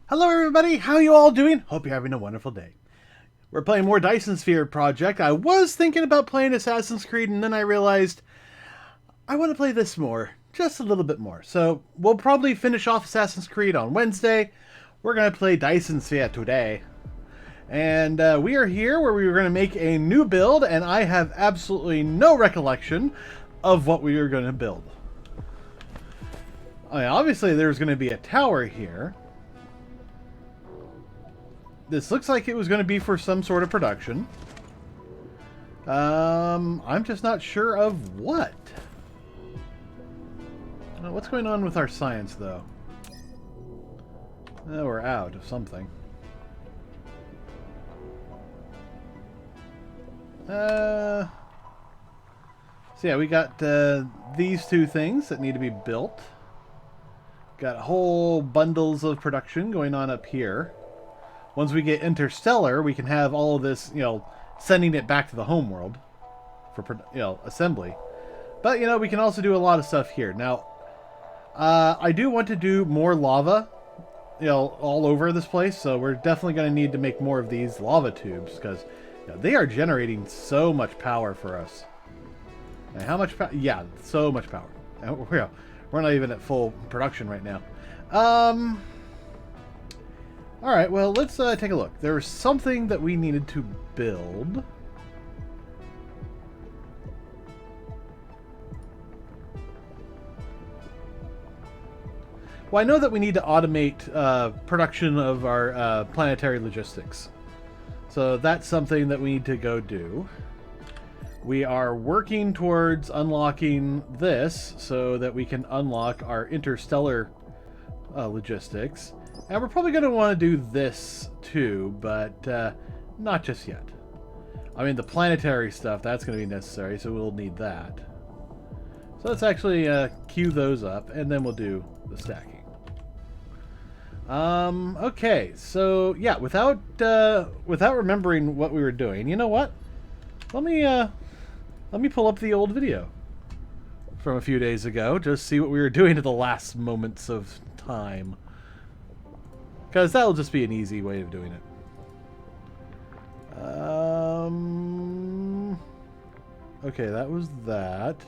Hello everybody, how you all doing? Hope you're having a wonderful day. We're playing more Dyson Sphere Project. I was thinking about playing Assassin's Creed and then I realized I want to play this more, just a little bit more. So we'll probably finish off Assassin's Creed on Wednesday. We're going to play Dyson Sphere today. And we are here where we were going to make a new build and I have absolutely no recollection of what we were going to build. I mean, obviously there's going to be a tower here. This looks like it was going to be for some sort of production. I'm just not sure of what. What's going on with our science, though? Oh, we're out of something. So yeah, we got these two things that need to be built. Got whole bundles of production going on up here. Once we get interstellar, we can have all of this, sending it back to the home world for, assembly. But, we can also do a lot of stuff here. Now, I do want to do more lava, all over this place. So we're definitely going to need to make more of these lava tubes because they are generating so much power for us. And how much power? Yeah, so much power. We're not even at full production right now. Alright, well, let's take a look. There was something that we needed to build. Well, I know that we need to automate production of our planetary logistics. So that's something that we need to go do. We are working towards unlocking this so that we can unlock our interstellar logistics. And we're probably going to want to do this too, but not just yet. I mean, the planetary stuff, that's going to be necessary, so we'll need that. So let's actually queue those up, and then we'll do the stacking. Okay, so yeah, without remembering what we were doing, you know what? Let me pull up the old video from a few days ago, just see what we were doing at the last moments of time. Because that'll just be an easy way of doing it. Okay, that was that.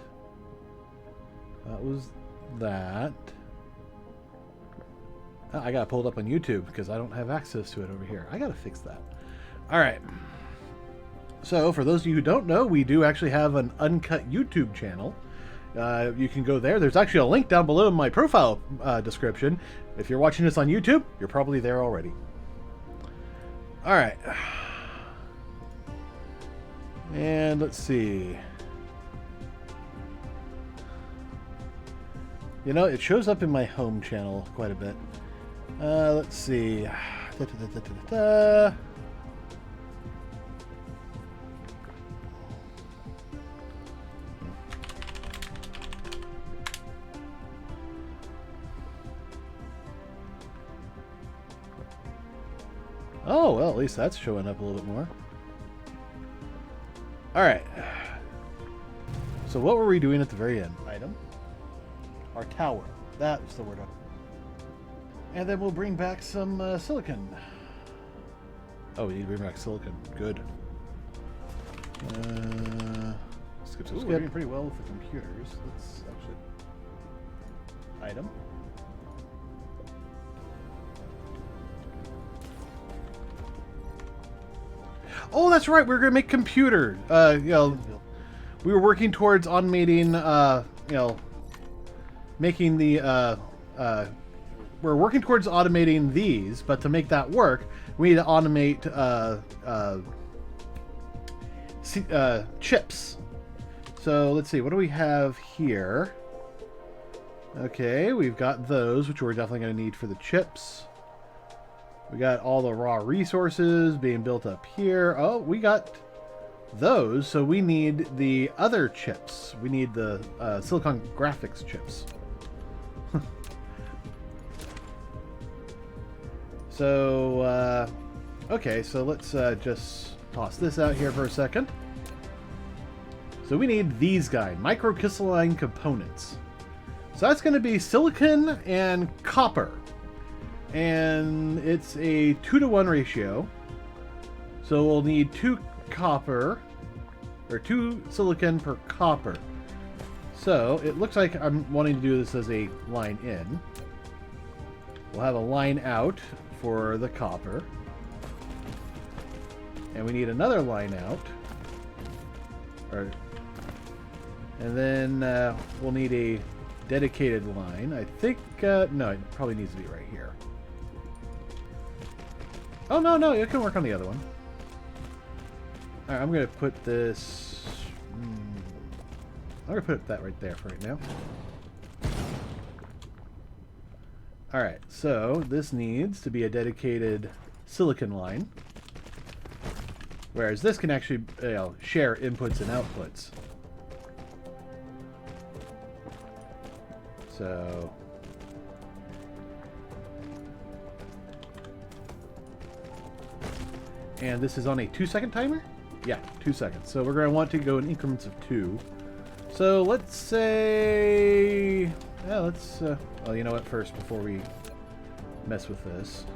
That was that. Oh, I got it pulled up on YouTube because I don't have access to it over here. I got to fix that. Alright. So, for those of you who don't know, we do actually have an uncut YouTube channel. You can go there. There's actually a link down below in my profile description. If you're watching this on YouTube, you're probably there already. Alright. And let's see. It shows up in my home channel quite a bit. Let's see. Oh, well, at least that's showing up a little bit more. Alright. So what were we doing at the very end? Item. Our tower. That was the word. And then we'll bring back some silicon. Oh, we need to bring back silicon. Good. Skip. We're doing pretty well with the computers. Let's actually... Item. Oh, that's right. We were going to make computer. We were working towards automating, making the, we're working towards automating these, but to make that work, we need to automate, chips. So let's see. What do we have here? Okay, we've got those, which we're definitely going to need for the chips. We got all the raw resources being built up here. Oh, we got those, so we need the other chips. We need the silicon graphics chips. So, okay, so let's just toss this out here for a second. So we need these guys, microcrystalline components. So that's going to be silicon and copper. And it's a 2-to-1 ratio. So we'll need 2 copper, or 2 silicon per copper. So it looks like I'm wanting to do this as a line in. We'll have a line out for the copper. And we need another line out. And then we'll need a dedicated line. I think, no, it probably needs to be right here. Oh, no, it can work on the other one. Alright, I'm going to put this... I'm going to put that right there for right now. Alright, so this needs to be a dedicated silicon line. Whereas this can actually share inputs and outputs. So... And this is on a 2-second timer? Yeah, 2 seconds. So we're going to want to go in increments of 2. So let's say... Yeah, let's... well, you know what? First, before we mess with this,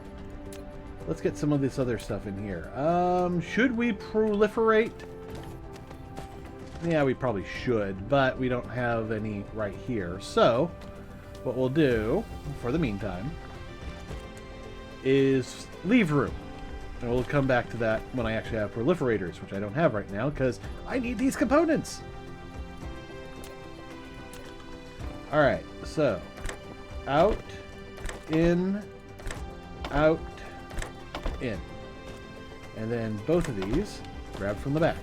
let's get some of this other stuff in here. Should we proliferate? Yeah, we probably should, but we don't have any right here. So, what we'll do, for the meantime, is leave room. And we'll come back to that when I actually have proliferators, which I don't have right now, because I need these components! Alright, so, out, in, in. And then both of these, grab from the back.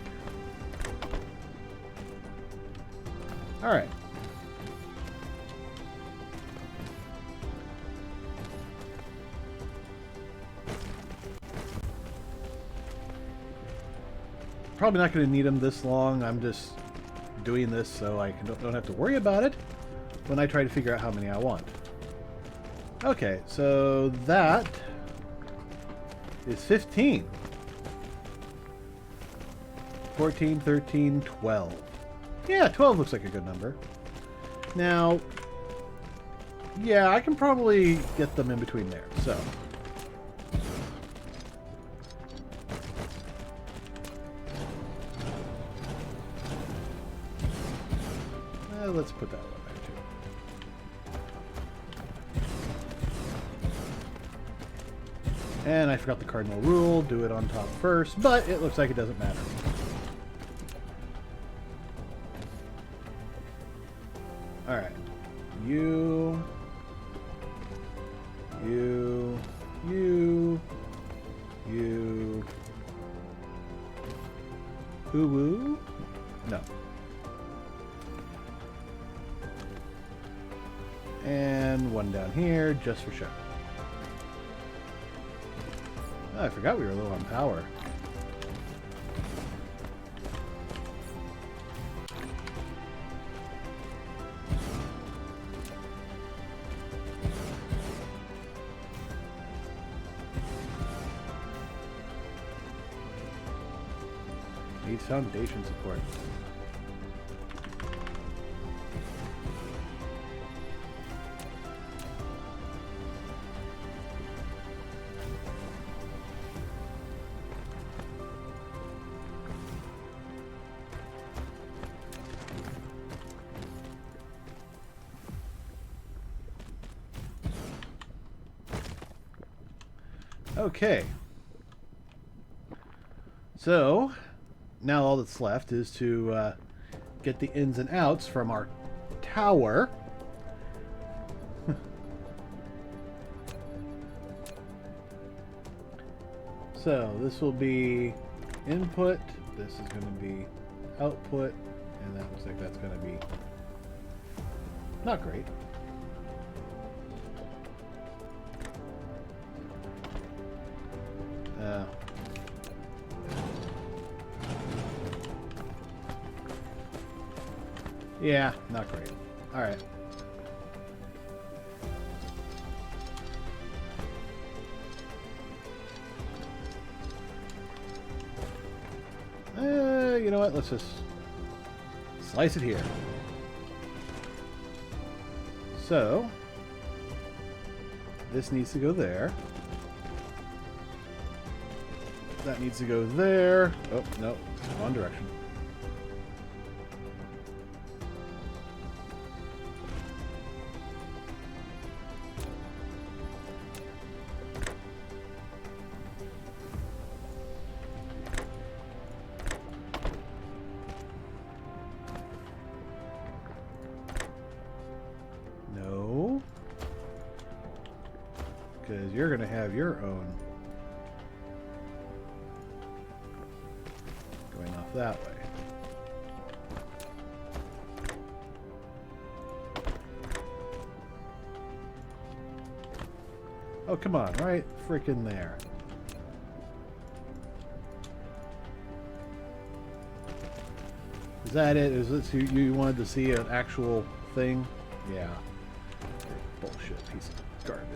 Alright. Probably not going to need them this long. I'm just doing this so I don't have to worry about it when I try to figure out how many I want. Okay, so that is 15. 14, 13, 12. Yeah, 12 looks like a good number. Now, yeah, I can probably get them in between there, so... let's put that one back too. And I forgot the cardinal rule. Do it on top first, but it looks like it doesn't matter. Alright. You. Woo-woo? No. And one down here, just for show. Oh, I forgot we were low on power. Needs foundation support. Okay, so now all that's left is to get the ins and outs from our tower. So this will be input, this is going to be output, and that looks like that's going to be not great. Yeah, not great. Alright. You know what? Let's just slice it here. This needs to go there. That needs to go there. Oh, no. Wrong direction. No. Because you're going to have your own. Going off that way. Oh, come on, right freaking there. Is that it? Is this you wanted to see an actual thing? Yeah. Bullshit piece of garbage.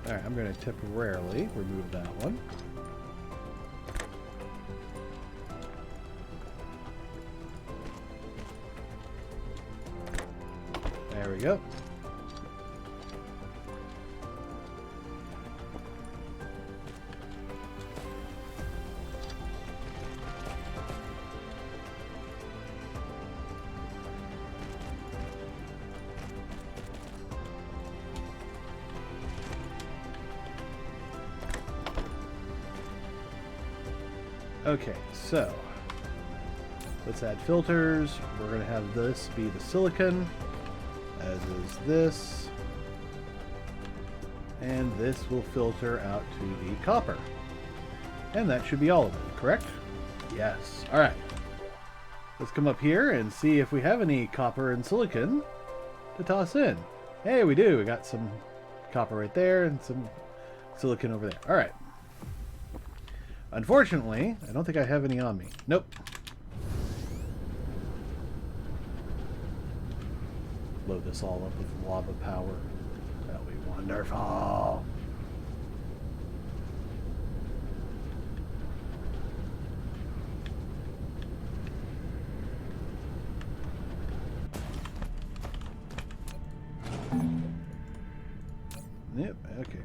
Alright, I'm going to temporarily remove that one. There we go. Okay, so let's add filters. We're going to have this be the silicon, as is this, and this will filter out to the copper. And that should be all of it, correct? Yes. All right. Let's come up here and see if we have any copper and silicon to toss in. Hey, we do. We got some copper right there and some silicon over there. All right. Unfortunately, I don't think I have any on me. Nope. Load this all up with lava power. That'll be wonderful. Yep, okay.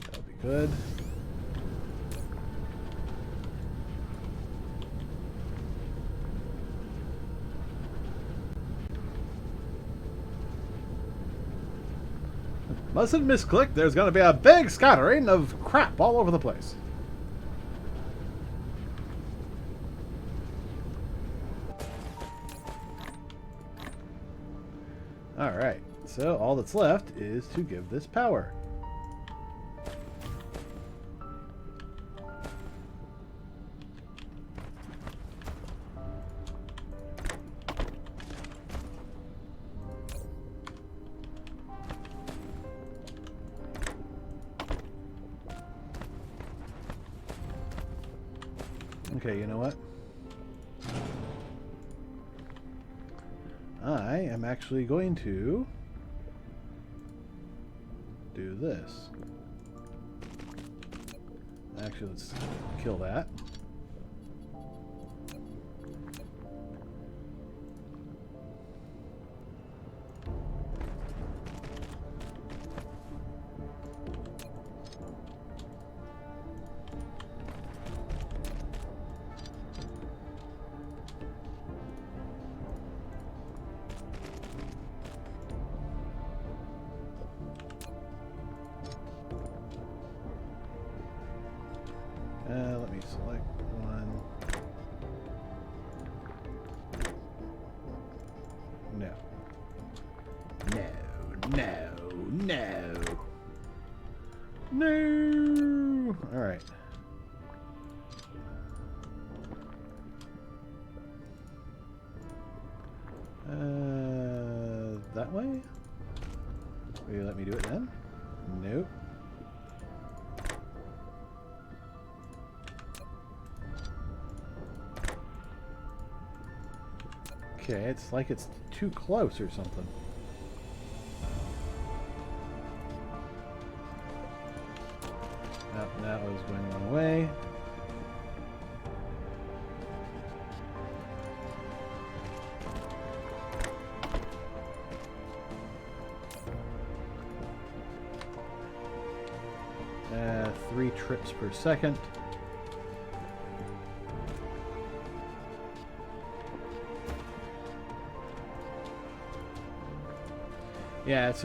That'll be good. Mustn't misclick. There's going to be a big scattering of crap all over the place. Alright, so all that's left is to give this power. Okay, you know what? I am actually going to do this. Actually, let's kill that. Let me select one. No. No. All right. That way? Will you let me do it then? Nope. Okay, it's like it's too close or something. That was going the wrong way. 3 trips per second. Yeah, it's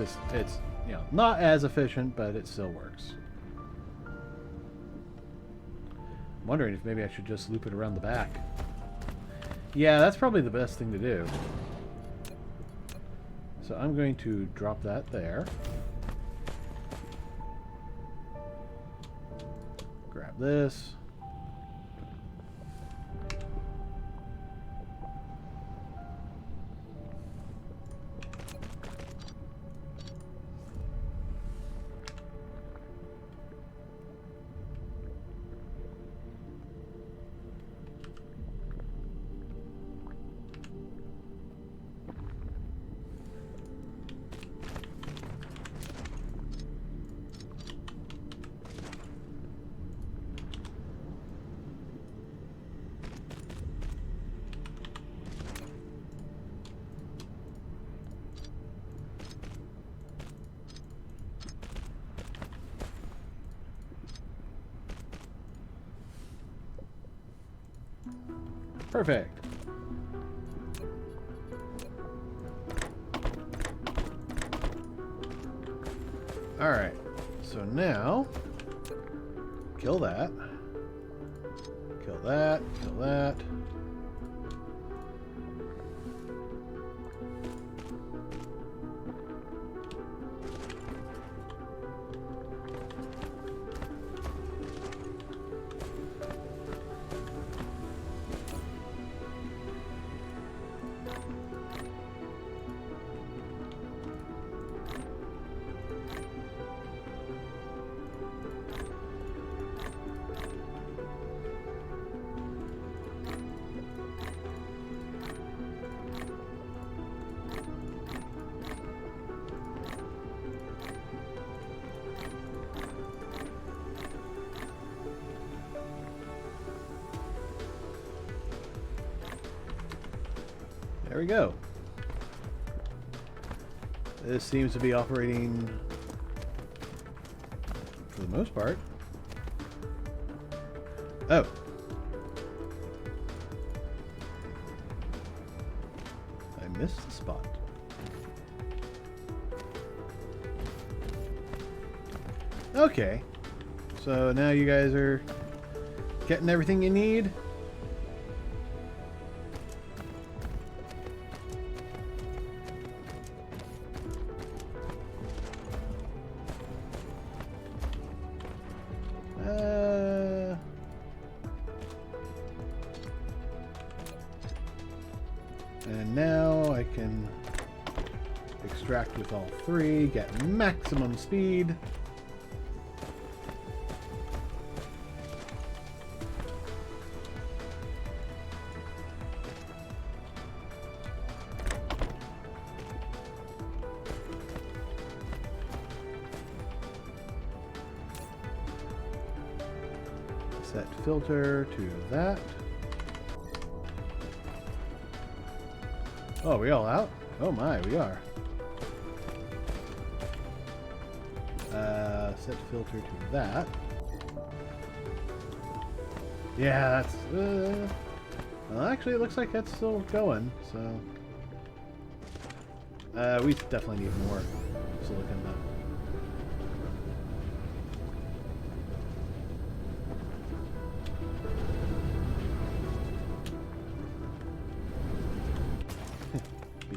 you know, not as efficient, but it still works. I'm wondering if maybe I should just loop it around the back. Yeah, that's probably the best thing to do. So I'm going to drop that there. Grab this. Perfect. All right. So now, kill that. Kill that. Kill that. There we go. This seems to be operating for the most part. Oh. I missed the spot. Okay. So now you guys are getting everything you need. And now I can extract with all 3, get maximum speed. Set filter to that. Oh, are we all out? Oh my, we are. Set filter to that. Yeah, that's... well, actually, it looks like that's still going, so... we definitely need more silicon, though.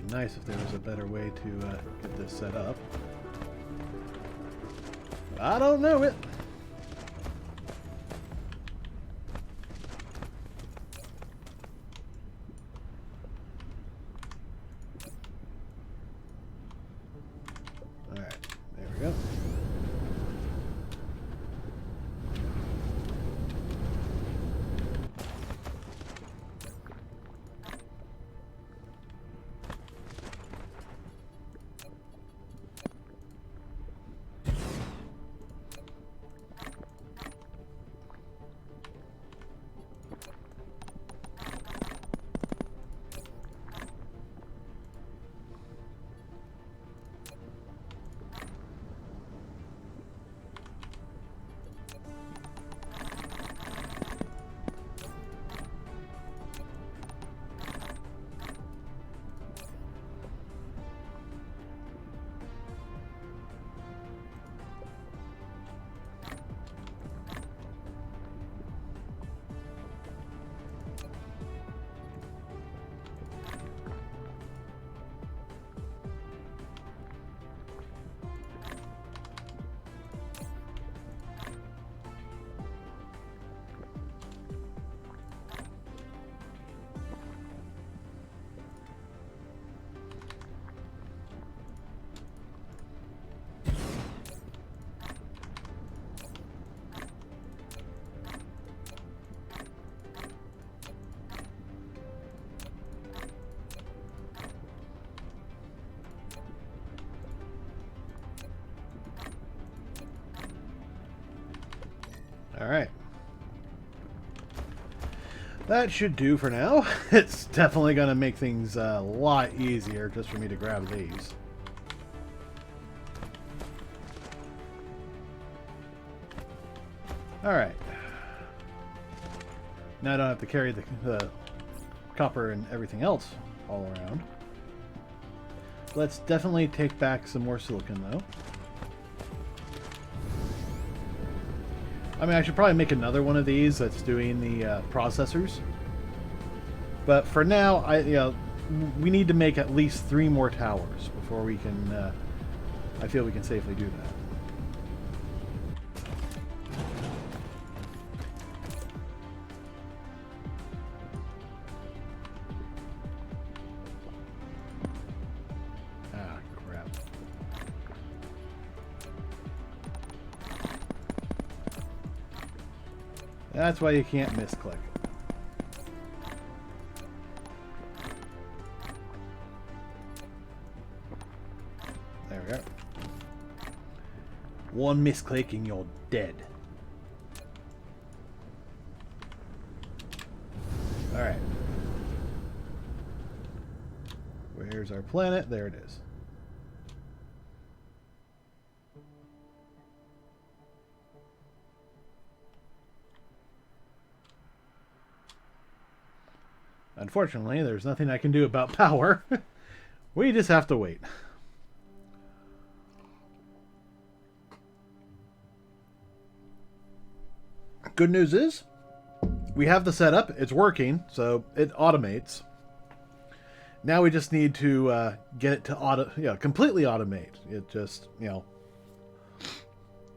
Nice if there was a better way to get this set up. I don't know it. All right, there we go. Alright. That should do for now. It's definitely going to make things a lot easier just for me to grab these. Alright. Now I don't have to carry the copper and everything else all around. Let's definitely take back some more silicon, though. I mean, I should probably make another one of these that's doing the processors. But for now, we need to make at least 3 more towers before we can. I feel we can safely do that. Ah, crap. That's why you can't misclick. There we go. One misclick and you're dead. Alright. Where's our planet? There it is. Unfortunately, there's nothing I can do about power. We just have to wait. Good news is, we have the setup. It's working, so it automates. Now we just need to get it to completely automate. It just,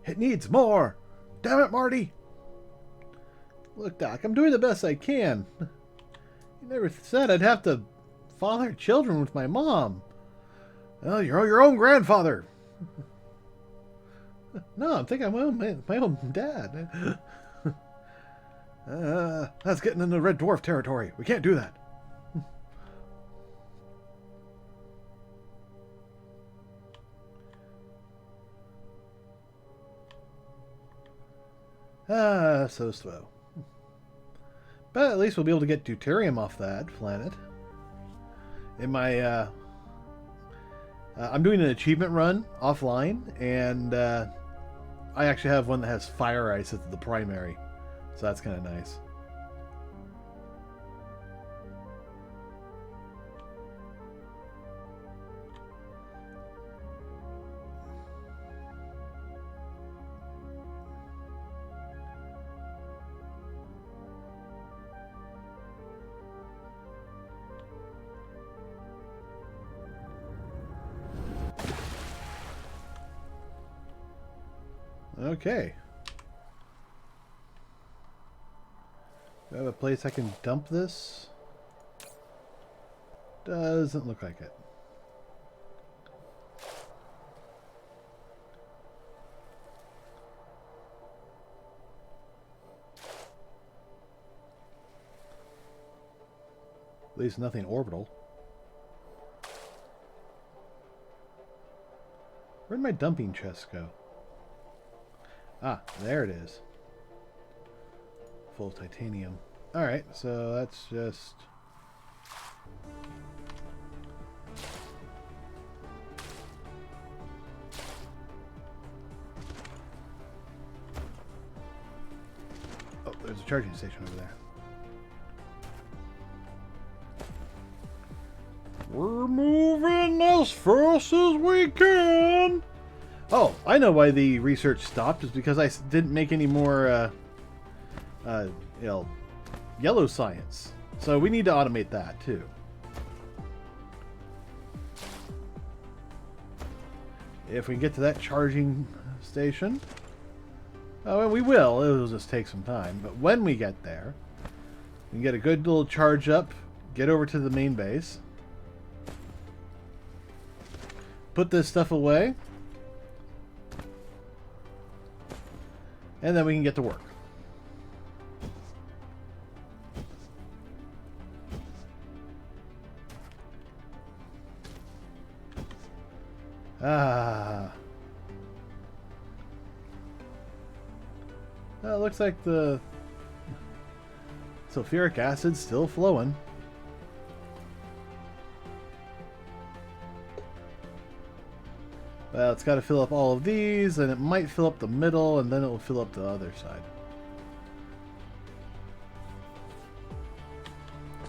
it needs more. Damn it, Marty. Look, Doc, I'm doing the best I can. You never said I'd have to father children with my mom. Well, you're your own grandfather. No, I'm thinking my own dad. That's getting into Red Dwarf territory. We can't do that. So slow. But at least we'll be able to get deuterium off that planet. In my, I'm doing an achievement run offline, and I actually have one that has fire ice as the primary. So that's kind of nice. Okay. Do I have a place I can dump this? Doesn't look like it. At least nothing orbital. Where'd my dumping chest go? Ah, there it is. Full of titanium. Alright, so that's just... Oh, there's a charging station over there. We're moving as fast as we can! Oh, I know why the research stopped. Is because I didn't make any more, yellow science. So we need to automate that, too. If we can get to that charging station... Oh, and we will. It'll just take some time. But when we get there, we can get a good little charge up, get over to the main base, put this stuff away, and then we can get to work. It looks like the sulfuric acid's still flowing. Well, it's got to fill up all of these, and it might fill up the middle, and then it will fill up the other side.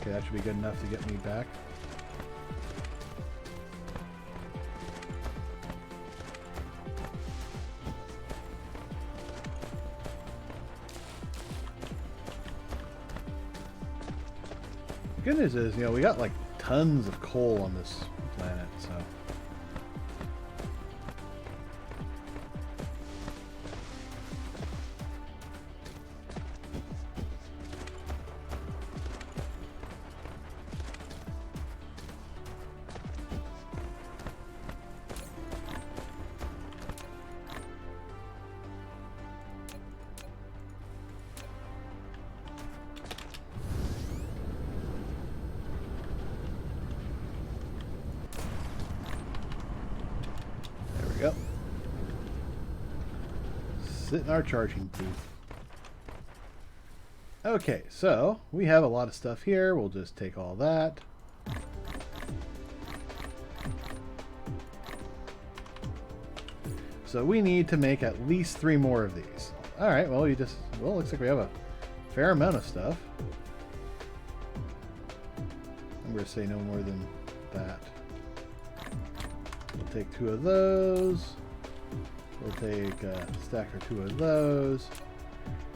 Okay, that should be good enough to get me back. The good news is, you know, we got like tons of coal on this planet, so. Yep. Sit in our charging booth. Okay, so we have a lot of stuff here. We'll just take all that. So we need to make at least 3 more of these. All right, well, looks like we have a fair amount of stuff. I'm going to say no more than that. We'll take 2 of those. We'll take a stack or 2 of those.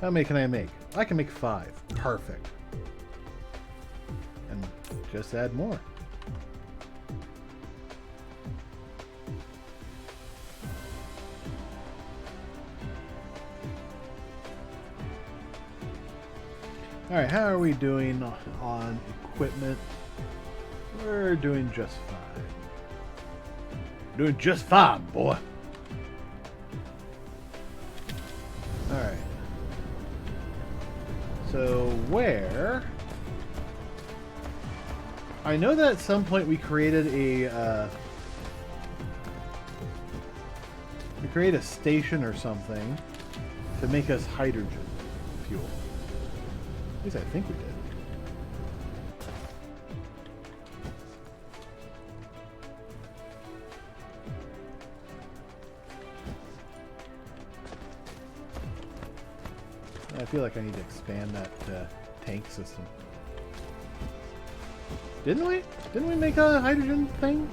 How many can I make? I can make 5. Perfect. And just add more. Alright, how are we doing on equipment? We're doing just fine. Doing just fine, boy. Alright. So, where... I know that at some point we created a... we created a station or something to make us hydrogen fuel. At least I think we did. I feel like I need to expand that tank system. Didn't we? Didn't we make a hydrogen thing?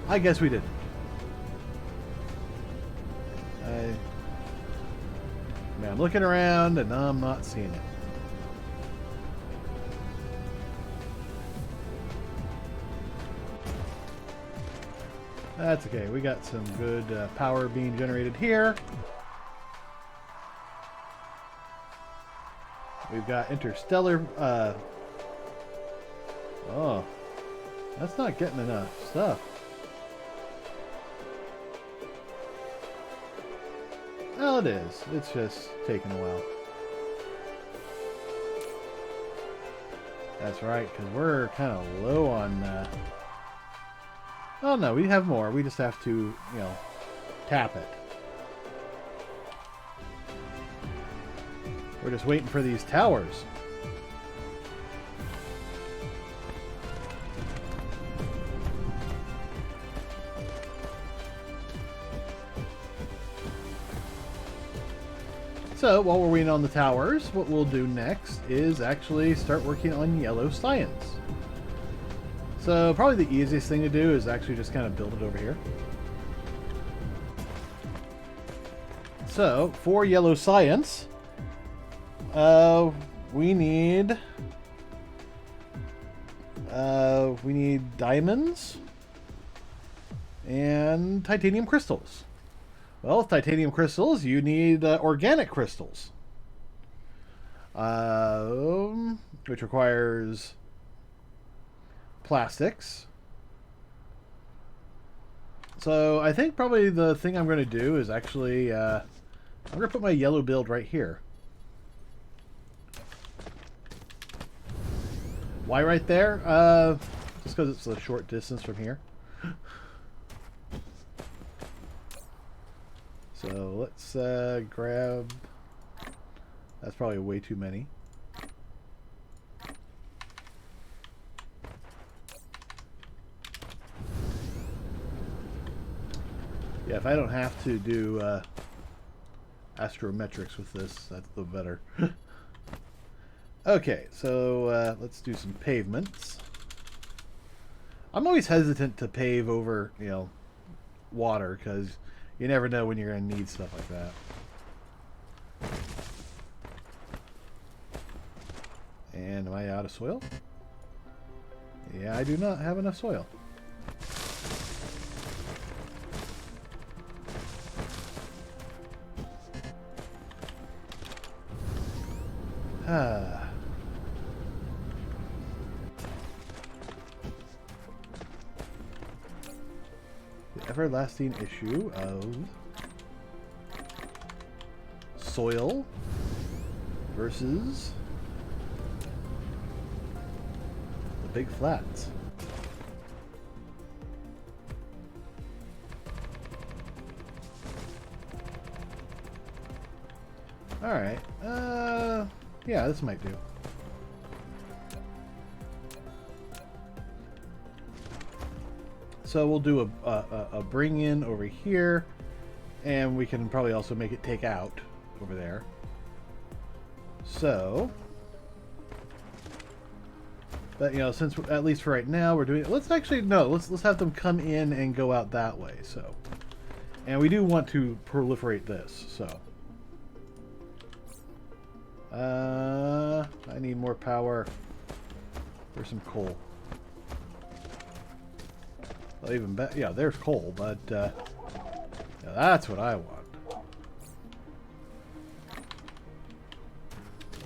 I guess we did. I'm looking around and I'm not seeing it. That's okay. We got some good power being generated here. We've got interstellar... oh. That's not getting enough stuff. Well, it is. It's just taking a while. That's right, because we're kind of low on... oh, no, we have more. We just have to, you know, tap it. We're just waiting for these towers. So, while we're waiting on the towers, what we'll do next is actually start working on yellow science. So, probably the easiest thing to do is actually just kind of build it over here. So, for yellow science, we need diamonds and titanium crystals. Well, with titanium crystals, you need organic crystals, which requires plastics. So I think probably the thing I'm going to do is actually I'm going to put my yellow build right here. Why right there? Just because it's a short distance from here. So let's grab That's probably way too many. Yeah, if I don't have to do astrometrics with this, that's the better. Okay, so let's do some pavements. I'm always hesitant to pave over, you know, water, because you never know when you're going to need stuff like that. And am I out of soil? Yeah, I do not have enough soil. Ah. The everlasting issue of soil versus the big flats. Alright, yeah, this might do. So we'll do a bring in over here, and we can probably also make it take out over there. So, but you know, since at least for right now we're doing it, let's actually no, let's have them come in and go out that way. So, and we do want to proliferate this. So, I need more power. There's some coal. Well, even better, yeah, there's coal, but yeah, that's what I want.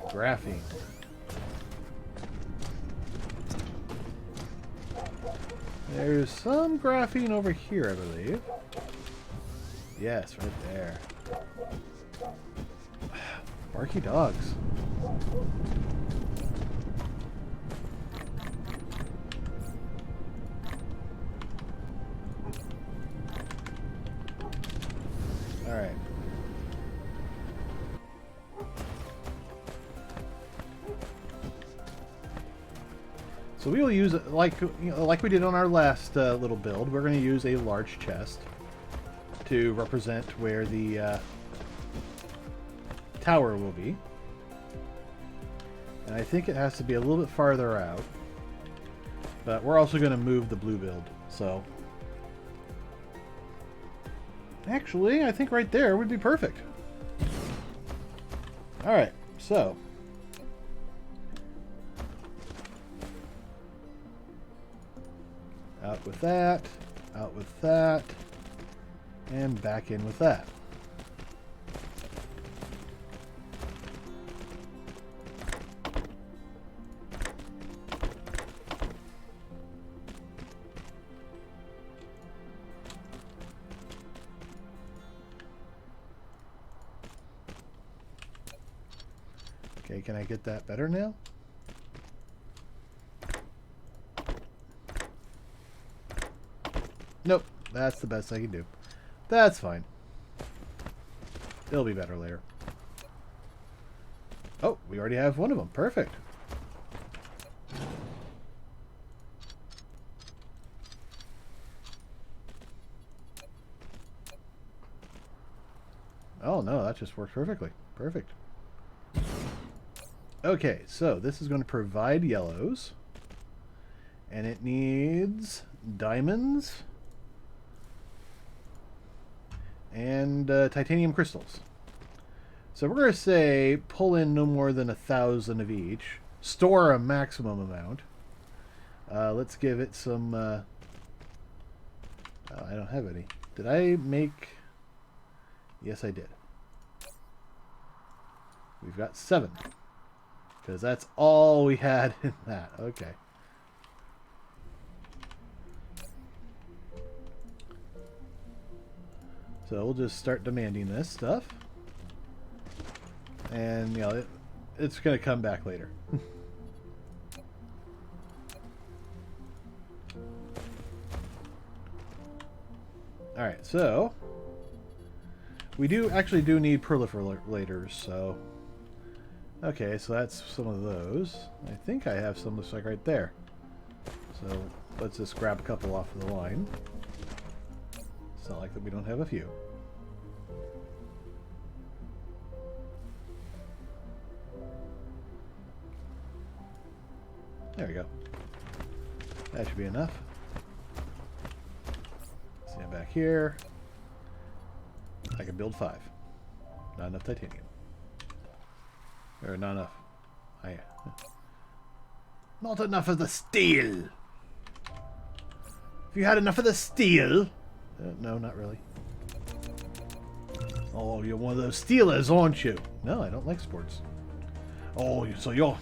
Graphene. There's some graphene over here, I believe. Yes, right there. Barky dogs. Alright. So we will use, like we did on our last little build, we're going to use a large chest to represent where the tower will be. And I think it has to be a little bit farther out. But we're also going to move the blue build, so... Actually, I think right there would be perfect. Alright, so... out with that, and back in with that. Okay, can I get that better now? Nope, that's the best I can do. That's fine. It'll be better later. Oh, we already have one of them. Perfect. Oh no, that just works perfectly. Perfect. Okay, so this is going to provide yellows. And it needs diamonds. And titanium crystals. So we're going to say pull in no more than 1,000 of each. Store a maximum amount. Let's give it some... oh, I don't have any. Did I make... Yes, I did. We've got 7. Because that's all we had in that. Okay. So we'll just start demanding this stuff. And, you know, it's going to come back later. Alright, so we actually do need proliferators, so Okay, so that's some of those. I think I have some, looks like right there. So let's just grab a couple off of the line. It's not like that we don't have a few. There we go. That should be enough. Stand back here. I can build 5. Not enough titanium. Or not enough. Not enough of the steel. If you had enough of the steel. No, not really. Oh, you're one of those Steelers, aren't you? No, I don't like sports. Oh, so you're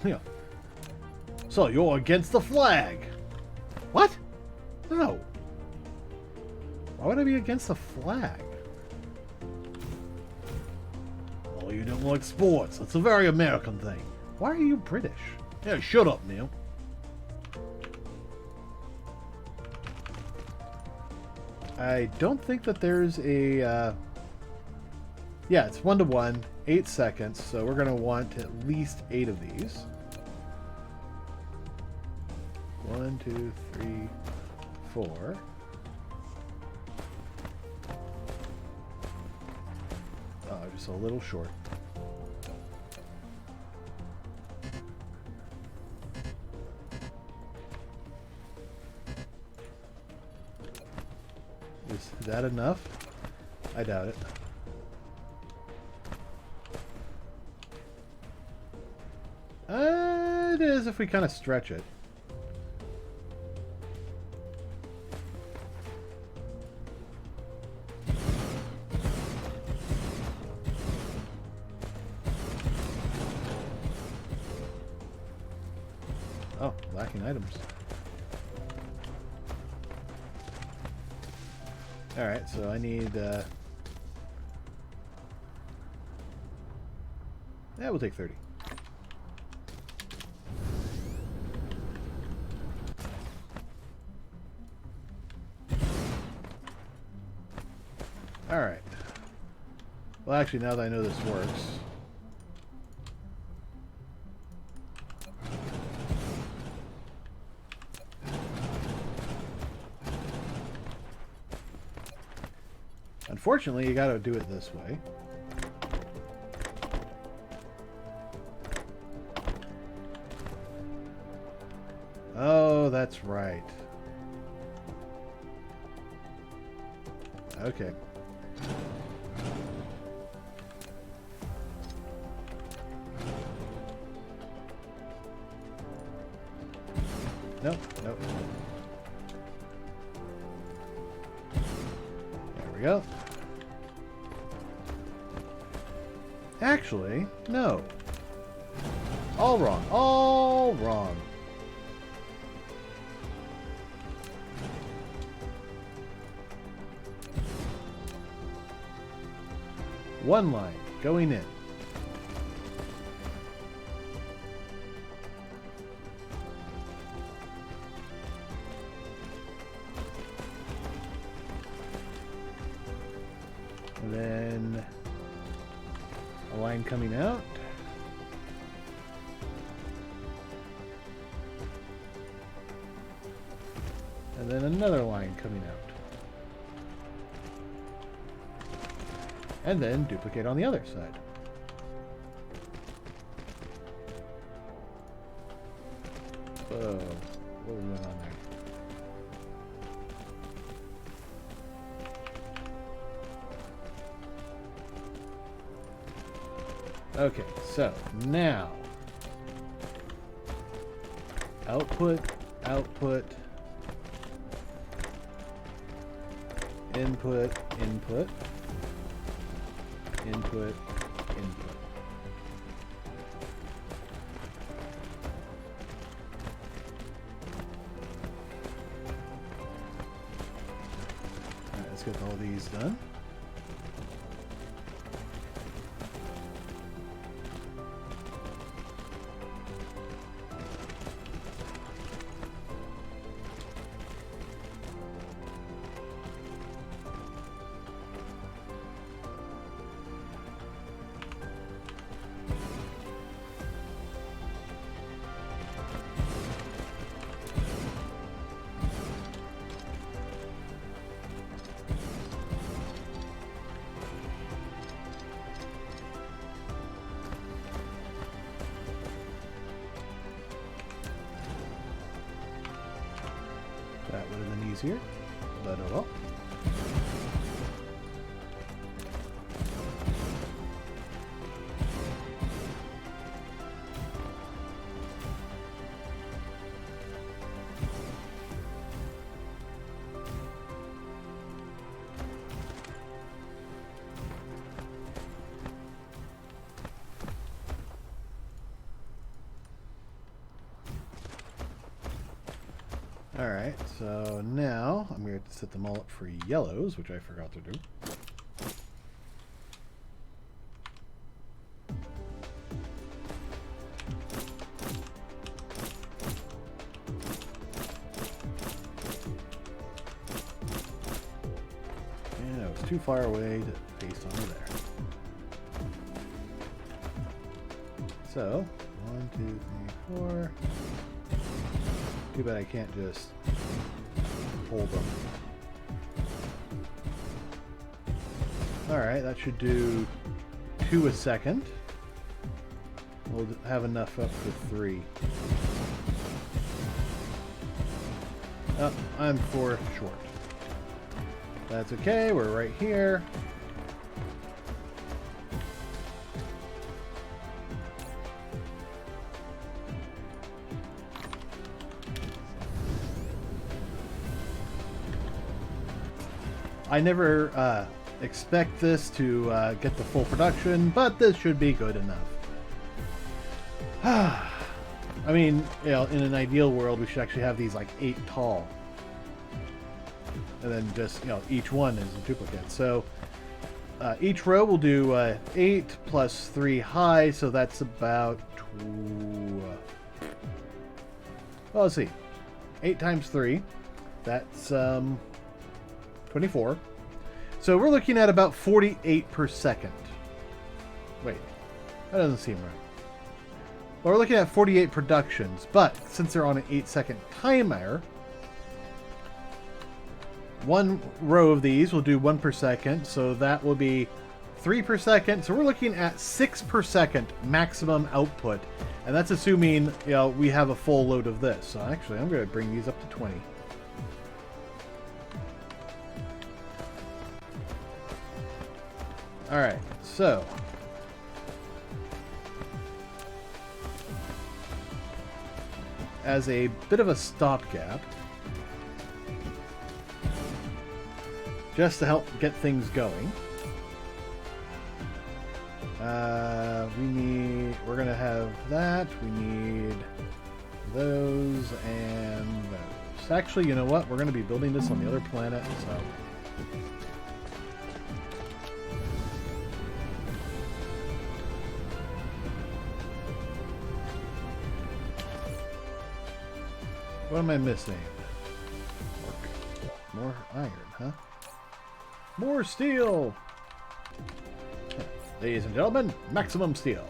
so you're against the flag. What? No. Why would I be against the flag? Oh, you don't like sports. It's a very American thing. Why are you British? Yeah, shut up, Neil. I don't think that there's a... yeah, it's 1-to-1, 8 seconds, so we're going to want at least 8 of these. 1, 2, 3, 4. Oh, just a little short. Is that enough? I doubt it. It is if we kind of stretch it. Oh, lacking items. Alright, so I need... yeah, we'll take 30. Alright. Well, actually, now that I know this works... Unfortunately, you gotta do it this way. Oh, that's right. Okay. Nope, nope. There we go. Actually, no. All wrong. All wrong. One line going in. And then a line coming out. And then another line coming out. And then duplicate on the other side. Whoa, what was going on there? Okay, so now output, output, input, input, input, input. All right, let's get all these done. easier, but oh well. Alright, so now I'm going to set them all up for yellows, which I forgot to do. And I was too far away to paste onto there. So, 1, 2, 3, 4... Too bad I can't just hold them. Alright, that should do 2 a second. We'll have enough up for 3. Oh, I'm 4 short. That's okay, we're right here. I never expect this to get the full production, but this should be good enough. I mean, you know, in an ideal world, we should actually have these like 8 tall. And then just, you know, each one is a duplicate. So each row will do 8 plus 3 high, so that's about... well, let's see. 8 times 3. That's... 24. So we're looking at about 48 per second. Wait, that doesn't seem right. Well, we're looking at 48 productions, but since they're on an 8-second timer, one row of these will do 1 per second, so that will be 3 per second. So we're looking at 6 per second maximum output, and that's assuming, you know, we have a full load of this. So actually, I'm going to bring these up to 20. Alright, so as a bit of a stopgap, just to help get things going, we're gonna have that, we need those and those. Actually, you know what? We're gonna be building this on the other planet, so... What am I missing? More iron, huh? More steel! Ladies and gentlemen, maximum steel.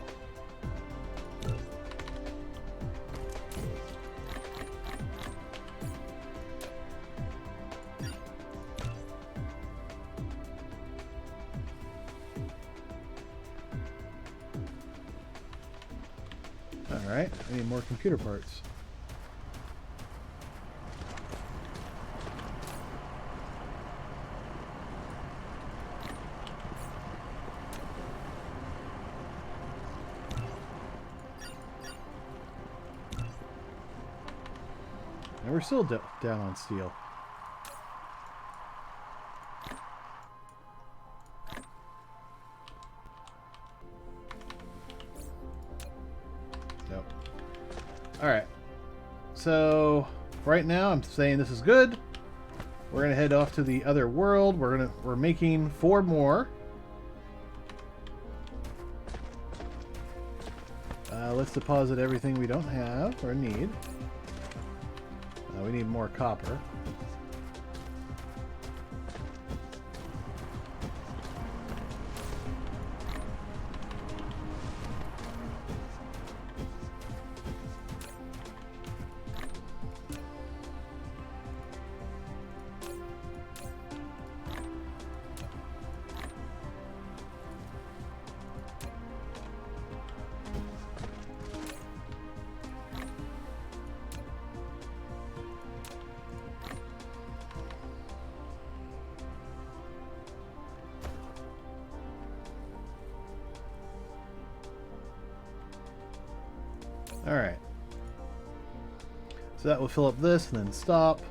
Alright, I need more computer parts. And we're still down on steel. Nope. Alright. So, right now I'm saying this is good. We're going to head off to the other world. We're making 4 more. Let's deposit everything we don't have or need. We need more copper. Alright. So that will fill up this and then stop.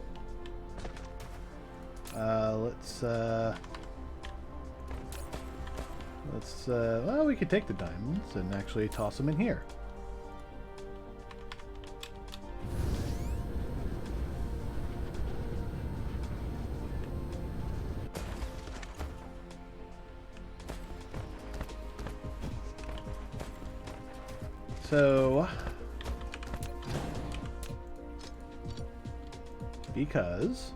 Well, we could take the diamonds and actually toss them in here. So, because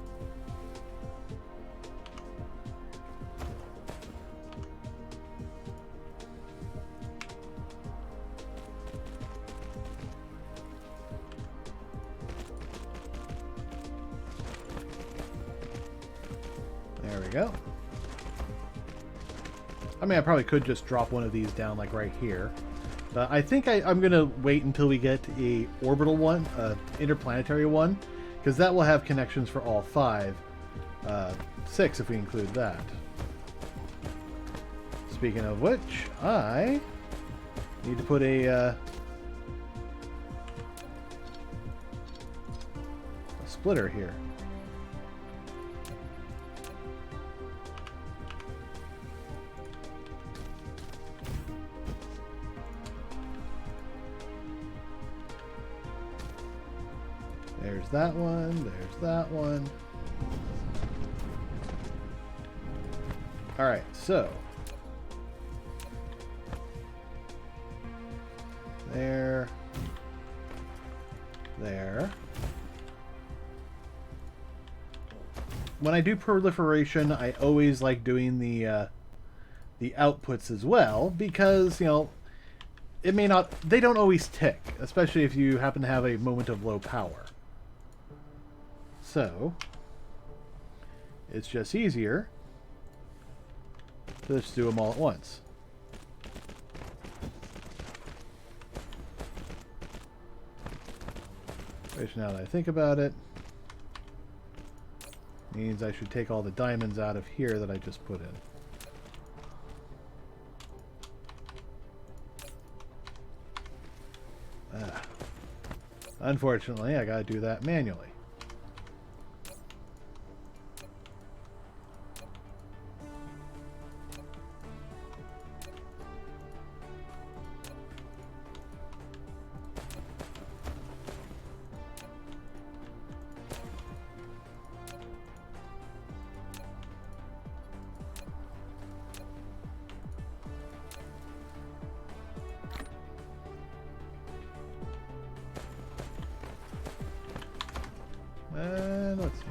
there we go. I mean, I probably could just drop one of these down like right here. But I think I'm going to wait until we get a orbital one, interplanetary one, because that will have connections for all 5. 6 if we include that. Speaking of which, I need to put a splitter here. There's that one, there's that one. Alright, so. There. There. When I do proliferation, I always like doing the outputs as well, because, you know, it may not, they don't always tick, especially if you happen to have a moment of low power. So, it's just easier to just do them all at once. Which, now that I think about it, means I should take all the diamonds out of here that I just put in. Unfortunately, I gotta do that manually. And let's see.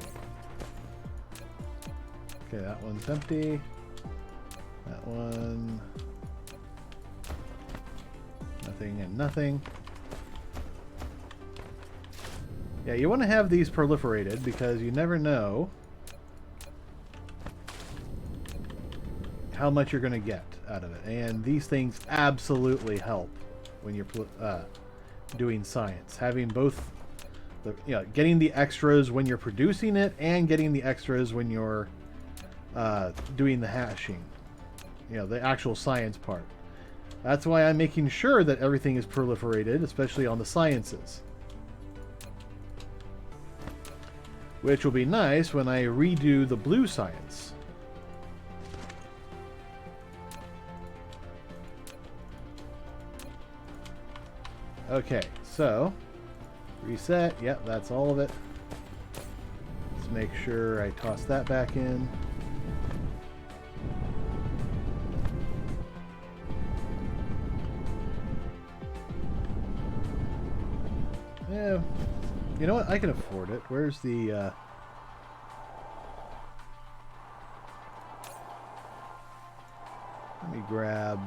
Okay, that one's empty. That one. Nothing and nothing. Yeah, you want to have these proliferated because you never know how much you're going to get out of it. And these things absolutely help when you're doing science. Having both, getting the extras when you're producing it and getting the extras when you're doing the hashing. The actual science part. That's why I'm making sure that everything is proliferated, especially on the sciences. Which will be nice when I redo the blue science. Okay, so reset. Yep, that's all of it. Let's make sure I toss that back in. Yeah, you know what? I can afford it. Where's the... Let me grab...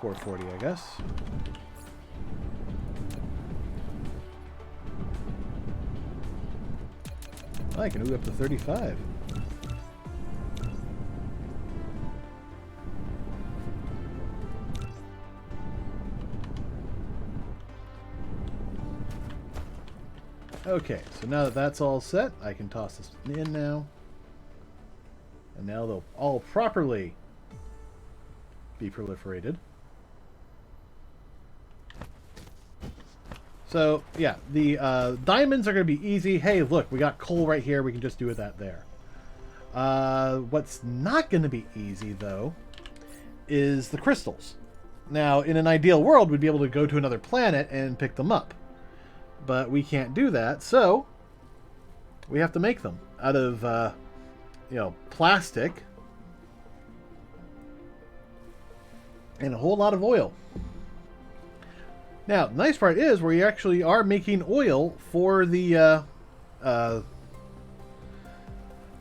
440, I guess. I can move up to 35. Okay, so now that that's all set, I can toss this in now. And now they'll all properly be proliferated. So, yeah, the diamonds are going to be easy. Hey, look, we got coal right here. We can just do that there. What's not going to be easy, though, is the crystals. Now, in an ideal world, we'd be able to go to another planet and pick them up. But we can't do that, so we have to make them out of, you know, plastic and a whole lot of oil. Now, the nice part is we actually are making oil for the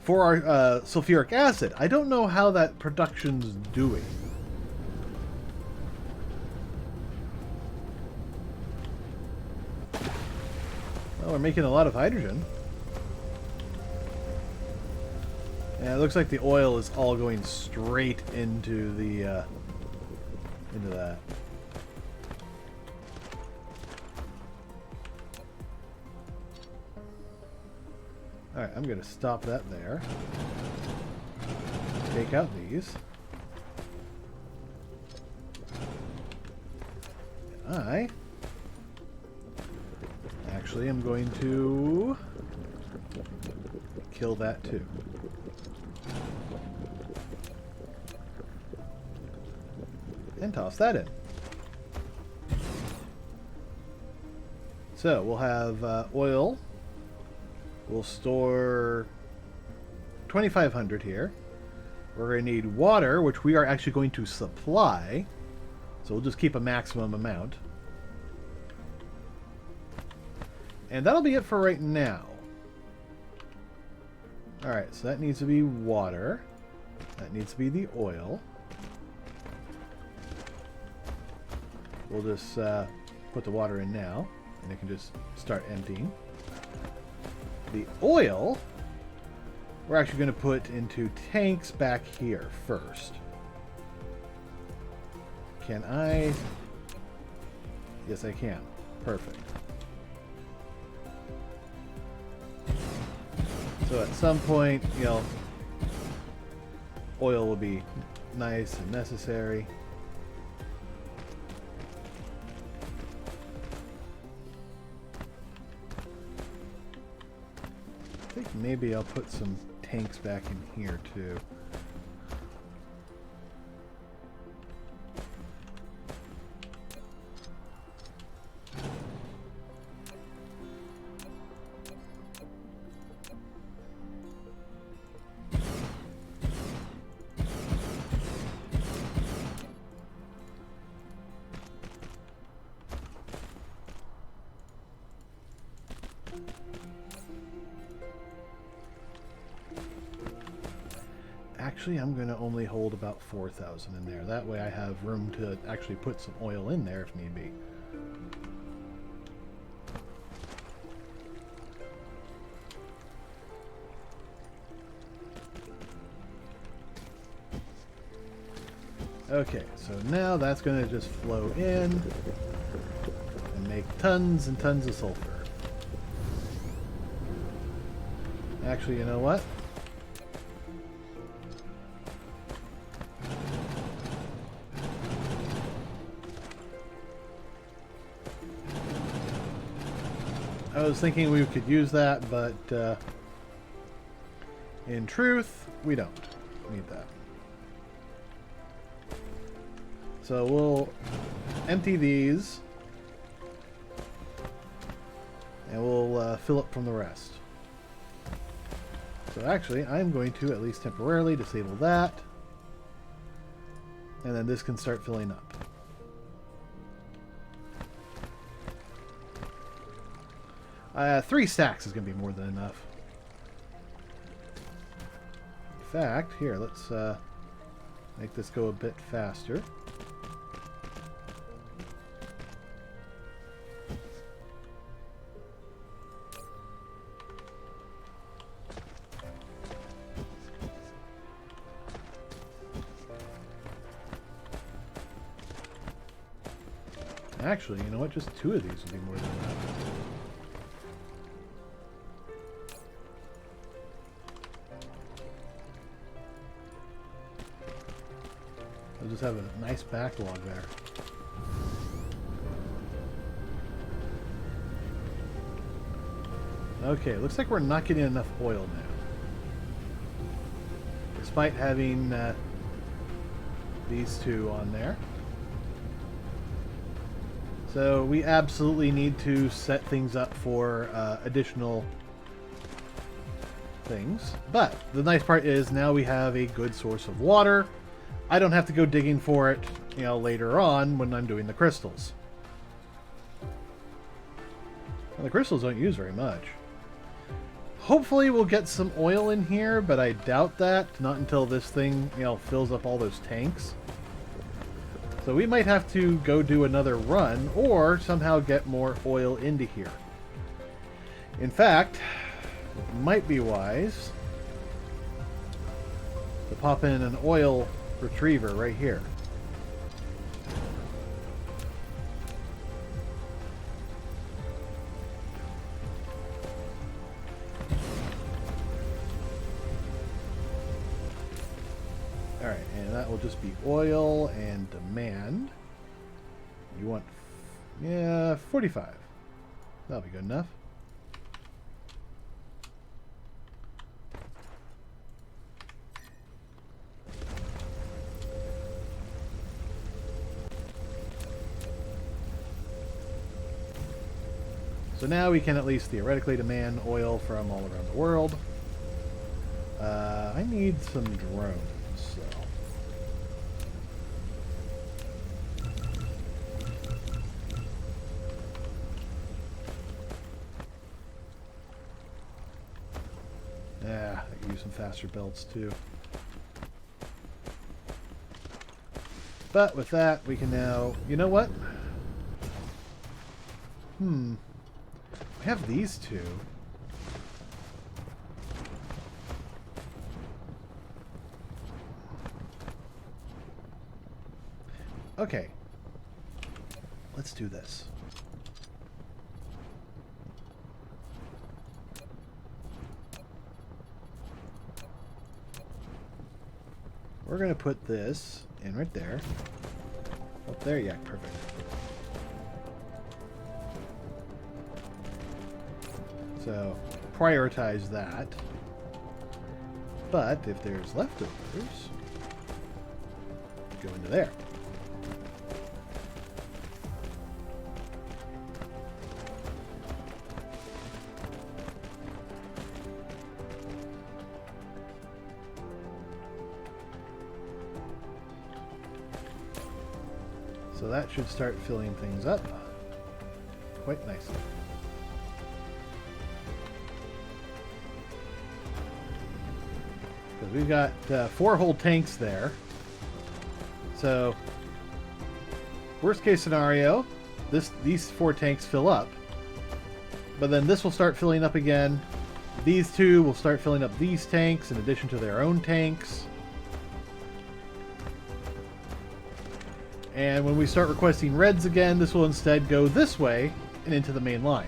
for our sulfuric acid. I don't know how that production's doing. Well, we're making a lot of hydrogen. Yeah, it looks like the oil is all going straight into the into that. Alright, I'm going to stop that there. Take out these. And I actually am going to kill that too. And toss that in. So we'll have oil. We'll store 2,500 here. We're going to need water, which we are actually going to supply. So we'll just keep a maximum amount. And that'll be it for right now. Alright, so that needs to be water. That needs to be the oil. We'll just put the water in now, and it can just start emptying. The oil, we're actually going to put into tanks back here first. Can I? Yes, I can. Perfect. So at some point, you know, oil will be nice and necessary. I think maybe I'll put some tanks back in here too. Actually, I'm going to only hold about 4,000 in there. That way I have room to actually put some oil in there if need be. Okay, so now that's going to just flow in and make tons and tons of sulfur. Actually, you know what? I was thinking we could use that, but in truth, we don't need that. So we'll empty these, and we'll fill up from the rest. So actually, I'm going to, at least temporarily, disable that, and then this can start filling up. 3 stacks is going to be more than enough. In fact, here, let's make this go a bit faster. Actually, you know what? Just 2 of these would be more than enough. I'll just have a nice backlog there. Okay, looks like we're not getting enough oil now. Despite having these two on there. So we absolutely need to set things up for additional things. But the nice part is now we have a good source of water. I don't have to go digging for it, you know, later on when I'm doing the crystals. Well, the crystals don't use very much. Hopefully we'll get some oil in here, but I doubt that. Not until this thing, you know, fills up all those tanks. So we might have to go do another run or somehow get more oil into here. In fact, it might be wise to pop in an oil retriever right here. Alright, and that will just be oil and demand. You want, yeah, 45. That'll be good enough. So now we can at least theoretically demand oil from all around the world. I need some drones, so. Yeah, I can use some faster belts too. But with that, we can now, you know what? I have these two. Okay. Let's do this. We're going to put this in right there. Up there, yeah, perfect. So, prioritize that. But if there's leftovers, go into there. So that should start filling things up quite nicely. Because we've got 4 whole tanks there. So, worst case scenario, these 4 tanks fill up. But then this will start filling up again. These 2 will start filling up these tanks in addition to their own tanks. And when we start requesting reds again, this will instead go this way and into the main line.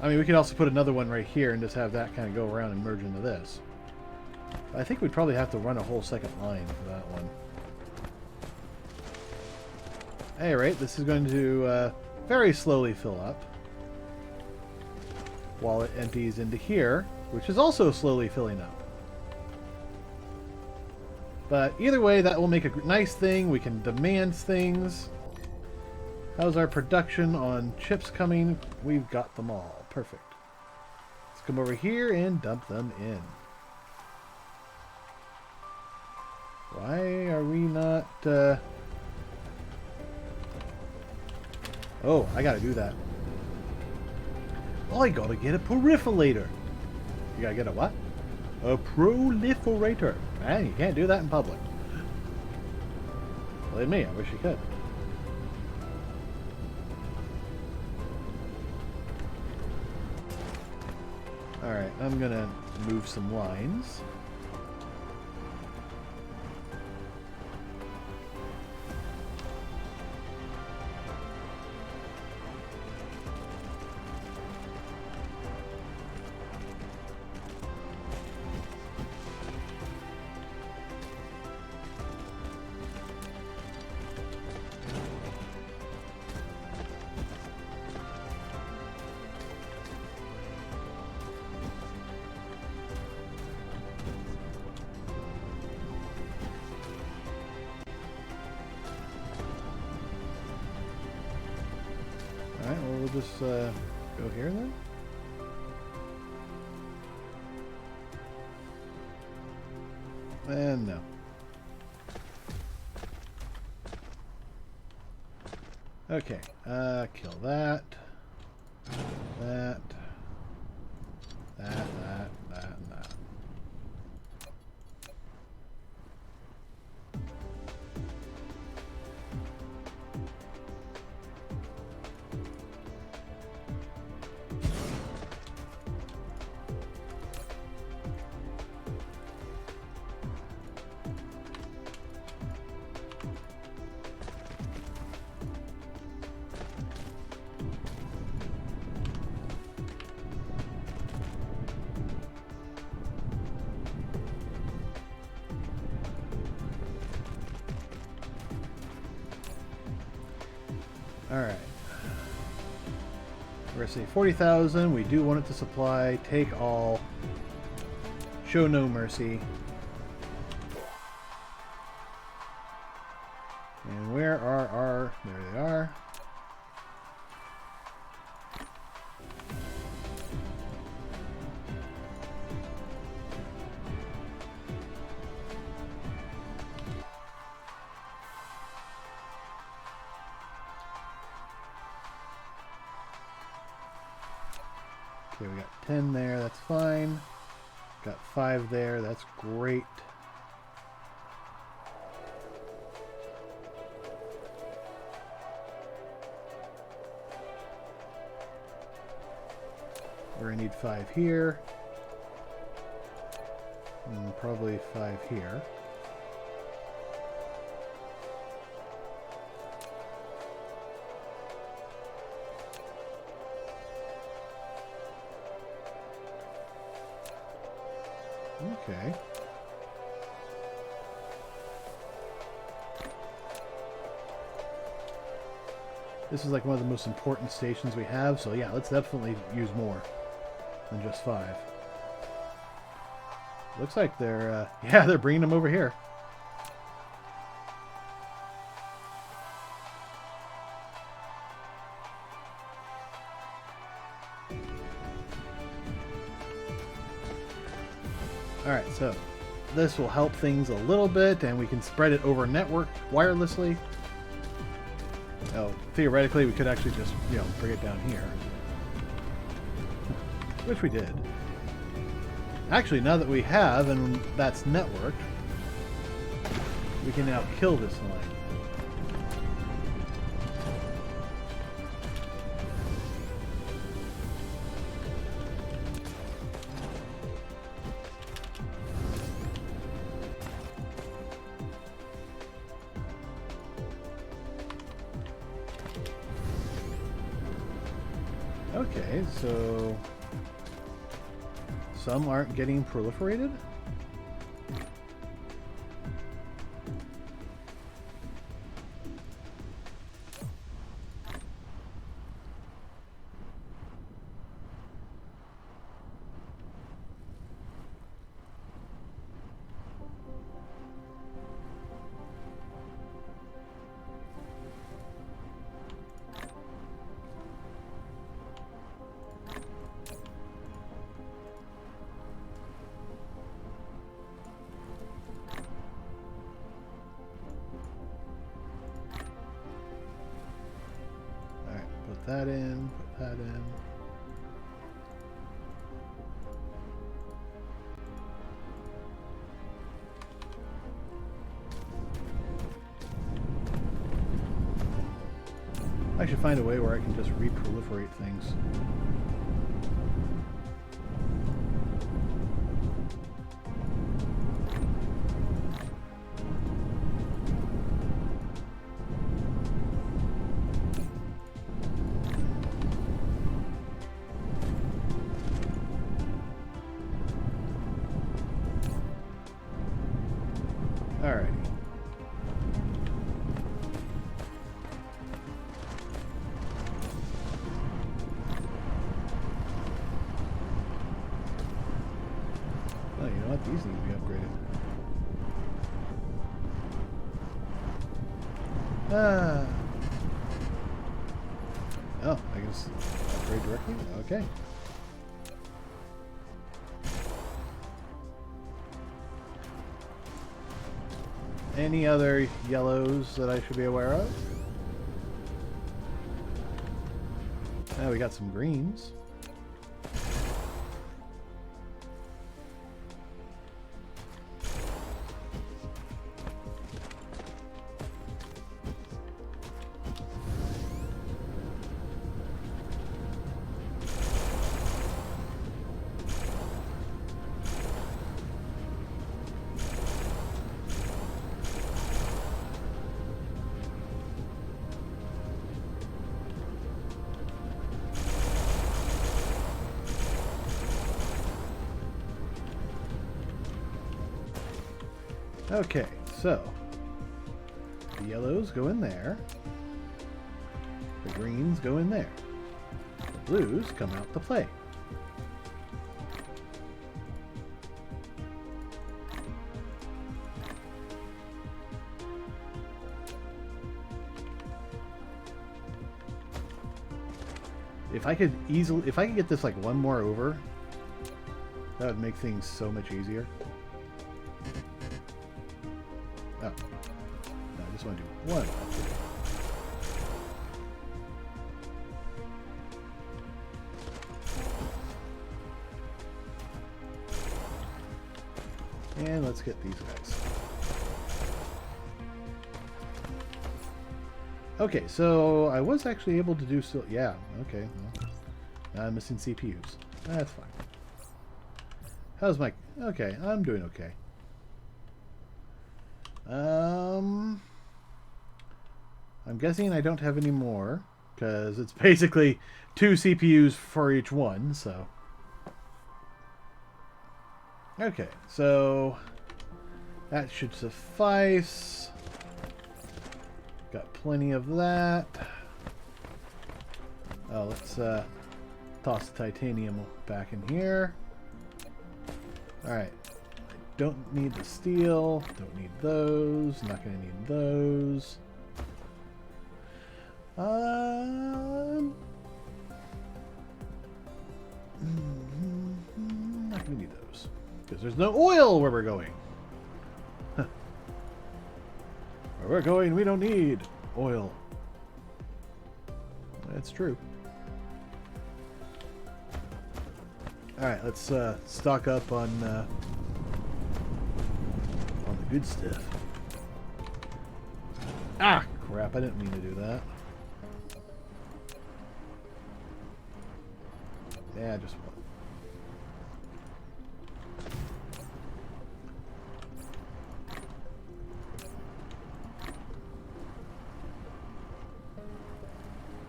I mean, we could also put another one right here and just have that kind of go around and merge into this. I think we'd probably have to run a whole second line for that one. Alright, this is going to very slowly fill up while it empties into here, which is also slowly filling up. But either way, that will make a nice thing. We can demand things. How's our production on chips coming? We've got them all. Perfect. Let's come over here and dump them in. Why are we not... Oh, I gotta do that. I gotta get a proliferator. You gotta get a what? A proliferator. Man, you can't do that in public. Believe me, I wish you could. Alright, I'm gonna move some lines. just go here then? And no. Okay, kill that. That. That, and that. Alright. We're going to say 40,000. We do want it to supply. Take all. Show no mercy. And where are our... There they are. Okay, we got 10 there, that's fine. Got 5 there, that's great. We're gonna need 5 here. And probably 5 here. Okay. This is like one of the most important stations we have, so yeah, let's definitely use more than just 5. Looks like they're, yeah, they're bringing them over here. Alright, so this will help things a little bit, and we can spread it over network wirelessly. Oh, theoretically, we could actually just, you know, bring it down here. Which we did. Actually, now that we have, and that's networked, we can now kill this line. Okay, so some aren't getting proliferated? Put that in, put that in. I should find a way where I can just re-proliferate things. Alrighty. Oh, you know what? These need to be upgraded. Oh, I guess upgrade directly? Okay. Any other yellows that I should be aware of? Oh, we got some greens. Okay, so the yellows go in there. The greens go in there. The blues come out to play. If I could get this like one more over, that would make things so much easier. Oh. No, I just want to do one. And let's get these guys. Okay, so I was actually able to do so. Yeah, okay. Well, now I'm missing CPUs. That's fine. How's my... Okay, I'm doing okay. I'm guessing I don't have any more, because it's basically 2 CPUs for each one, so... Okay, so... that should suffice. Got plenty of that. Oh, let's toss the titanium back in here. Alright. I don't need the steel. Don't need those. Not going to need those. Not going to need those. Because there's no oil where we're going. Where we're going, we don't need oil. That's true. Alright, let's stock up on the good stuff. Ah, crap, I didn't mean to do that. Yeah, just one.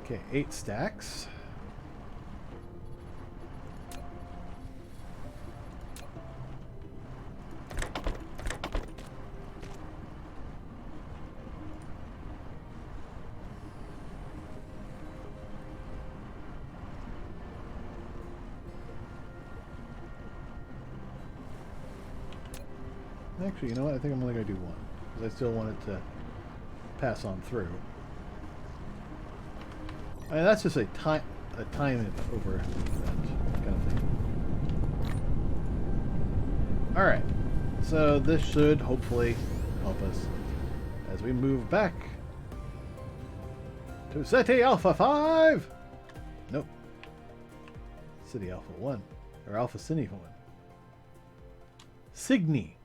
Okay, 8 stacks. Actually, you know what? I think I'm only going to do one. Because I still want it to pass on through. I mean, that's just a time over event kind of thing. Alright. So this should hopefully help us as we move back to City Alpha 5! Nope. City Alpha 1. Or Alpha Cine 1. Cygni.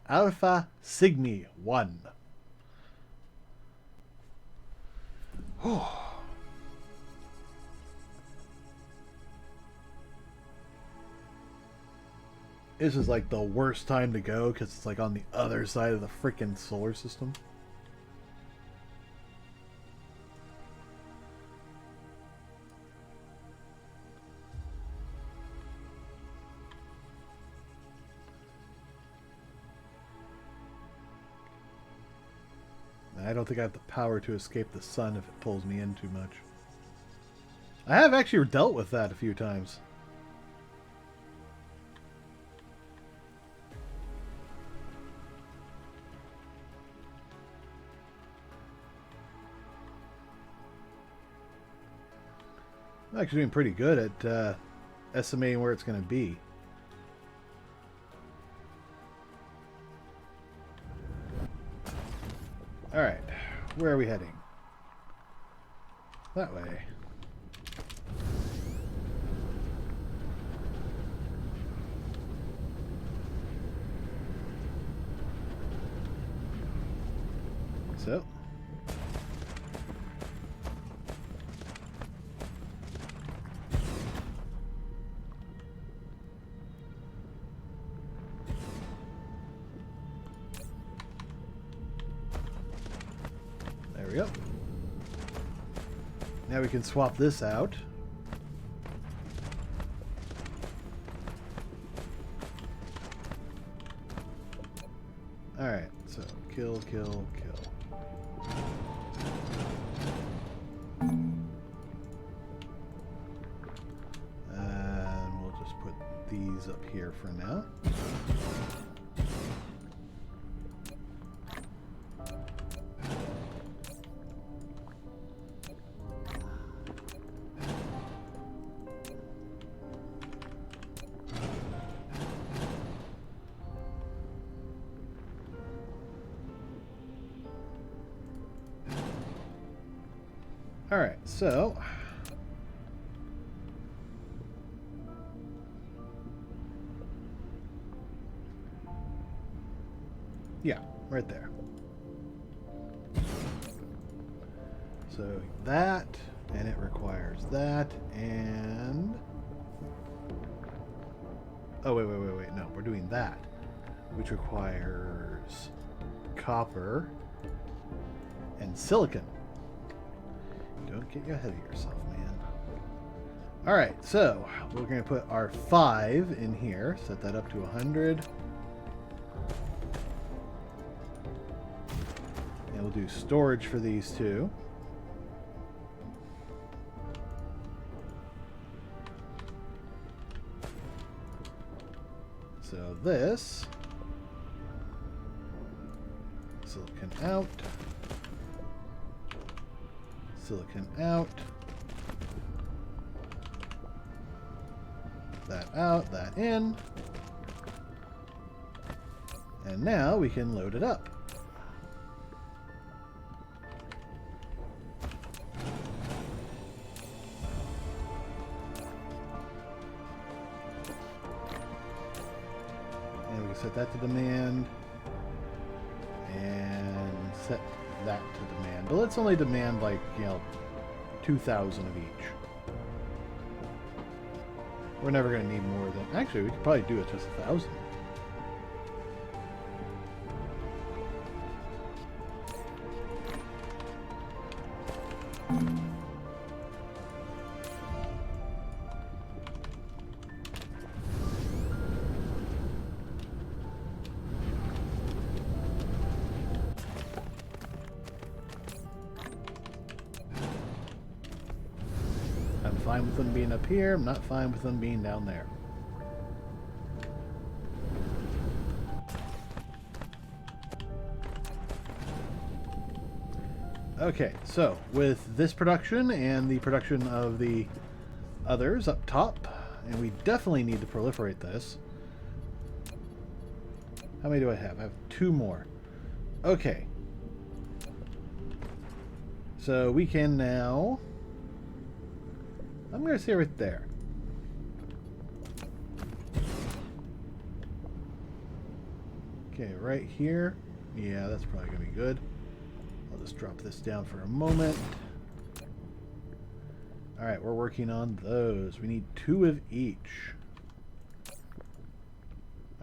Alpha Cygni 1. This is like the worst time to go because it's like on the other side of the freaking solar system. I don't think I have the power to escape the sun if it pulls me in too much. I have actually dealt with that a few times. I'm actually doing pretty good at estimating where it's going to be. Alright, where are we heading? That way. So. There we go. Now we can swap this out. Alright, so kill, kill, kill. And we'll just put these up here for now. Alright, so yeah, right there. So that, and it requires that, and oh wait, no, we're doing that, which requires copper and silicon. Don't get ahead of yourself, man. Alright, so we're going to put our 5 in here. Set that up to 100. And we'll do storage for these two. So this. Silicon out. Silicon out. That out, that in. And now we can load it up. And we can set that to demand. And set that to demand, but let's only demand like, you know, 2,000 of each. We're never going to need more than, actually we could probably do it just 1,000. I'm fine with them being up here. I'm not fine with them being down there. Okay, so with this production and the production of the others up top, and we definitely need to proliferate this. How many do I have? I have 2 more. Okay. So we can now... I'm going to say right there. Okay, right here. Yeah, that's probably going to be good. I'll just drop this down for a moment. Alright, we're working on those. We need 2 of each.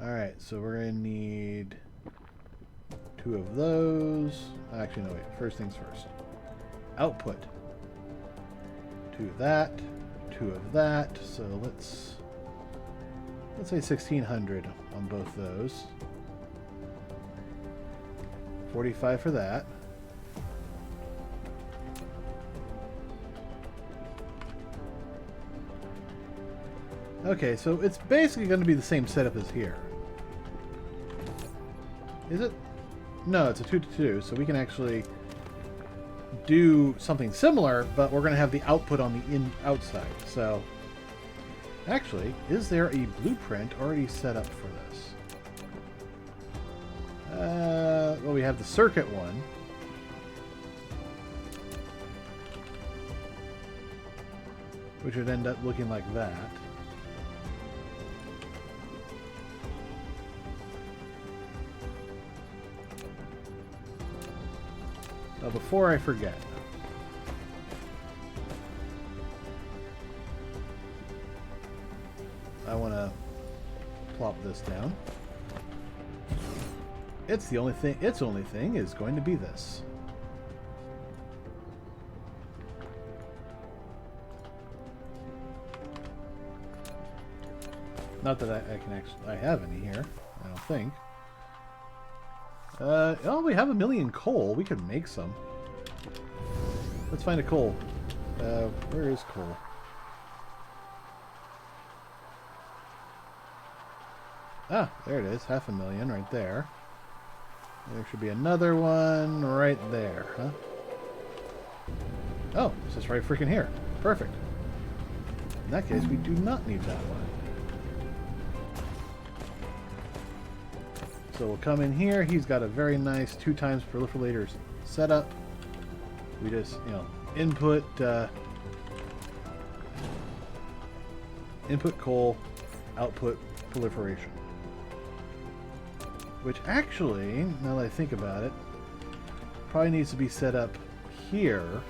Alright, so we're going to need 2 of those. Actually, no, wait. First things first. Output. 2 of that. 2 of that. So let's say 1,600 on both those. 45 for that. Okay, so it's basically going to be the same setup as here. Is it? No, it's a 2 to 2, so we can actually do something similar, but we're going to have the output on the outside. So, actually, is there a blueprint already set up for this? Well, we have the circuit one. Which would end up looking like that. Now, before I forget, I want to plop this down. Its only thing is going to be this. Not that I can actually... I have any here. I don't think. Oh, we have 1,000,000 coal. We could make some. Let's find a coal. Where is coal? Ah, there it is. 500,000 right there. There should be another one right there, huh? Oh, it's just right freaking here. Perfect. In that case, we do not need that one. So we'll come in here. He's got a very nice 2x proliferators setup. We just, you know, input coal, output proliferation. Which actually, now that I think about it, probably needs to be set up here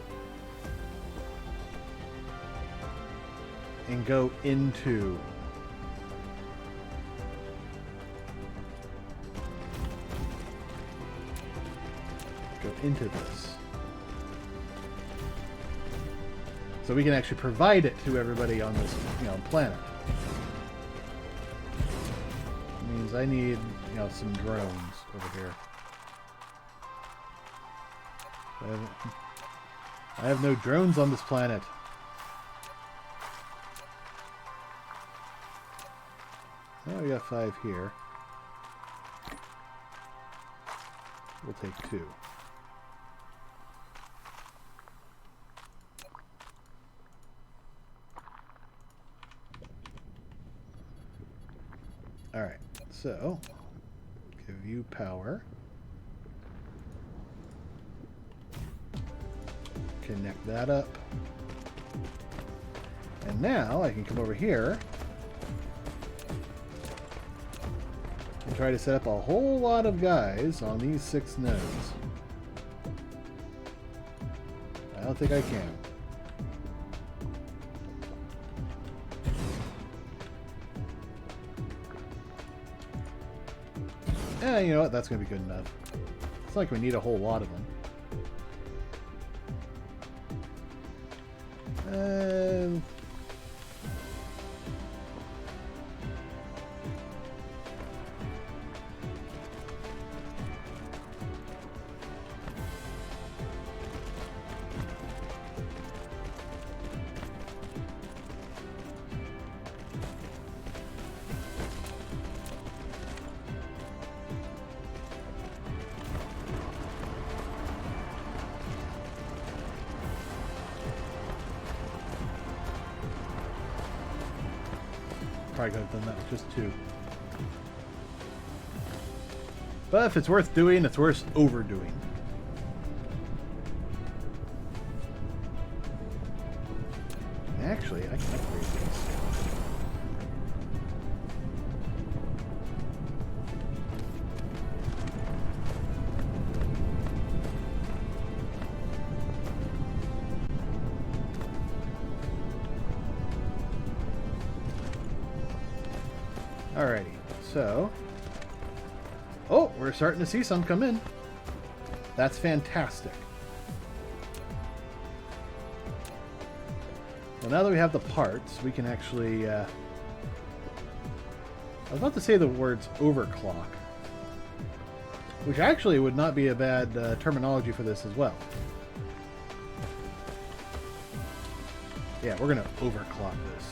and go into this. So we can actually provide it to everybody on this, you know, planet. It means I need, you know, some drones over here. I have no drones on this planet. Oh, we got 5 here. We'll take 2. Alright, so give you power. Connect that up. And now I can come over here and try to set up a whole lot of guys on these 6 nodes. I don't think I can. Eh, you know what? That's going to be good enough. It's not like we need a whole lot of them. Probably could have done that with just 2. But if it's worth doing, it's worth overdoing. Actually, I can upgrade these. Alrighty, so... Oh, we're starting to see some come in. That's fantastic. Well, now that we have the parts, we can actually... I was about to say the words overclock. Which actually would not be a bad terminology for this as well. Yeah, we're going to overclock this.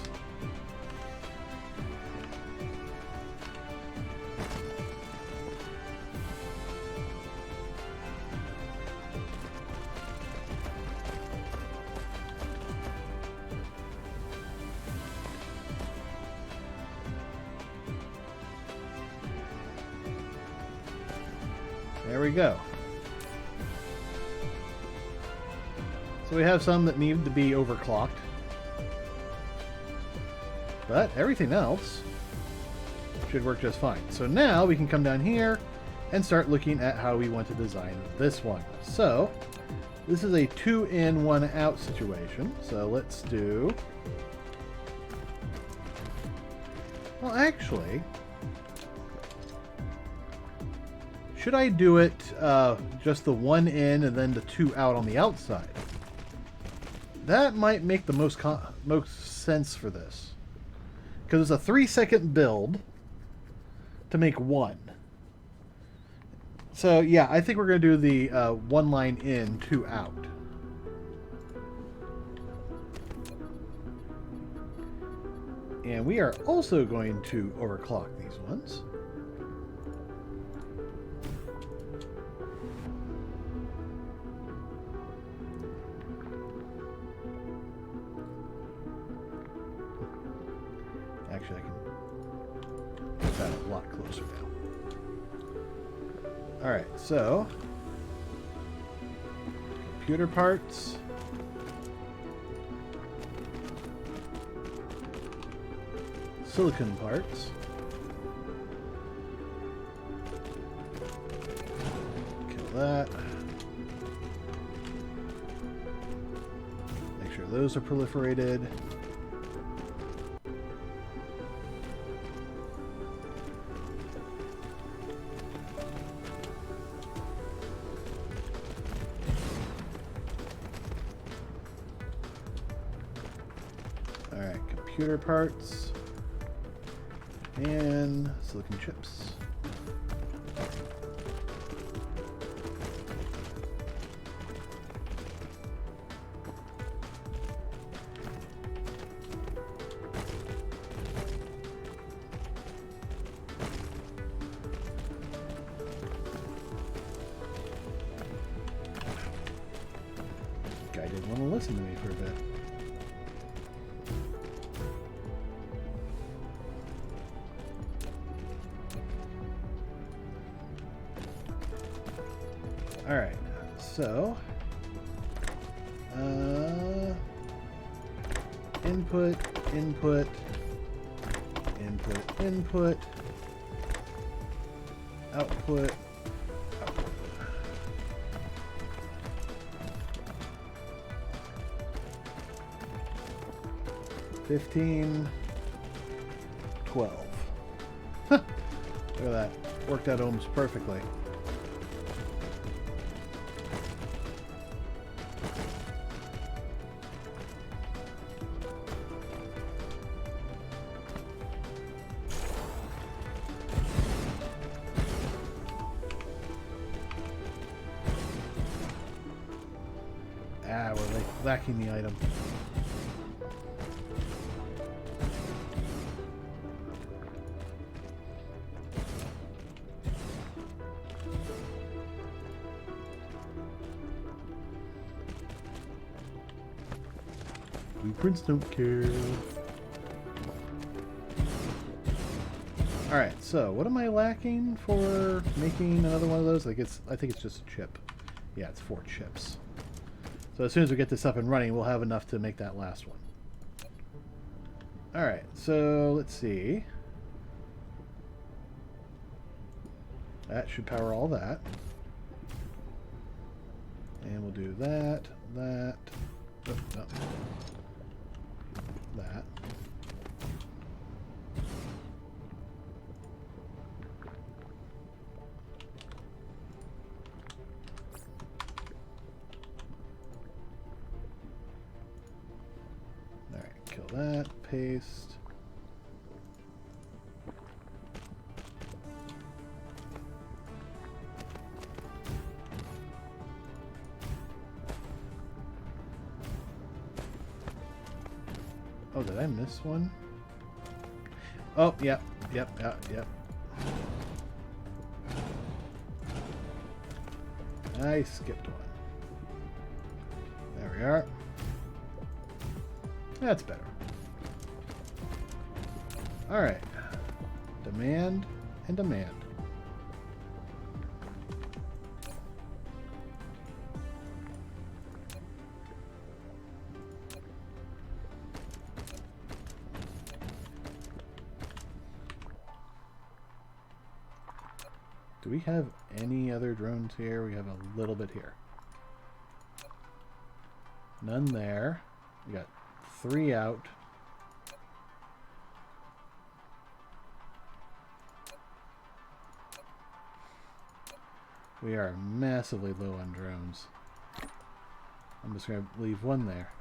There we go. So we have some that need to be overclocked. But everything else should work just fine. So now we can come down here and start looking at how we want to design this one. So this is a 2-in, 1-out situation. So let's do... Well, actually, should I do it just the 1 in and then the 2 out on the outside? That might make the most sense for this. Because it's a 3-second build to make one. So yeah, I think we're going to do the 1 line in, 2 out. And we are also going to overclock these ones. Actually, I can put that a lot closer now. Alright, so computer parts. Silicon parts. Kill that. Make sure those are proliferated. Alright, computer parts. And silicon chips. Guy didn't want to listen to me for a bit. Alright, so input, input, input, input, output, output. $15, $12. Look at that. Worked out almost perfectly. Ah, we're lacking the item. Blueprints don't care. Alright, so what am I lacking for making another one of those? I think it's just a chip. Yeah, it's 4 chips. So as soon as we get this up and running, we'll have enough to make that last one. Alright, so let's see. That should power all that. And we'll do that, that, oh, no. That. Alright, kill that, paste. Oh, did I miss one? Oh, yep. I skipped one. There we are. That's better. Alright. Demand and demand. Do we have any other drones here? We have a little bit here. None there. We got 3 out. We are massively low on drones. I'm just going to leave 1 there.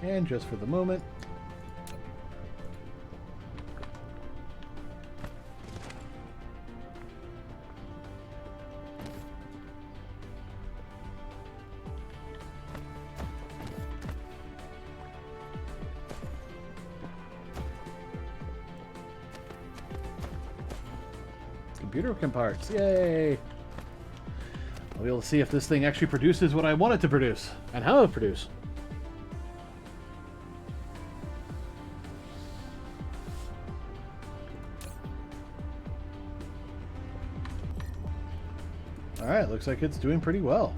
And just for the moment, computer parts, yay! I'll be able to see if this thing actually produces what I want it to produce, and how it produce. Alright, looks like it's doing pretty well.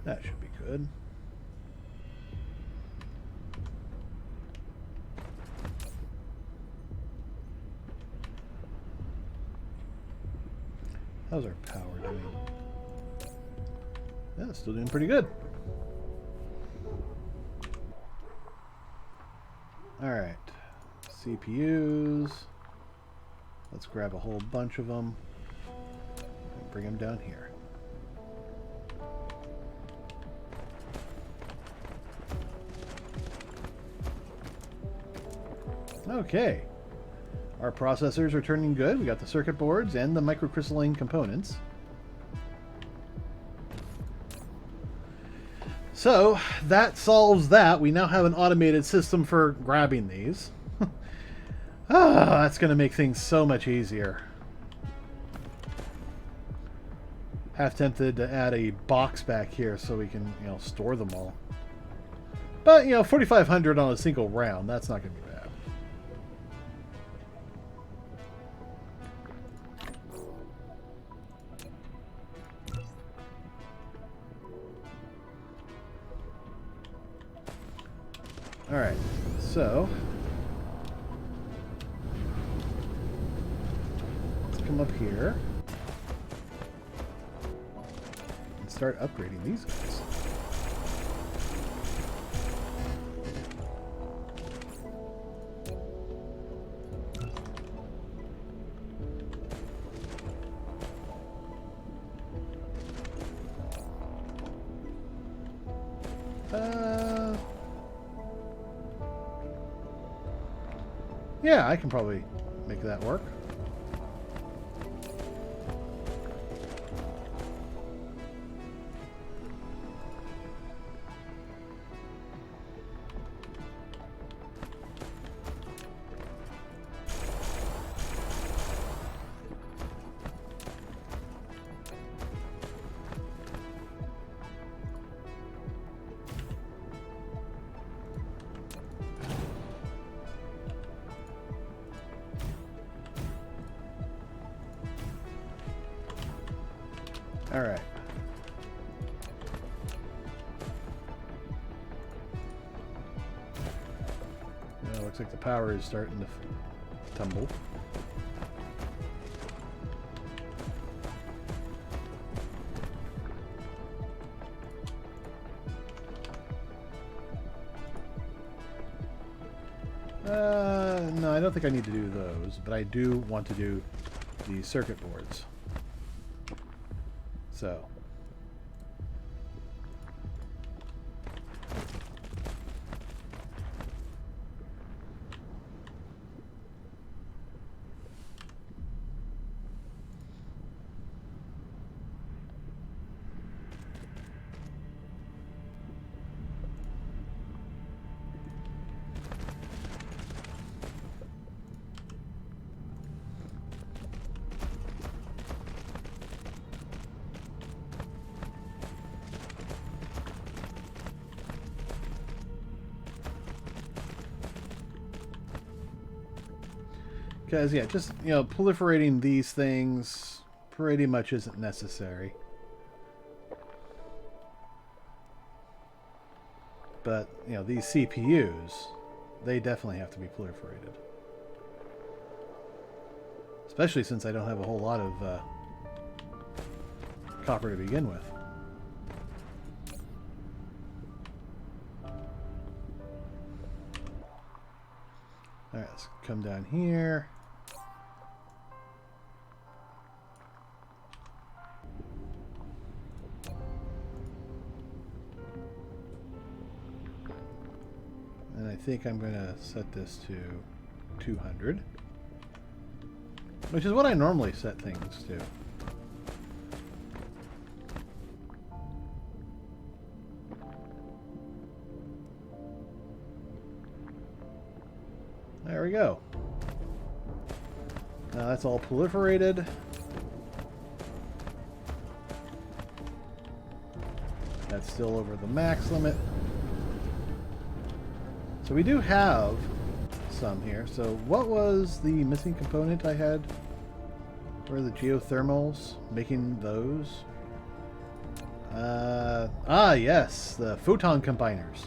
That should be good. How's our power doing? Yeah, it's still doing pretty good. Alright. CPUs. Let's grab a whole bunch of them and bring them down here. Okay, our processors are turning good. We got the circuit boards and the microcrystalline components. So that solves that. We now have an automated system for grabbing these. That's going to make things so much easier. Half tempted to add a box back here so we can, store them all. But, 4,500 on a single round, that's not going to be bad. Alright, so let's come up here and start upgrading these guys. Yeah, I can probably make that work. All right. Now, looks like the power is starting to tumble. No, I don't think I need to do those, but I do want to do the circuit boards. So. Because, yeah, just, you know, proliferating these things pretty much isn't necessary. But, you know, these CPUs, they definitely have to be proliferated. Especially since I don't have a whole lot of copper to begin with. Alright, let's come down here. And I think I'm going to set this to 200. Which is what I normally set things to. There we go. Now that's all proliferated. That's still over the max limit. So we do have some here. So what was the missing component I had? Where are the geothermals? Making those? Yes, the photon combiners.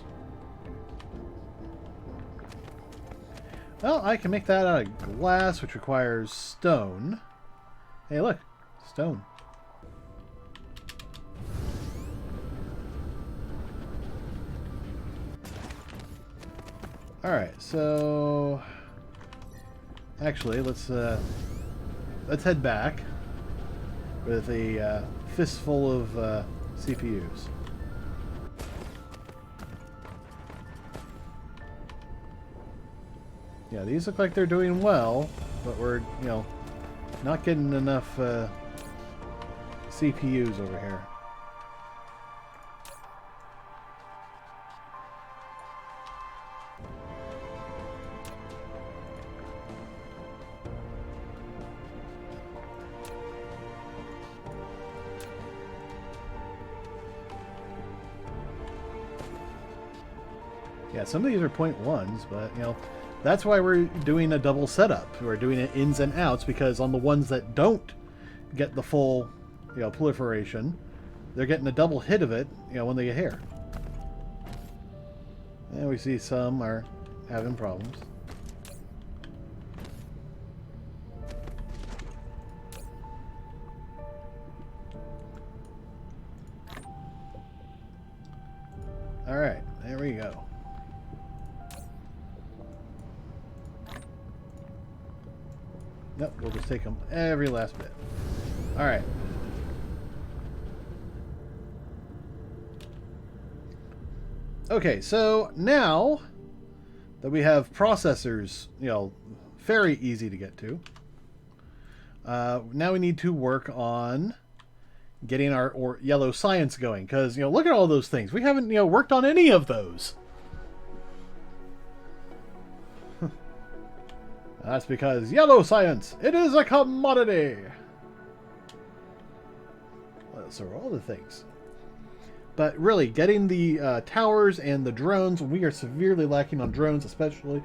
Well, I can make that out of glass, which requires stone. Hey, look, stone. Alright, so actually let's head back with a fistful of CPUs. Yeah, these look like they're doing well, but we're, you know, not getting enough CPUs over here. Yeah, some of these are 0.1s, but, you know, that's why we're doing a double setup. We're doing it ins and outs, because on the ones that don't get the full, you know, proliferation, they're getting a double hit of it, you know, when they get here. And we see some are having problems. Alright, there we go. Nope, we'll just take them every last bit. Alright. Okay, so now that we have processors, you know, very easy to get to, now we need to work on getting our yellow science going. Because, you know, look at all those things. We haven't, you know, worked on any of those. That's because yellow science, it is a commodity. So are all the things. But really, getting the towers and the drones, we are severely lacking on drones, especially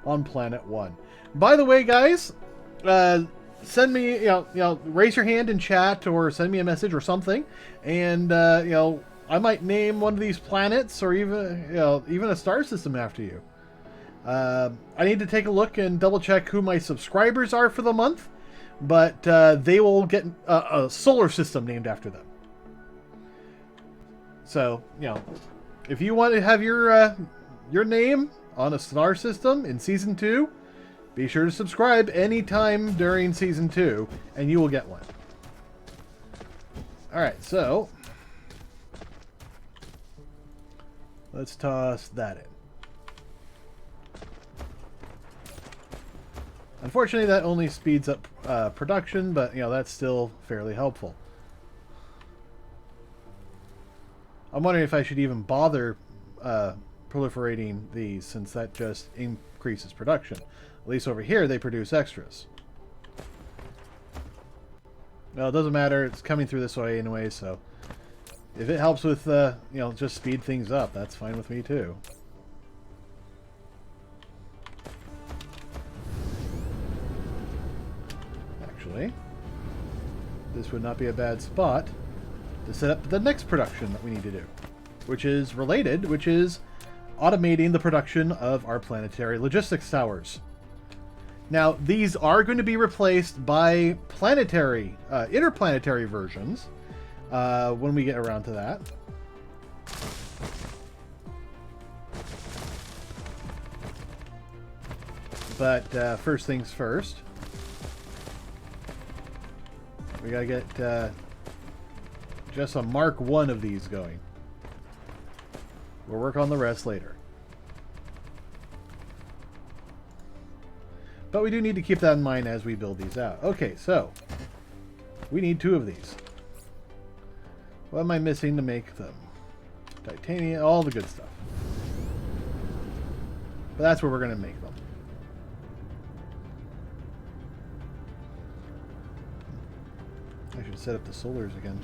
on Planet 1. By the way, guys, send me, you know, raise your hand in chat or send me a message or something, and you know, I might name one of these planets or even, you know, even a star system after you. I need to take a look and double check who my subscribers are for the month, but they will get a solar system named after them. So, you know, if you want to have your name on a star system in Season 2, be sure to subscribe anytime during Season 2, and you will get one. Alright, so let's toss that in. Unfortunately, that only speeds up production, but, you know, that's still fairly helpful. I'm wondering if I should even bother proliferating these, since that just increases production. At least over here, they produce extras. Well, it doesn't matter. It's coming through this way anyway, so if it helps with, you know, just speed things up, that's fine with me too. actually, this would not be a bad spot to set up the next production that we need to do, which is related, which is automating the production of our planetary logistics towers. Now, these are going to be replaced by planetary, interplanetary versions when we get around to that. But first things first, we gotta get just a Mark 1 of these going. We'll work on the rest later. But we do need to keep that in mind as we build these out. Okay, so we need 2 of these. What am I missing to make them? Titanium, all the good stuff. But that's where we're going to make them. I should set up the solars again.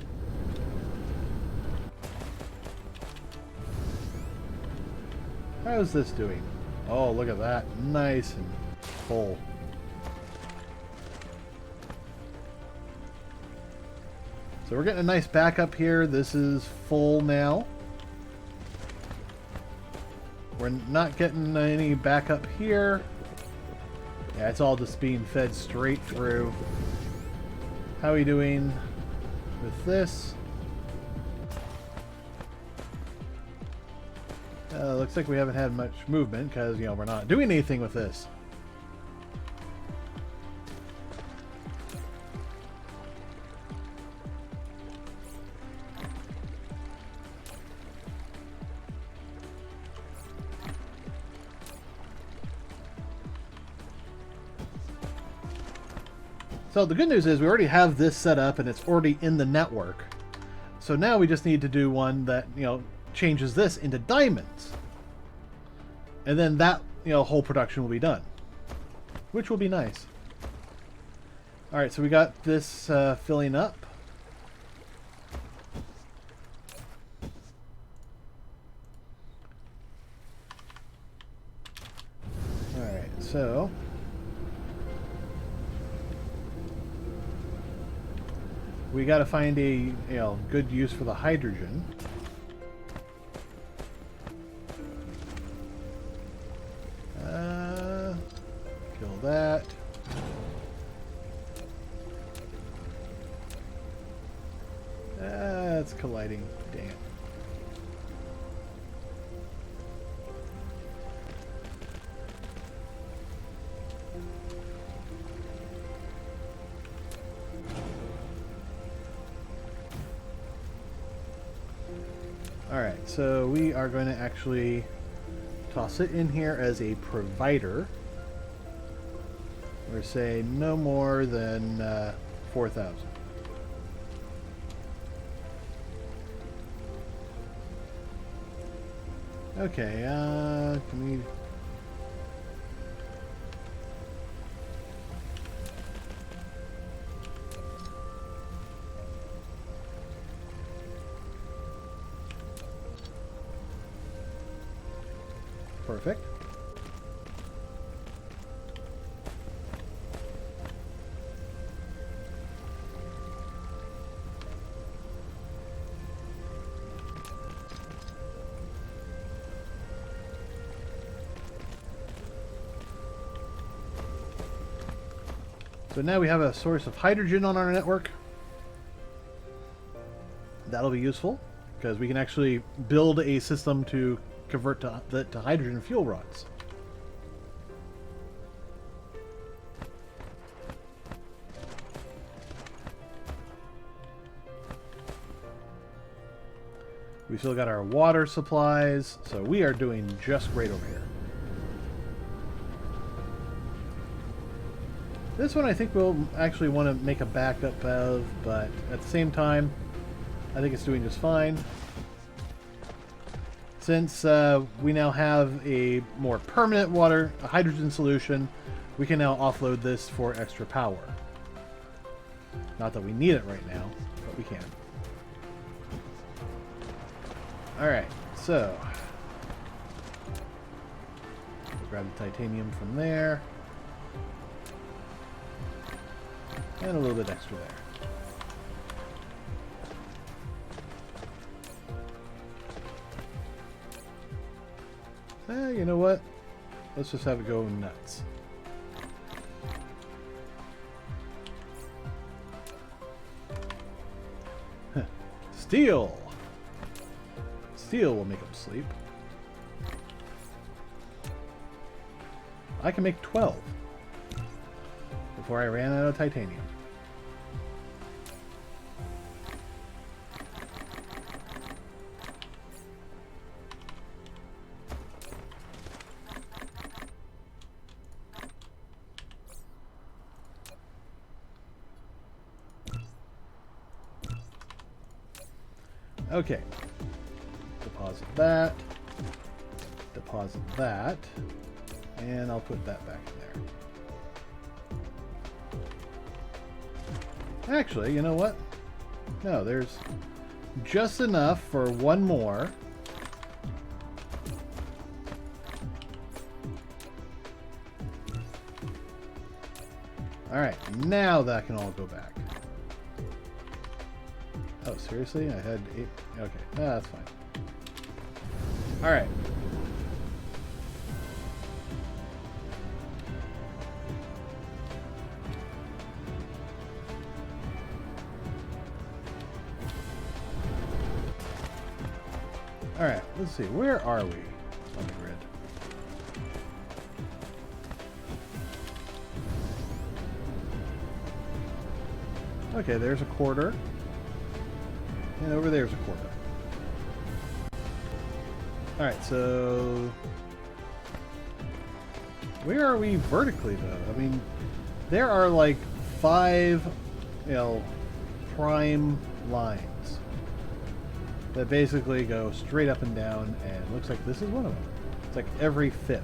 How's this doing? Oh, look at that. Nice and full. So we're getting a nice backup here. This is full now. We're not getting any backup here. Yeah, it's all just being fed straight through. How are we doing with this? Looks like we haven't had much movement because, you know, we're not doing anything with this. So the good news is we already have this set up and it's already in the network. So now we just need to do one that, you know, changes this into diamonds. And then that, you know, whole production will be done. Which will be nice. Alright, so we got this filling up. Alright, so we got to find a, you know, good use for the hydrogen. Kill that. It's colliding. Dang it. Alright, so we are going to actually toss it in here as a provider. Or say no more than 4,000. Okay, can we... Perfect. So now we have a source of hydrogen on our network. That'll be useful because we can actually build a system to convert to hydrogen fuel rods. We still got our water supplies, so we are doing just great over here. This one I think we'll actually want to make a backup of, but at the same time, I think it's doing just fine. Since we now have a more permanent a hydrogen solution, we can now offload this for extra power. Not that we need it right now, but we can. Alright, so we'll grab the titanium from there. And a little bit extra there. You know what? Let's just have it go nuts. Steel! Steel will make them sleep. I can make 12 before I ran out of titanium. Okay. Deposit that. Deposit that. And I'll put that back in there. Actually, you know what? No, there's just enough for one more. Alright, now that can all go back. Oh, seriously? I had 8. Okay, that's fine. Alright. Alright, let's see. Where are we on the grid? Okay, there's a quarter. And over there's a quarter. Alright, so... where are we vertically, though? I mean, there are like 5, you know, prime lines that basically go straight up and down, and it looks like this is one of them. It's like every 5th.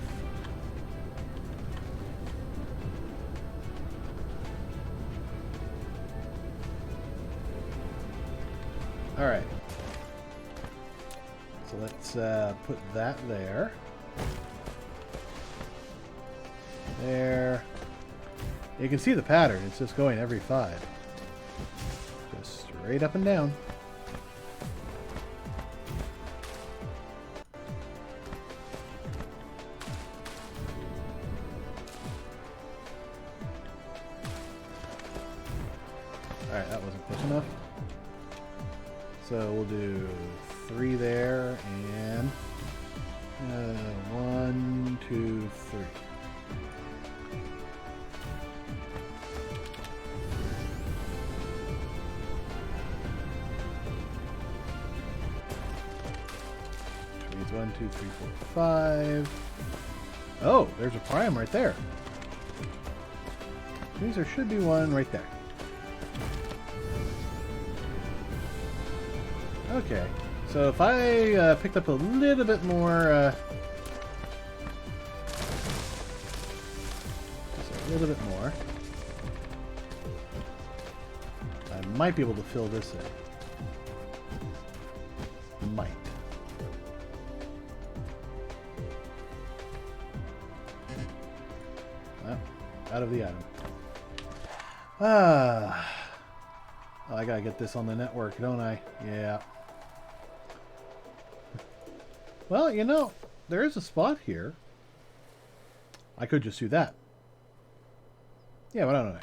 Alright. So let's put that there. There. You can see the pattern. It's just going every 5. Just straight up and down. Alright, that wasn't close enough. So we'll do 3 there, and 1, 2, 3. Which means 1, 2, 3, 4, 5. Oh, there's a prime right there. Which means there should be one right there. Okay, so if I picked up a little bit more, just a little bit more, I might be able to fill this in. Might. Well, out of the item. Ah. Oh, I gotta get this on the network, don't I? Yeah. Well, you know, there is a spot here. I could just do that. Yeah, why don't I?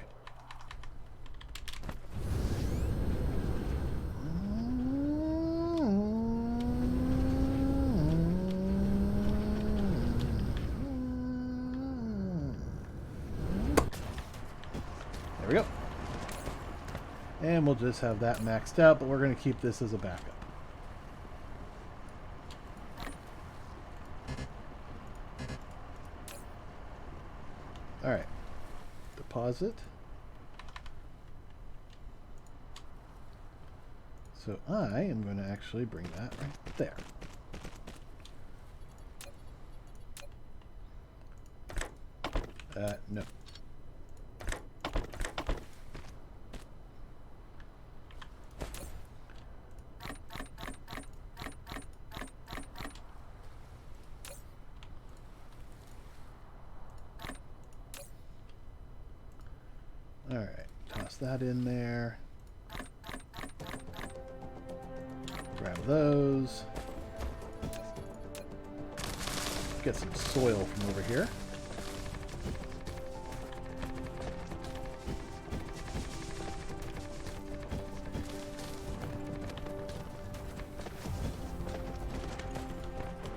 There we go. And we'll just have that maxed out, but we're going to keep this as a backup. Alright. Deposit. So I am going to actually bring that right there. No. Alright, toss toss that in there. Grab those. Get some soil from over here.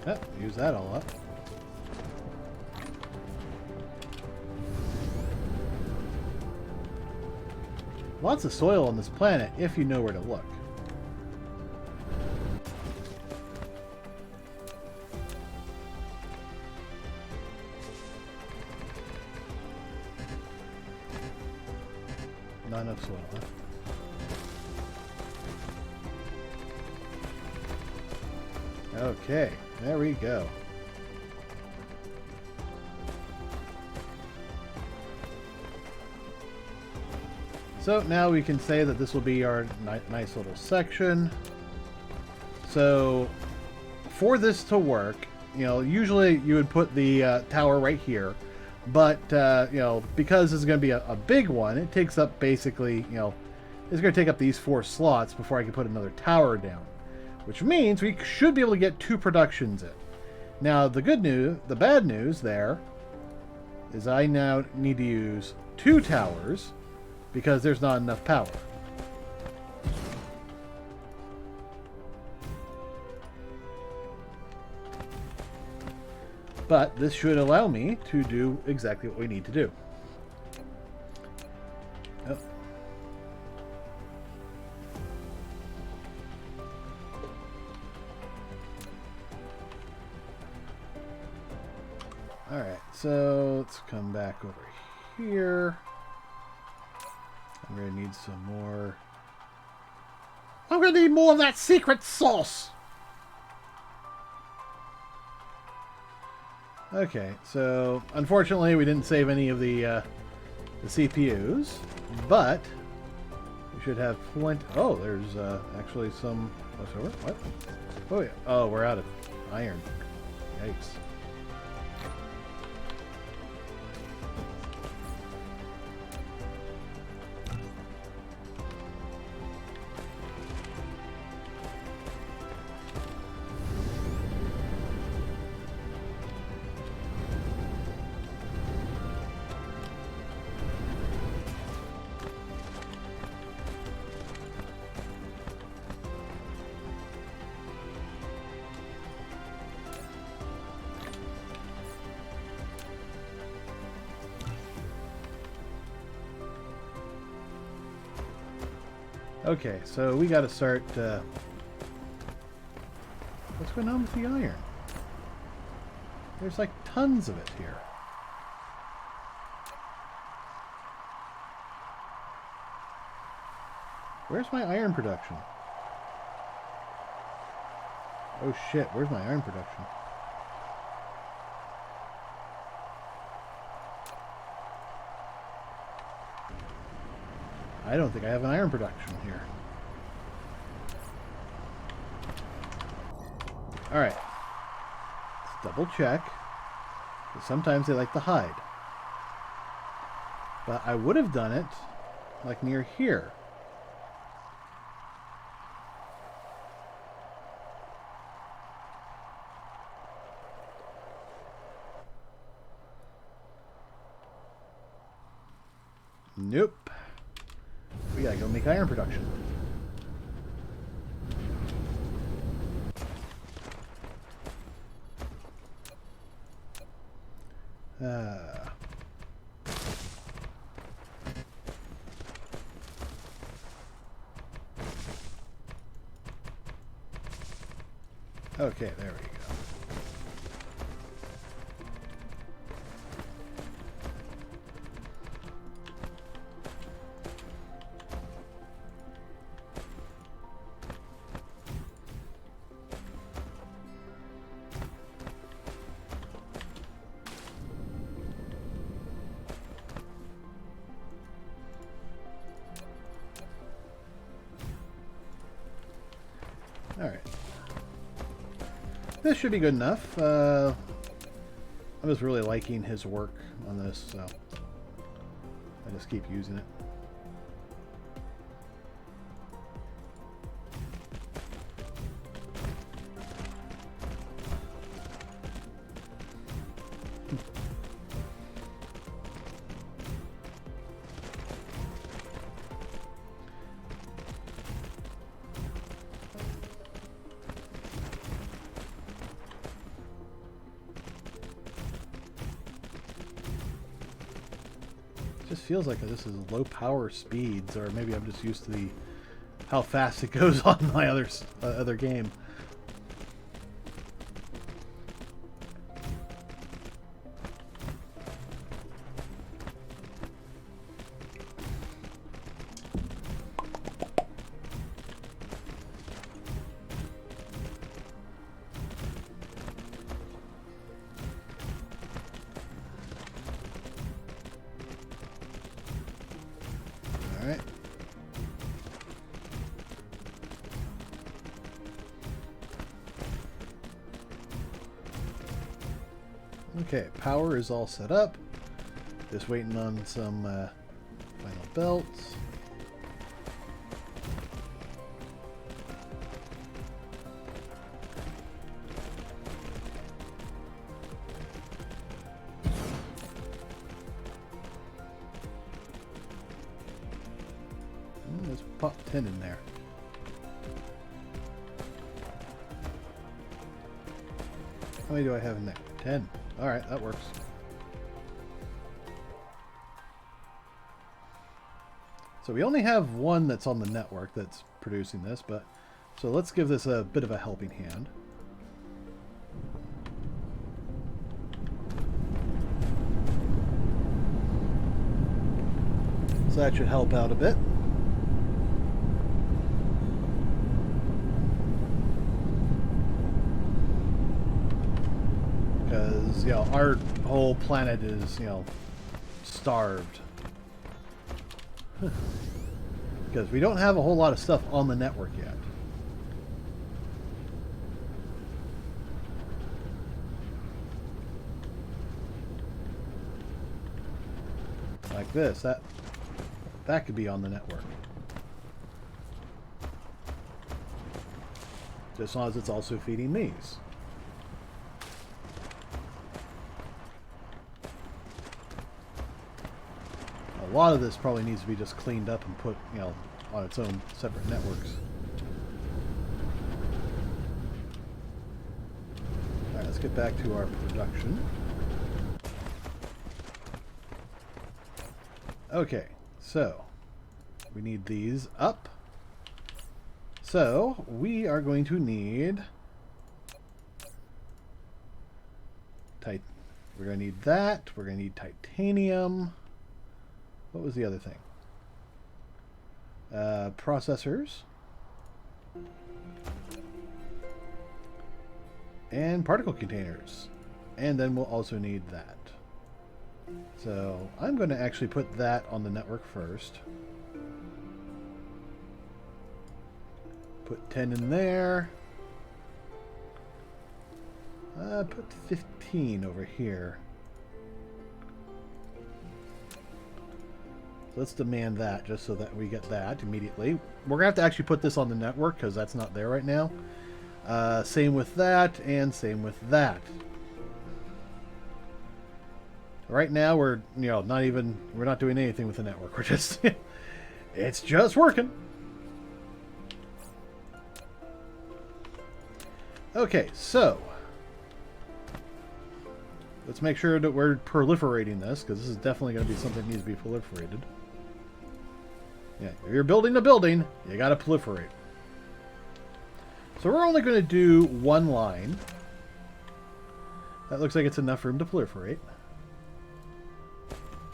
Oh, use that all up. Lots of soil on this planet if you know where to look. Not enough soil, huh? Okay, there we go. So now we can say that this will be our nice little section. So for this to work, you know, usually you would put the tower right here. But, you know, because this is going to be a big one, it takes up basically, you know, it's going to take up these 4 slots before I can put another tower down. Which means we should be able to get 2 productions in. Now, the bad news there is I now need to use 2 towers because there's not enough power. But this should allow me to do exactly what we need to do. Oh. Alright, so let's come back over here. I'm going to need some more. I'm going to need more of that secret sauce! Okay, so unfortunately we didn't save any of the CPUs, but we should have plenty. Oh, there's actually some. What? Oh yeah. Oh, we're out of iron. Yikes. Okay, so we got to start. What's going on with the iron? There's like tons of it here. Where's my iron production? Oh shit, where's my iron production? I don't think I have an iron production here. Alright. Let's double check. Because sometimes they like to hide. But I would have done it like near here. Nope. We gotta go make iron production. Okay, there we go. Alright. This should be good enough. I'm just really liking his work on this, so I just keep using it. just feels like this is low power speeds, or maybe I'm just used to the how fast it goes on my other game. Alright. Okay, power is all set up. Just waiting on some final belts. Let's pop 10 in there. How many do I have in there? 10. Alright, that works. So we only have one that's on the network that's producing this, but so let's give this a bit of a helping hand. So that should help out a bit. Because, you know, our whole planet is, you know, starved. Because we don't have a whole lot of stuff on the network yet. Like this, that could be on the network. Just as long as it's also feeding these. A lot of this probably needs to be just cleaned up and put, you know, on its own separate networks. Alright, let's get back to our production. Okay, so we need these up. So we are going to need we're going to need that. We're going to need titanium. What was the other thing? Processors. And particle containers. And then we'll also need that. So I'm going to actually put that on the network first. Put 10 in there. Put 15 over here. Let's demand that just so that we get that immediately. We're going to have to actually put this on the network because that's not there right now. Same with that and same with that. Right now we're, you know, we're not doing anything with the network. We're just, it's just working. Okay, so let's make sure that we're proliferating this because this is definitely going to be something that needs to be proliferated. Yeah, if you're building a building, you got to proliferate. So we're only going to do one line. That looks like it's enough room to proliferate.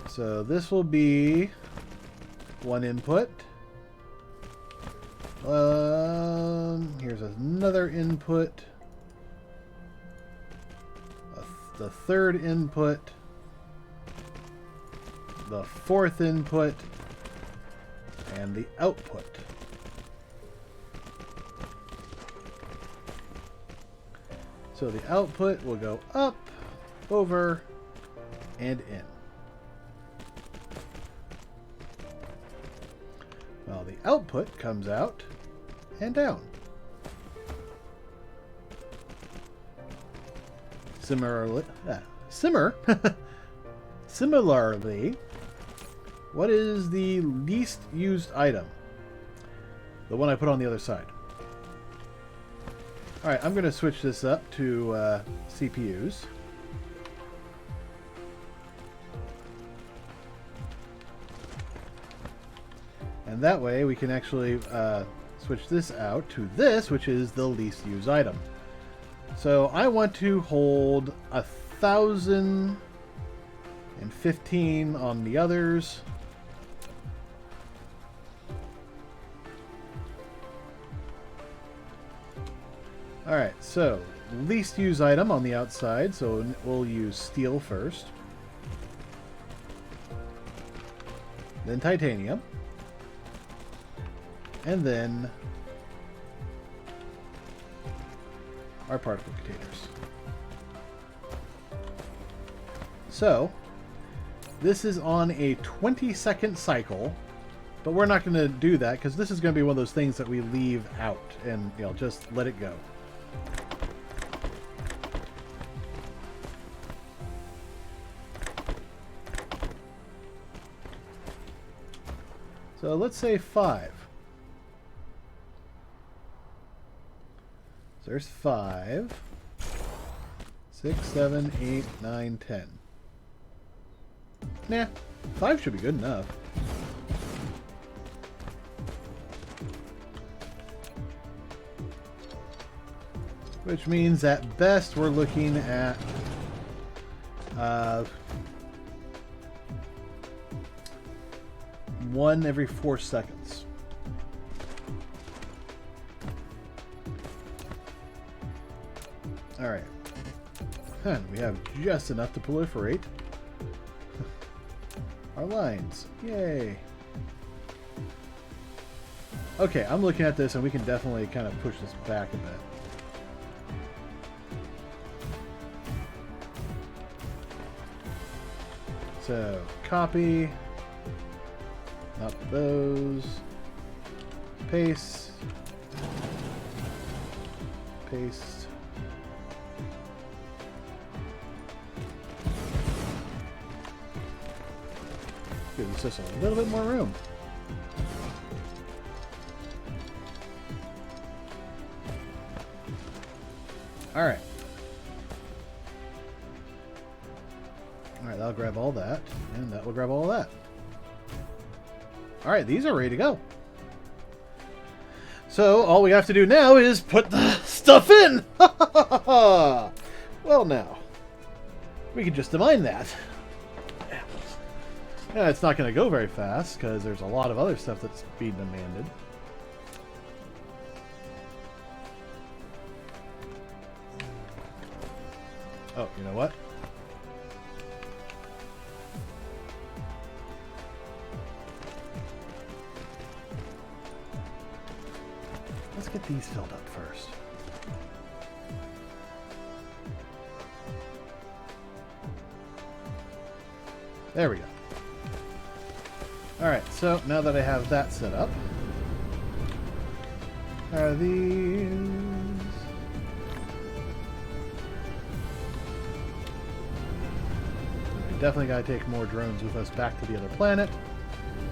So this will be one input. Here's another input. The third input. The fourth input. And the output. So the output will go up, over, and in. While the output comes out and down. Similarly, similarly, what is the least used item? The one I put on the other side. Alright, I'm going to switch this up to CPUs. that way we can actually switch this out to this, which is the least used item. So I want to hold 1,015 on the others. Alright, so least used item on the outside, so we'll use steel first. Then titanium. And then our particle containers. So, this is on a 20-second cycle, but we're not going to do that because this is going to be one of those things that we leave out and, you know, just let it go. So let's say 5. So there's 5, 6, 7, 8, 9, 10. Nah, 5 should be good enough. Which means at best we're looking at 1 every 4 seconds. Alright. We have just enough to proliferate our lines. Yay. Okay, I'm looking at this and we can definitely kind of push this back a bit. So, copy. Up those. Paste. Paste. Gives us just a little bit more room. Alright. Alright, that'll grab all that. And that will grab all that. Alright, these are ready to go. So, all we have to do now is put the stuff in! Well, now. We can just mine that. Yeah, it's not going to go very fast, because there's a lot of other stuff that's being demanded. Oh, you know what? Let's get these filled up first. There we go. Alright, so now that I have that set up, are these... We definitely gotta take more drones with us back to the other planet,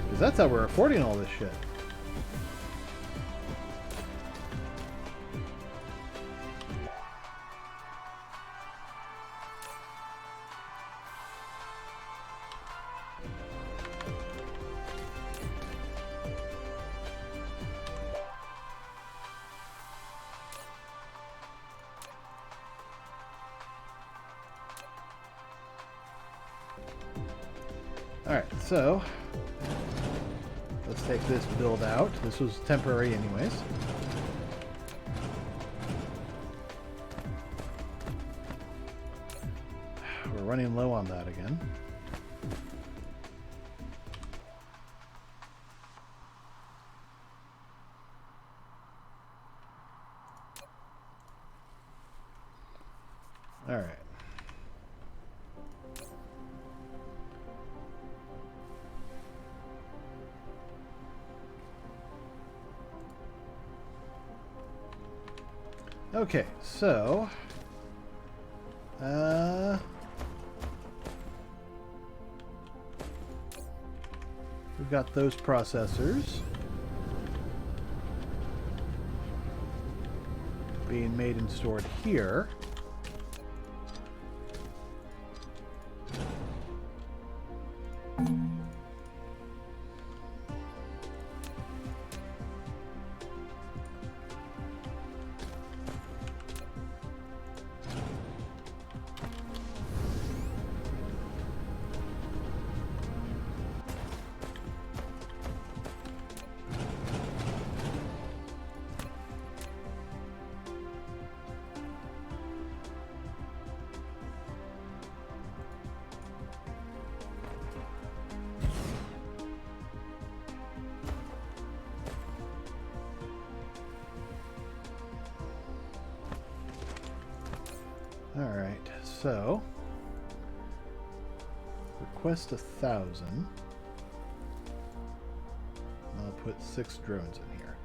because that's how we're affording all this shit. Alright, so let's take this build out. This was temporary anyways. We're running low on that again. Alright. Okay, so we've got those processors being made and stored here. Alright, so request 1,000. I'll put 6 drones in here.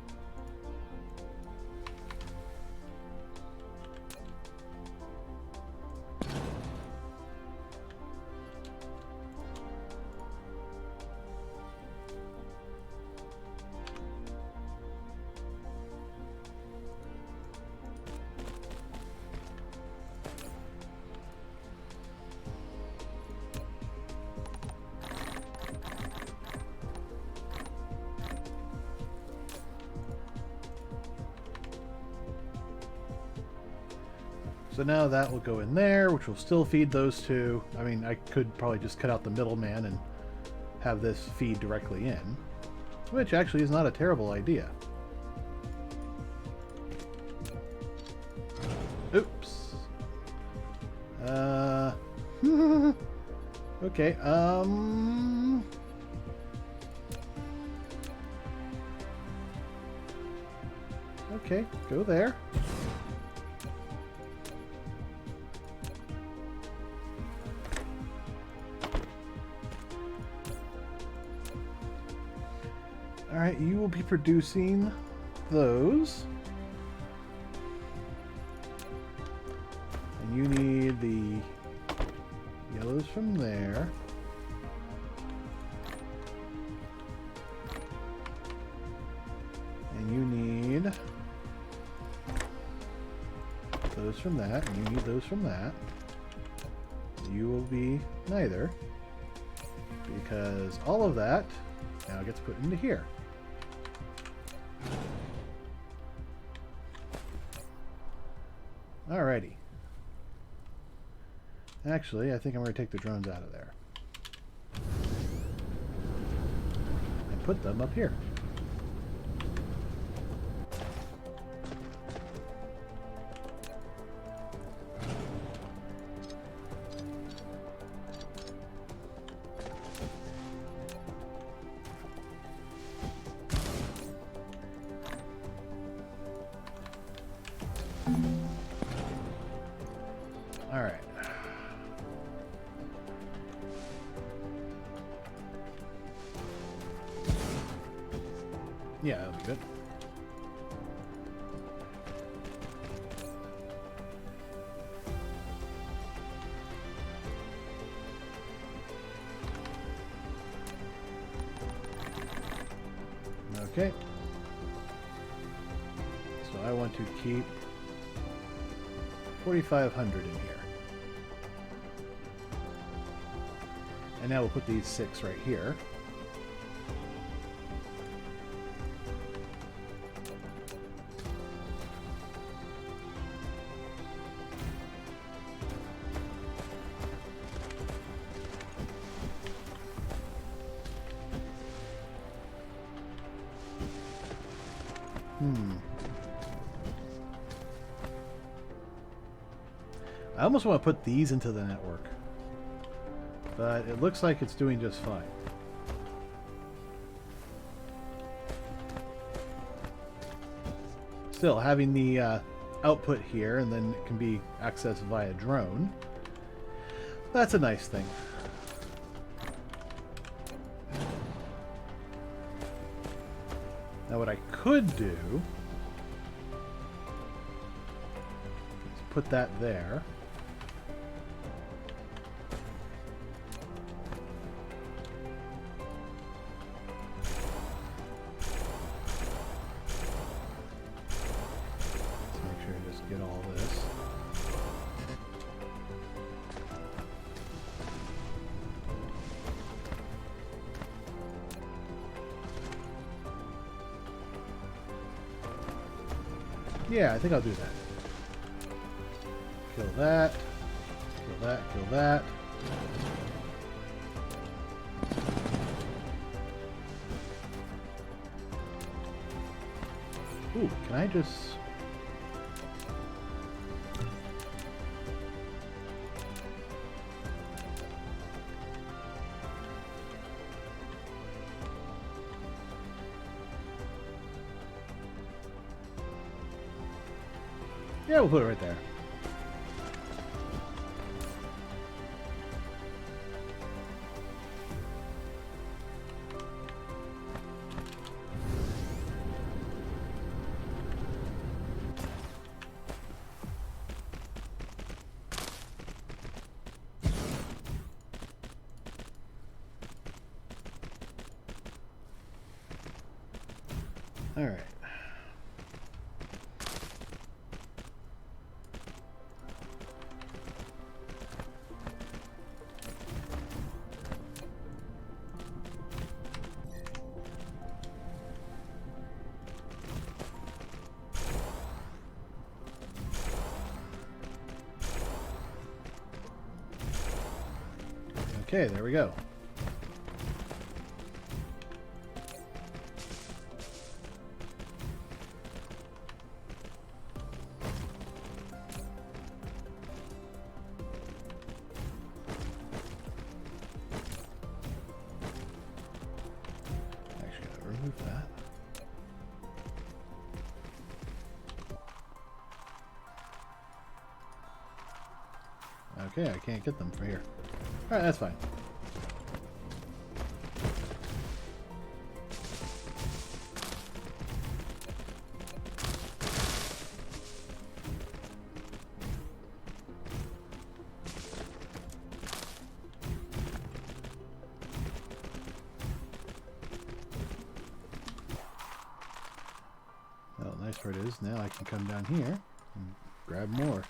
So now that will go in there, which will still feed those two. I mean, I could probably just cut out the middleman and have this feed directly in, which actually is not a terrible idea. Oops. Okay, okay, go there. Alright, you will be producing those. And you need the yellows from there. And you need those from that, and you need those from that. You will be neither, because all of that now gets put into here. Alrighty. Actually, I think I'm going to take the drones out of there. And put them up here. Alright. Yeah, that'll be good. Okay. So I want to keep 4,500 in here. And now we'll put these 6 right here. I almost want to put these into the network, but it looks like it's doing just fine. Still, having the output here and then it can be accessed via drone, that's a nice thing. Now what I could do is put that there. Get all this. Yeah, I think I'll do that. Kill that. Kill that. Kill that. Ooh, can I just... Yeah, we'll put it right there. All right. Okay, there we go. Actually, gotta remove that. Okay, I can't get them from here. Alright, that's fine. Well, the nice part is now I can come down here and grab more.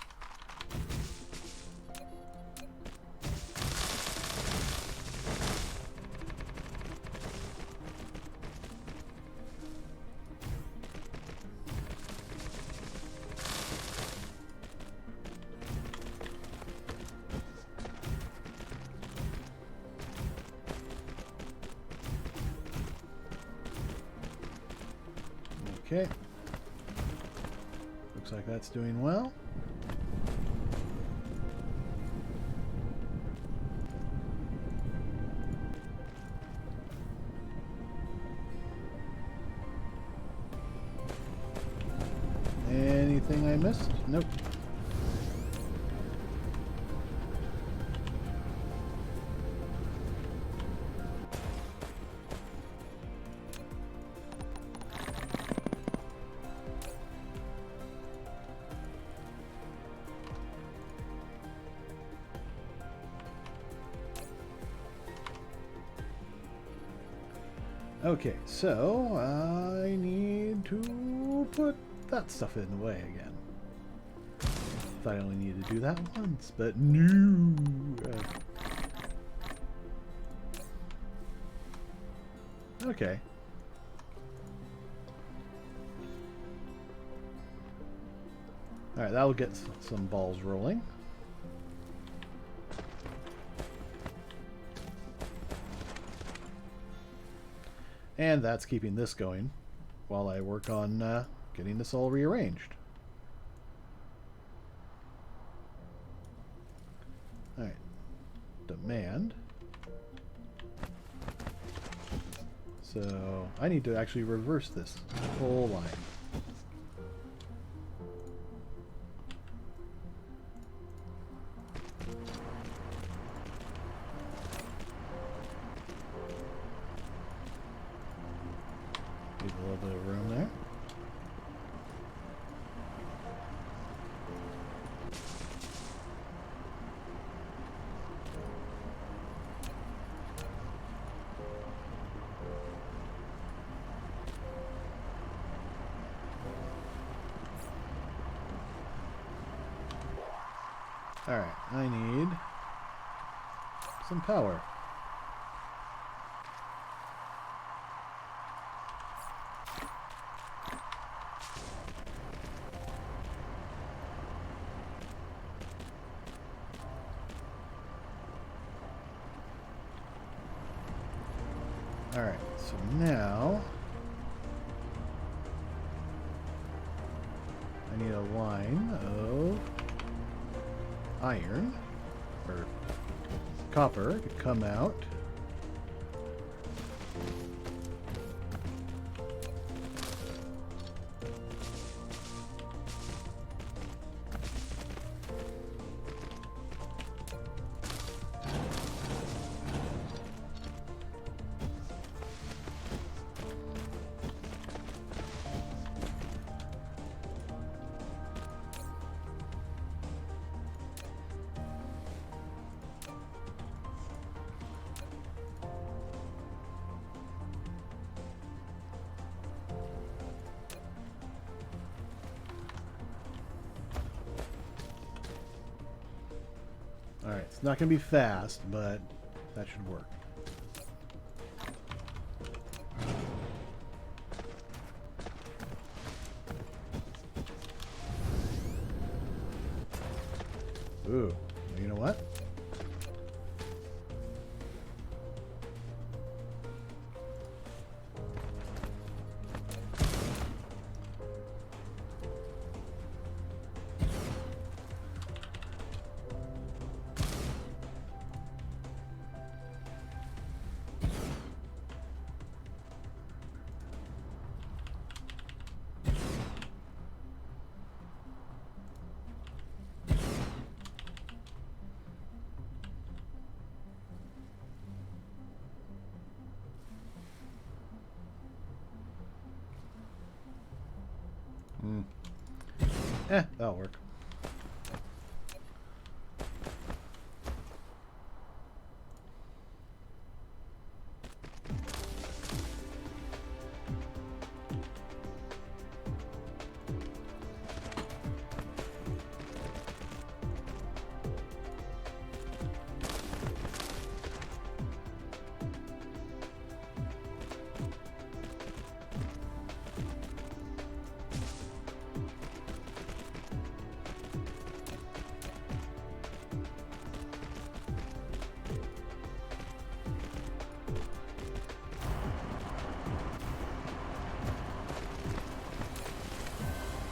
Okay. Looks like that's doing well. Anything I missed? Nope. Okay, so I need to put that stuff in the way again. Thought I only needed to do that once, but no. Okay. Alright, that'll get some balls rolling. And that's keeping this going while I work on getting this all rearranged. Alright. Demand. So I need to actually reverse this whole line. Leave a little bit of room there. Alright, I need some power. Alright, so now I need a line of iron or copper to come out. Alright, it's not going to be fast, but that should work. Ooh, you know what? That'll work.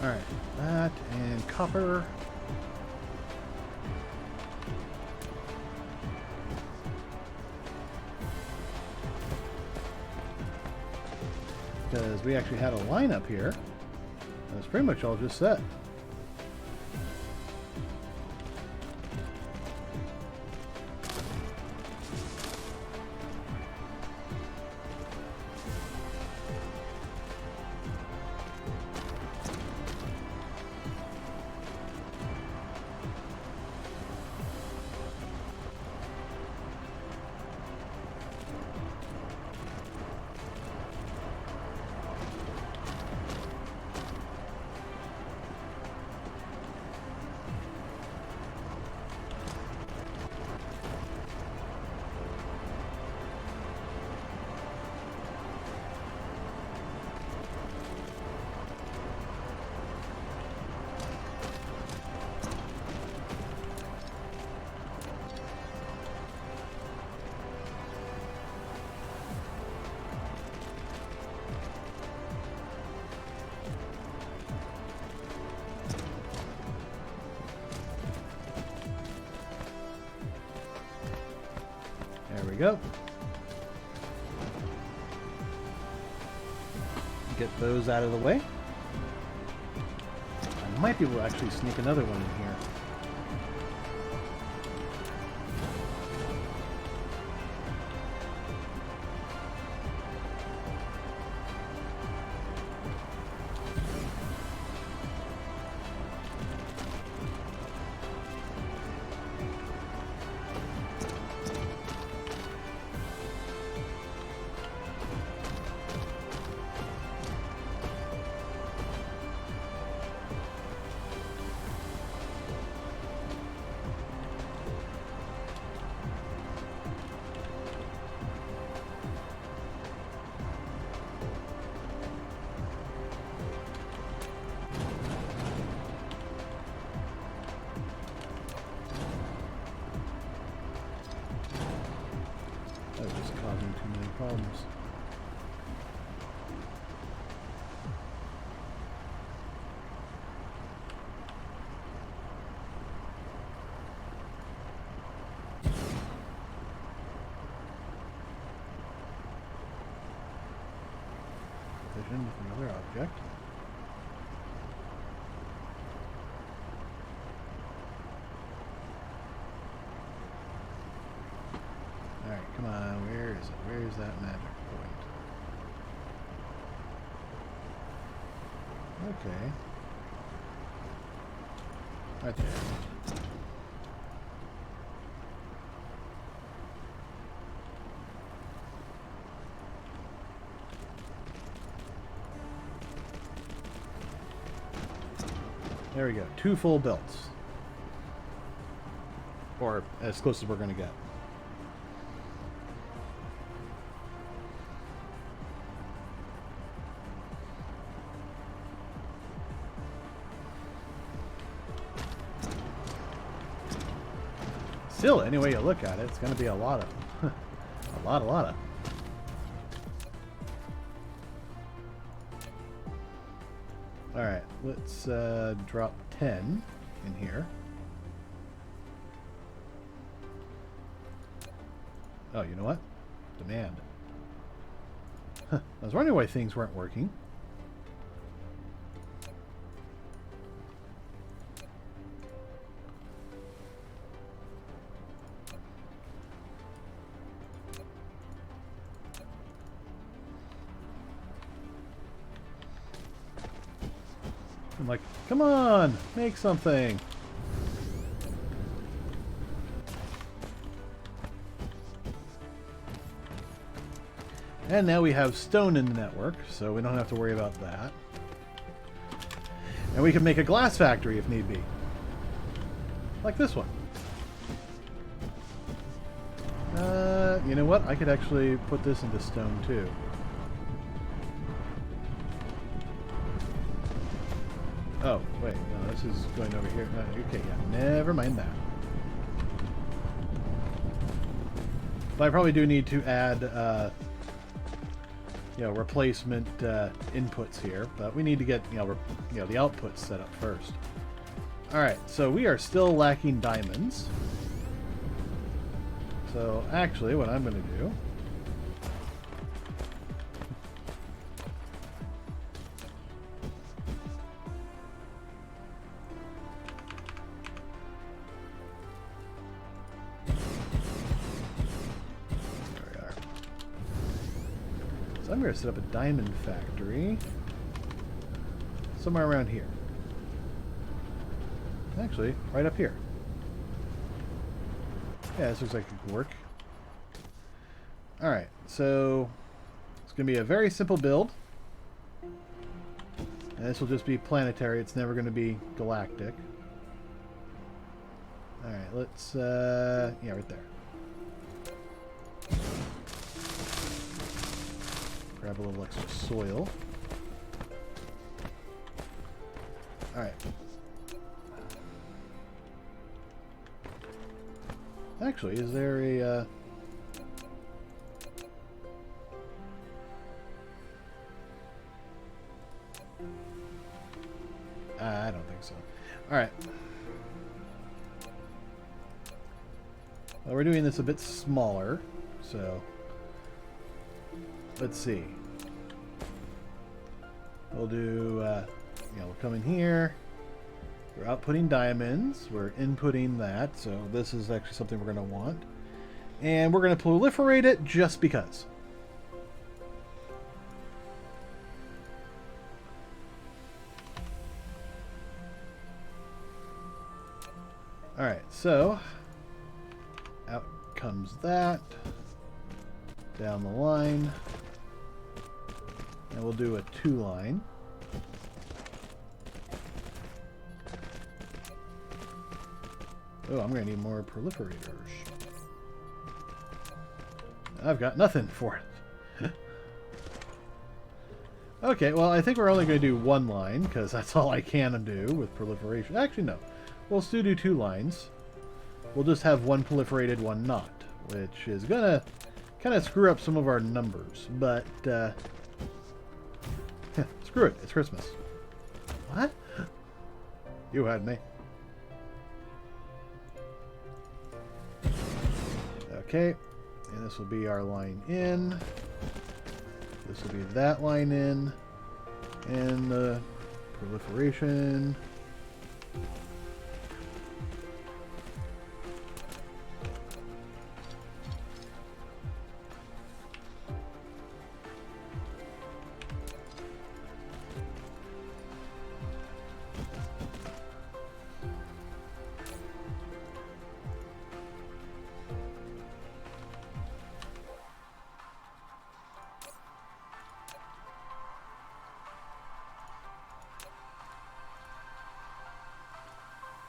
Alright, that and copper. Because we actually had a line up here. That's pretty much all just set. There we go. Get those out of the way. I might be able to actually sneak another one in here. That was just causing too many problems. Vision with another object. Alright, come on, where is it? Where is that magic point? Okay. Right there. There we go, 2 full belts. Or as close as we're going to get. Still, any way you look at it, it's going to be a lot of... a lot of... Alright, let's drop 10 in here. Oh, you know what? Demand. Huh, I was wondering why things weren't working. I'm like, come on, make something. And now we have stone in the network, so we don't have to worry about that. And we can make a glass factory if need be. Like this one. You know what? I could actually put this into stone too. Oh, wait, no, this is going over here. No, okay, yeah, never mind that. But I probably do need to add, replacement inputs here. But we need to get, the outputs set up first. All right, so we are still lacking diamonds. So actually, what I'm going to do. So I'm going to set up a diamond factory somewhere around here. Actually, right up here. Yeah, this looks like it could work. Alright, so it's going to be a very simple build. And this will just be planetary. It's never going to be galactic. Alright, let's, yeah, right there. Grab a little extra soil. Alright. Actually, is there a... I don't think so. Alright. Well, we're doing this a bit smaller, so... Let's see. We'll do, we'll come in here. We're outputting diamonds. We're inputting that. So this is actually something we're going to want. And we're going to proliferate it just because. Alright, so out comes that. Down the line. And we'll do a 2-line. Oh, I'm going to need more proliferators. I've got nothing for it. Okay, well, I think we're only going to do 1 line, because that's all I can do with proliferation. Actually, no. We'll still do 2 lines. We'll just have 1 proliferated, 1 not, which is going to kind of screw up some of our numbers. But, screw it. It's Christmas. What? You had me. Okay, and this will be our line in. This will be that line in. And the proliferation.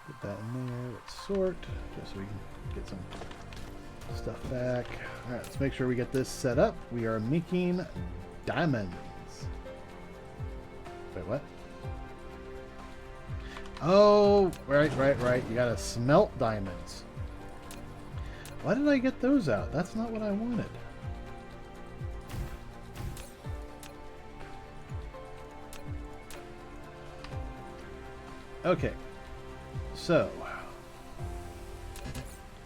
Put that in there. Let's sort, just so we can get some stuff back. Alright, let's make sure we get this set up. We are making diamonds. Wait, what? Oh, right. You gotta smelt diamonds. Why did I get those out? That's not what I wanted. Okay. So,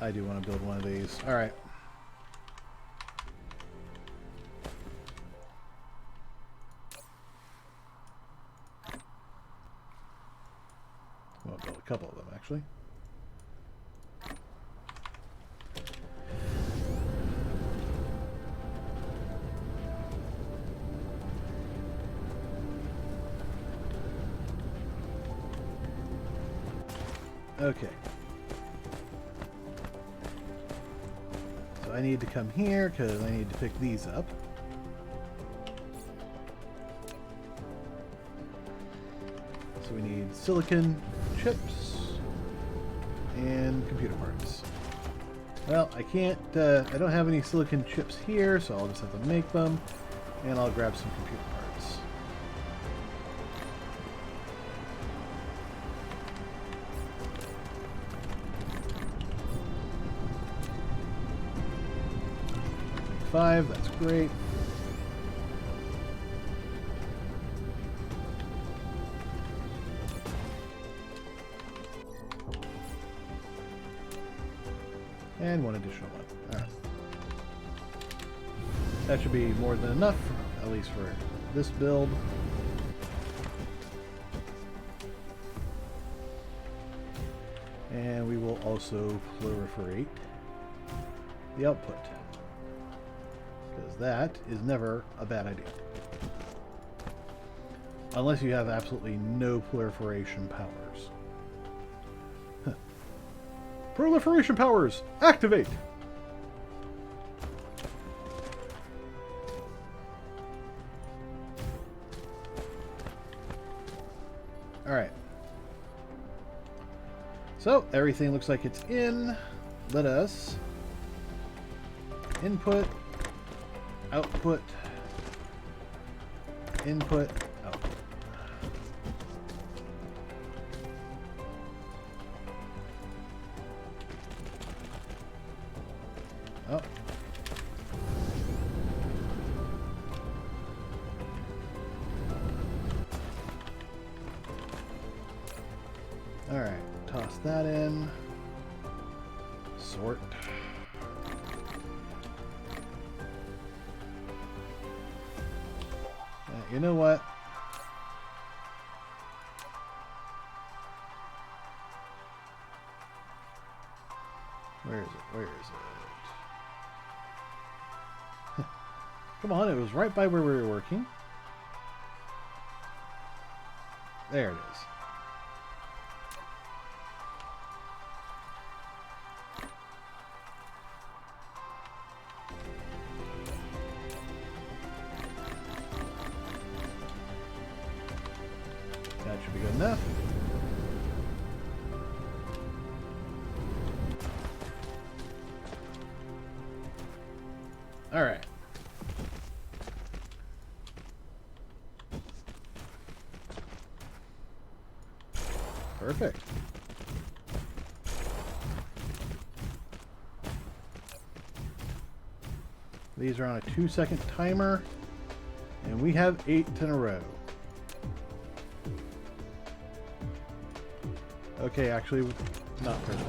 I do want to build one of these. Alright. Well, I'll build a couple of them, actually. Okay. So I need to come here because I need to pick these up. So we need silicon chips and computer parts. Well, I can't, I don't have any silicon chips here, so I'll just have to make them, and I'll grab some computer parts. Five, that's great. And one additional one. Alright. That should be more than enough, at least for this build. And we will also proliferate the output, because that is never a bad idea. Unless you have absolutely no proliferation powers. Huh. Proliferation powers, activate! Alright. So, everything looks like it's in. Let us input, output, input, output. Oh. Alright, toss that in. Sort. You know what? Where is it? Where is it? Come on, it was right by where we were working. There it is. That should be good enough. All right. Perfect. These are on a 2-second timer, and we have 8 in a row. Okay, actually, not perfect.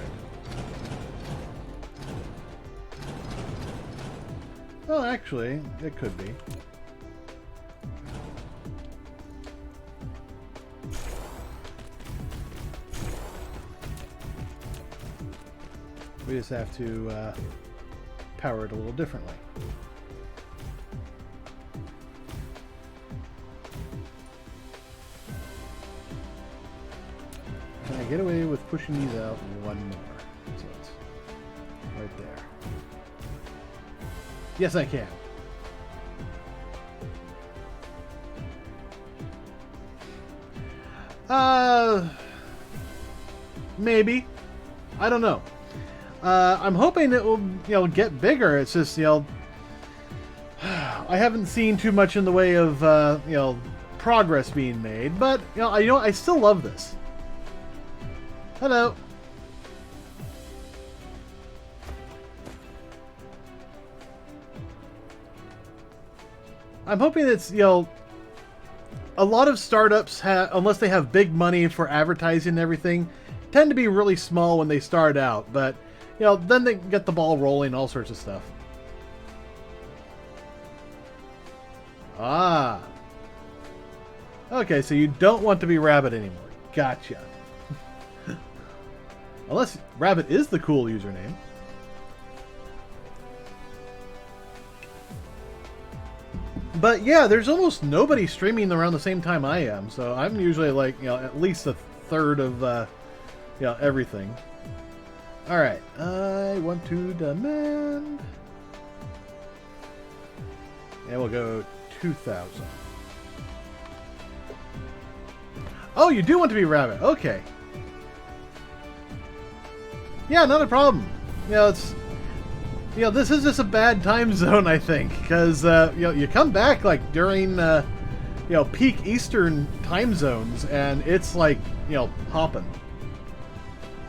Well, actually, it could be. We just have to power it a little differently. Can I get away with pushing these out one more? So it's right there. Yes, I can. Maybe. I don't know. I'm hoping it will, get bigger. It's just, I haven't seen too much in the way of, progress being made. But, I still love this. Hello. I'm hoping it's, a lot of startups, unless they have big money for advertising and everything, tend to be really small when they start out. But, then they get the ball rolling, all sorts of stuff. Ah. Okay, so you don't want to be Rabbit anymore. Gotcha. Unless Rabbit is the cool username. But yeah, there's almost nobody streaming around the same time I am, so I'm usually like, at least a third of, everything. Alright, I want to demand... And we'll go 2,000. Oh, you do want to be Rabbit, okay. Yeah, not a problem. It's... this is just a bad time zone, I think, because, you come back, like, during, peak Eastern time zones, and it's, like, hopping.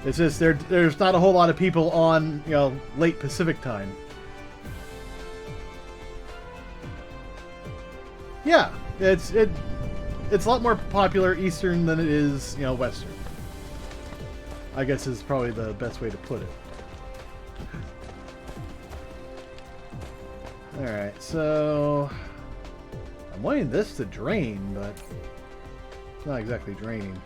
It's just, there's not a whole lot of people on, late Pacific time. Yeah, it's a lot more popular Eastern than it is, Western. I guess is probably the best way to put it. Alright, so... I'm wanting this to drain, but... It's not exactly draining.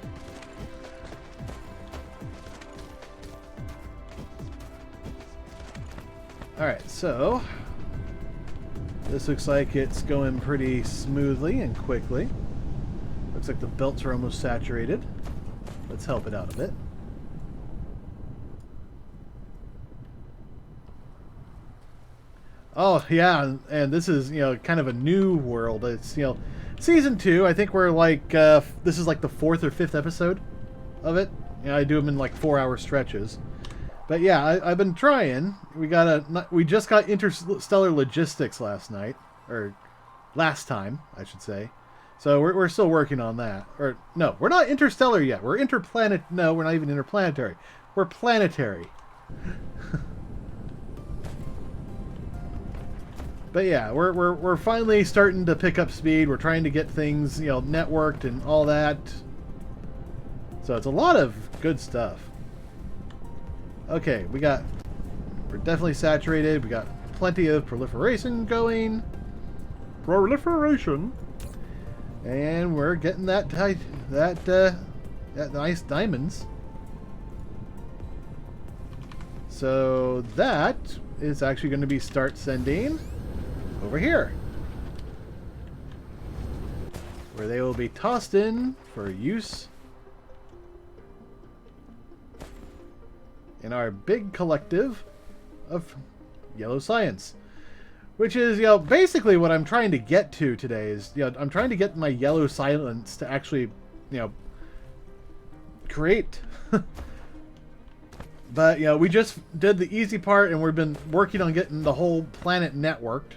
Alright, so... This looks like it's going pretty smoothly and quickly. Looks like the belts are almost saturated. Let's help it out a bit. Oh, yeah, and this is, kind of a new world. It's, Season 2, I think we're like, this is like the 4th or 5th episode of it. I do them in like 4-hour stretches. But yeah, I've been trying. We just got Interstellar Logistics last night. Or, last time, I should say. So we're still working on that. Or, no, we're not interstellar yet. We're no, we're not even interplanetary. We're planetary. But yeah, we're finally starting to pick up speed. We're trying to get things, networked and all that. So it's a lot of good stuff. Okay, we're definitely saturated. We got plenty of proliferation going. Proliferation. And we're getting that nice diamonds. So that is actually going to be start sending over here, where they will be tossed in for use in our big collective of yellow science, which is, basically what I'm trying to get to today is, I'm trying to get my yellow science to actually, create. But, we just did the easy part, and we've been working on getting the whole planet networked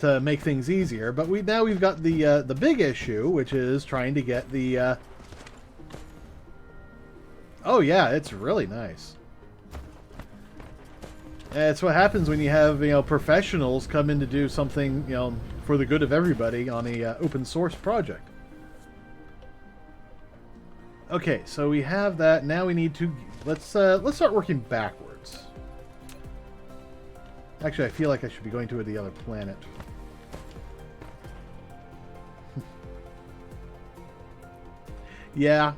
to make things easier. But now we've got the big issue, which is trying to get the... Oh yeah, it's really nice. It's what happens when you have, professionals come in to do something, for the good of everybody on a open source project. Okay, so we have that. Now we need to... Let's start working backwards. Actually, I feel like I should be going to the other planet. Yeah.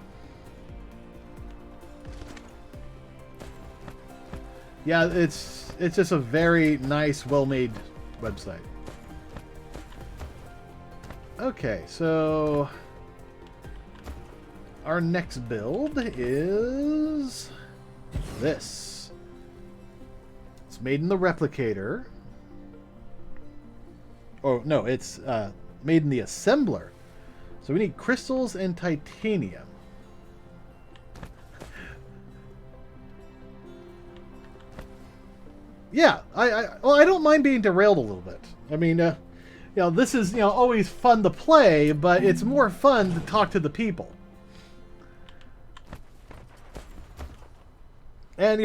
Yeah, it's just a very nice, well-made website. Okay, so our next build is this. It's made in the replicator. Oh, no, it's made in the assembler. So we need crystals and titanium. Yeah, well, I don't mind being derailed a little bit. I mean, this is always fun to play, but it's more fun to talk to the people. And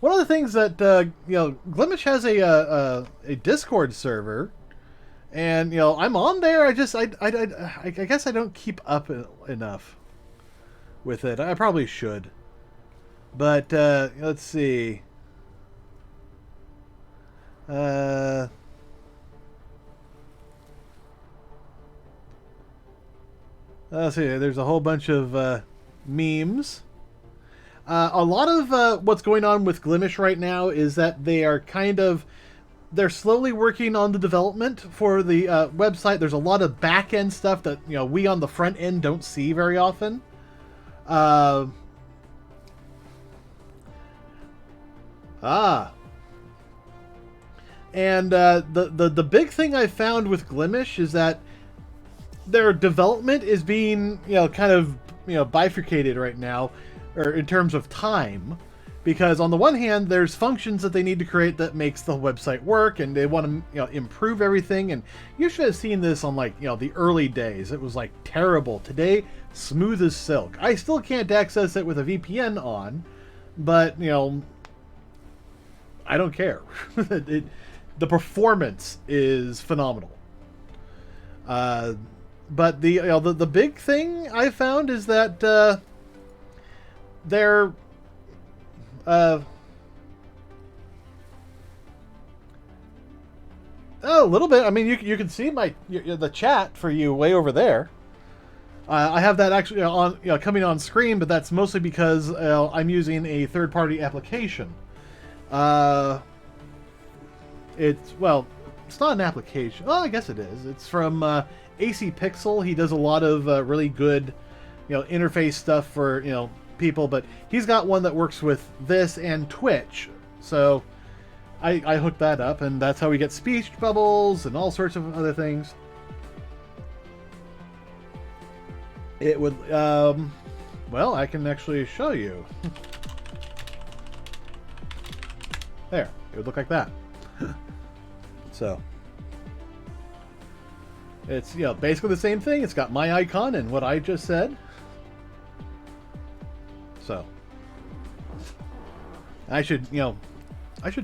one of the things that Glimish has a Discord server, and I'm on there. I guess I don't keep up enough with it. I probably should, but let's see. Let's see. There's a whole bunch of memes. A lot of what's going on with Glimish right now is that they're slowly working on the development for the website. There's a lot of back end stuff that we on the front end don't see very often. And the big thing I found with Glimish is that their development is being kind of bifurcated right now, or in terms of time, because on the one hand there's functions that they need to create that makes the website work, and they want to improve everything. And you should have seen this on the early days. It was terrible. Today, smooth as silk. I still can't access it with a VPN on, but I don't care. The performance is phenomenal. But the big thing I found is that they're a little bit. I mean, you can see the chat for you way over there. I have that actually on coming on screen, but that's mostly because I'm using a third-party application. It's not an application. Well, I guess it is. It's from AC Pixel. He does a lot of really good, interface stuff for people. But he's got one that works with this and Twitch. So I hooked that up, and that's how we get speech bubbles and all sorts of other things. It would. Well, I can actually show you. There. It would look like that. So it's basically the same thing. It's got my icon and what I just said. So I should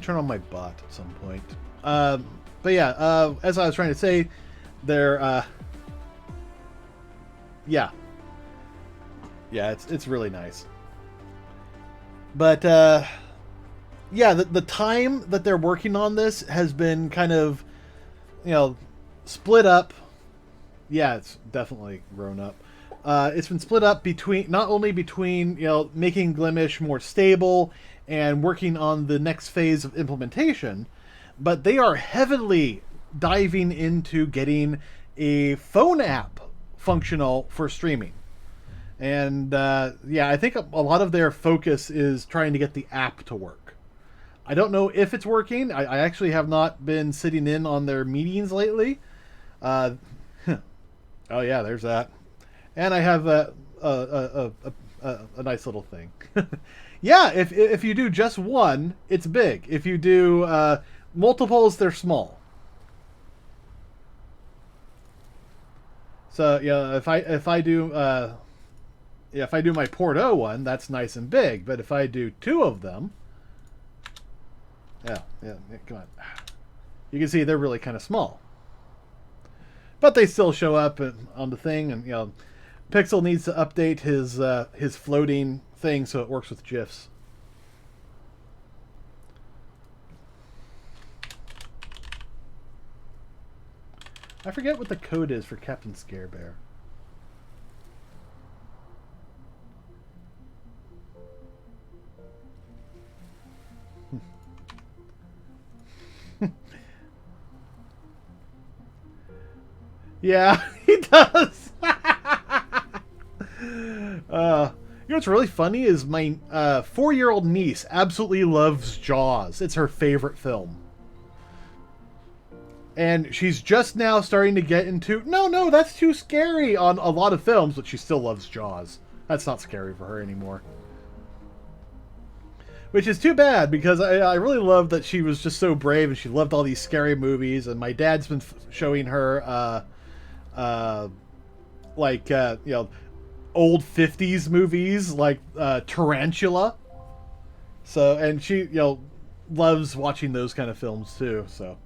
turn on my bot at some point. But yeah, as I was trying to say, they're yeah, it's really nice. But yeah, the time that they're working on this has been kind of, split up. Yeah, it's definitely grown up. It's been split up not only between making Glimish more stable and working on the next phase of implementation, but they are heavily diving into getting a phone app functional for streaming. And yeah, I think a lot of their focus is trying to get the app to work. I don't know if it's working. I actually have not been sitting in on their meetings lately. Oh yeah, there's that. And I have a nice little thing. Yeah, if you do just one, it's big. If you do multiples, they're small. So yeah, if I do my Port O one, that's nice and big. But if I do two of them, yeah, come on. You can see they're really kind of small. But they still show up on the thing, and Pixel needs to update his floating thing so it works with GIFs. I forget what the code is for Captain Scarebear. Yeah, he does. What's really funny is my 4-year-old niece absolutely loves Jaws. It's her favorite film. And she's just now starting to get into, no, that's too scary on a lot of films, but she still loves Jaws. That's not scary for her anymore. Which is too bad because I really loved that she was just so brave and she loved all these scary movies. And my dad's been showing her you know, old 50s movies like Tarantula. So, and she, you know, loves watching those kind of films too. So,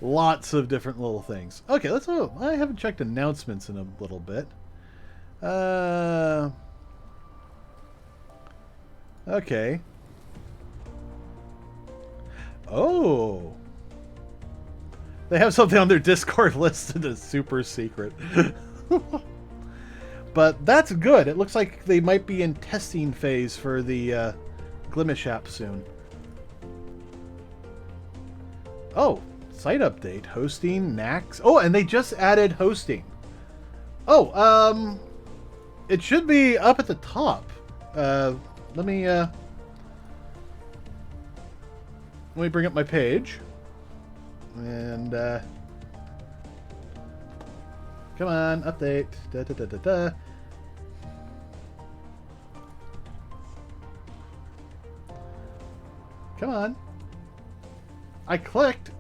lots of different little things. Okay, let's. Oh, I haven't checked announcements in a little bit. Okay. Oh. They have something on their Discord listed as super secret. But that's good. It looks like they might be in testing phase for the Glimish app soon. Oh, site update. Hosting, Nax. Oh, and they just added hosting. Oh, it should be up at the top. Let me bring up my page. And, come on, update. Da, da, da, da, da. Come on. I clicked.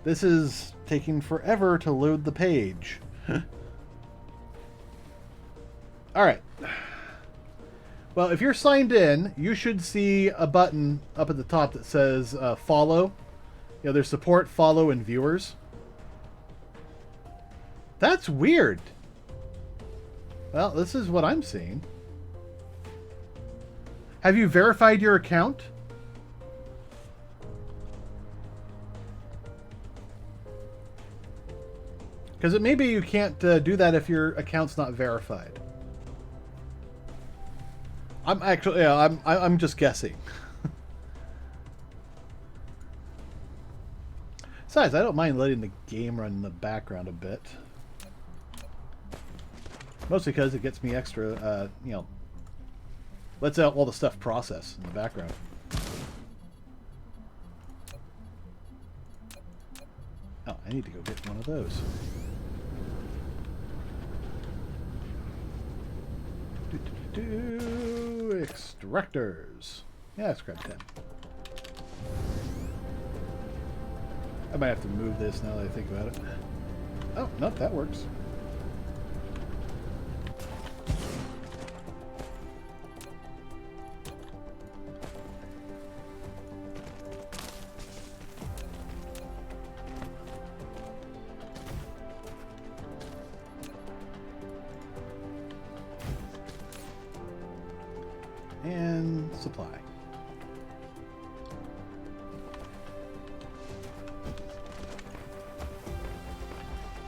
This is taking forever to load the page. Alright. Well, if you're signed in, you should see a button up at the top that says follow. You know, there's support, follow, and viewers. That's weird. Well, this is what I'm seeing. Have you verified your account? Because maybe you can't do that if your account's not verified. I'm actually, yeah, I'm just guessing. Besides, I don't mind letting the game run in the background a bit. Mostly because it gets me extra, you know, lets out all the stuff process in the background. Oh, I need to go get one of those. Extractors. Yeah, let's grab 10. I might have to move this now that I think about it. Oh, no, that works. And supply.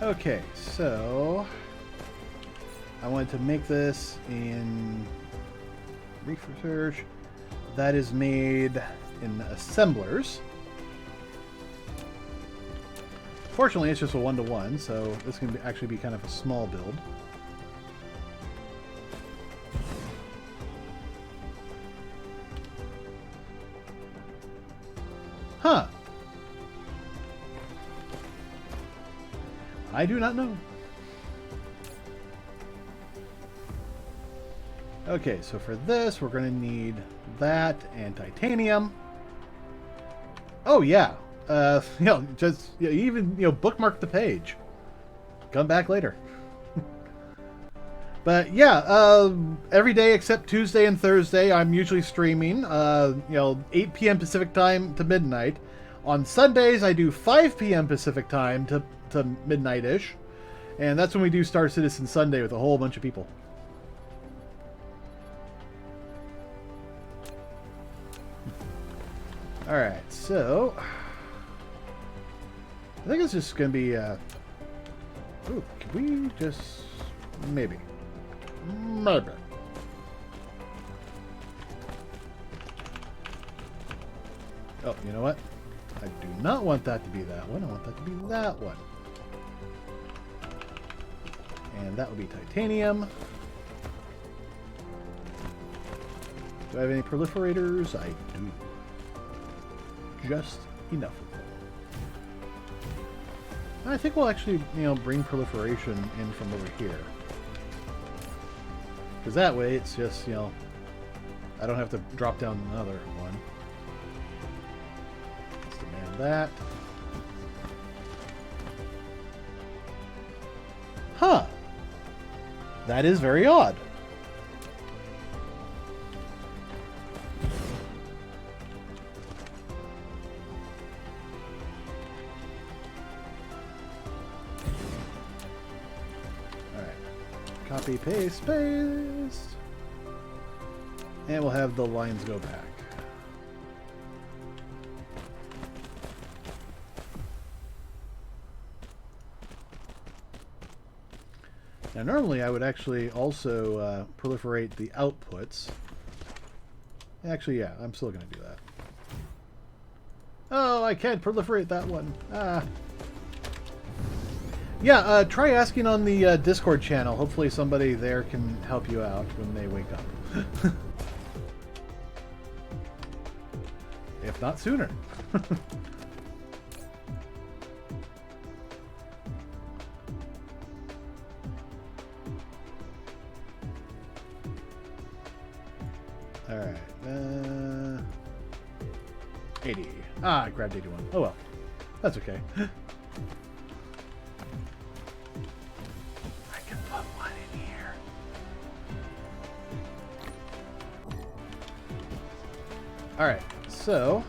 Okay, so I wanted to make this in research. That is made in assemblers. Fortunately, it's just a 1-to-1, so this can actually be kind of a small build. Huh. I do not know. Okay, so for this, we're going to need that and titanium. Oh, yeah. You know, just even, you know, bookmark the page. Come back later. But yeah, every day except Tuesday and Thursday, I'm usually streaming, you know, 8 p.m. Pacific time to midnight. On Sundays, I do 5 p.m. Pacific time to midnight-ish. And that's when we do Star Citizen Sunday with a whole bunch of people. Alright, so I think it's just going to be, ooh, can we just, maybe. Oh, you know what? I do not want that to be that one. I want that to be that one. And that would be titanium. Do I have any proliferators? I do. Just enough of them. I think we'll actually, you know, bring proliferation in from over here. Because that way it's just, you know, I don't have to drop down another one. Let's demand that. Huh. That is very odd. Alright. Copy, paste, paste. And we'll have the lines go back. Now, normally I would actually also proliferate the outputs. Actually, yeah, I'm still going to do that. Oh, I can't proliferate that one. Ah. Yeah, try asking on the Discord channel. Hopefully somebody there can help you out when they wake up. If not sooner. Alright. 80. Ah, I grabbed 81. Oh well. That's okay. I can put one in here. Alright, so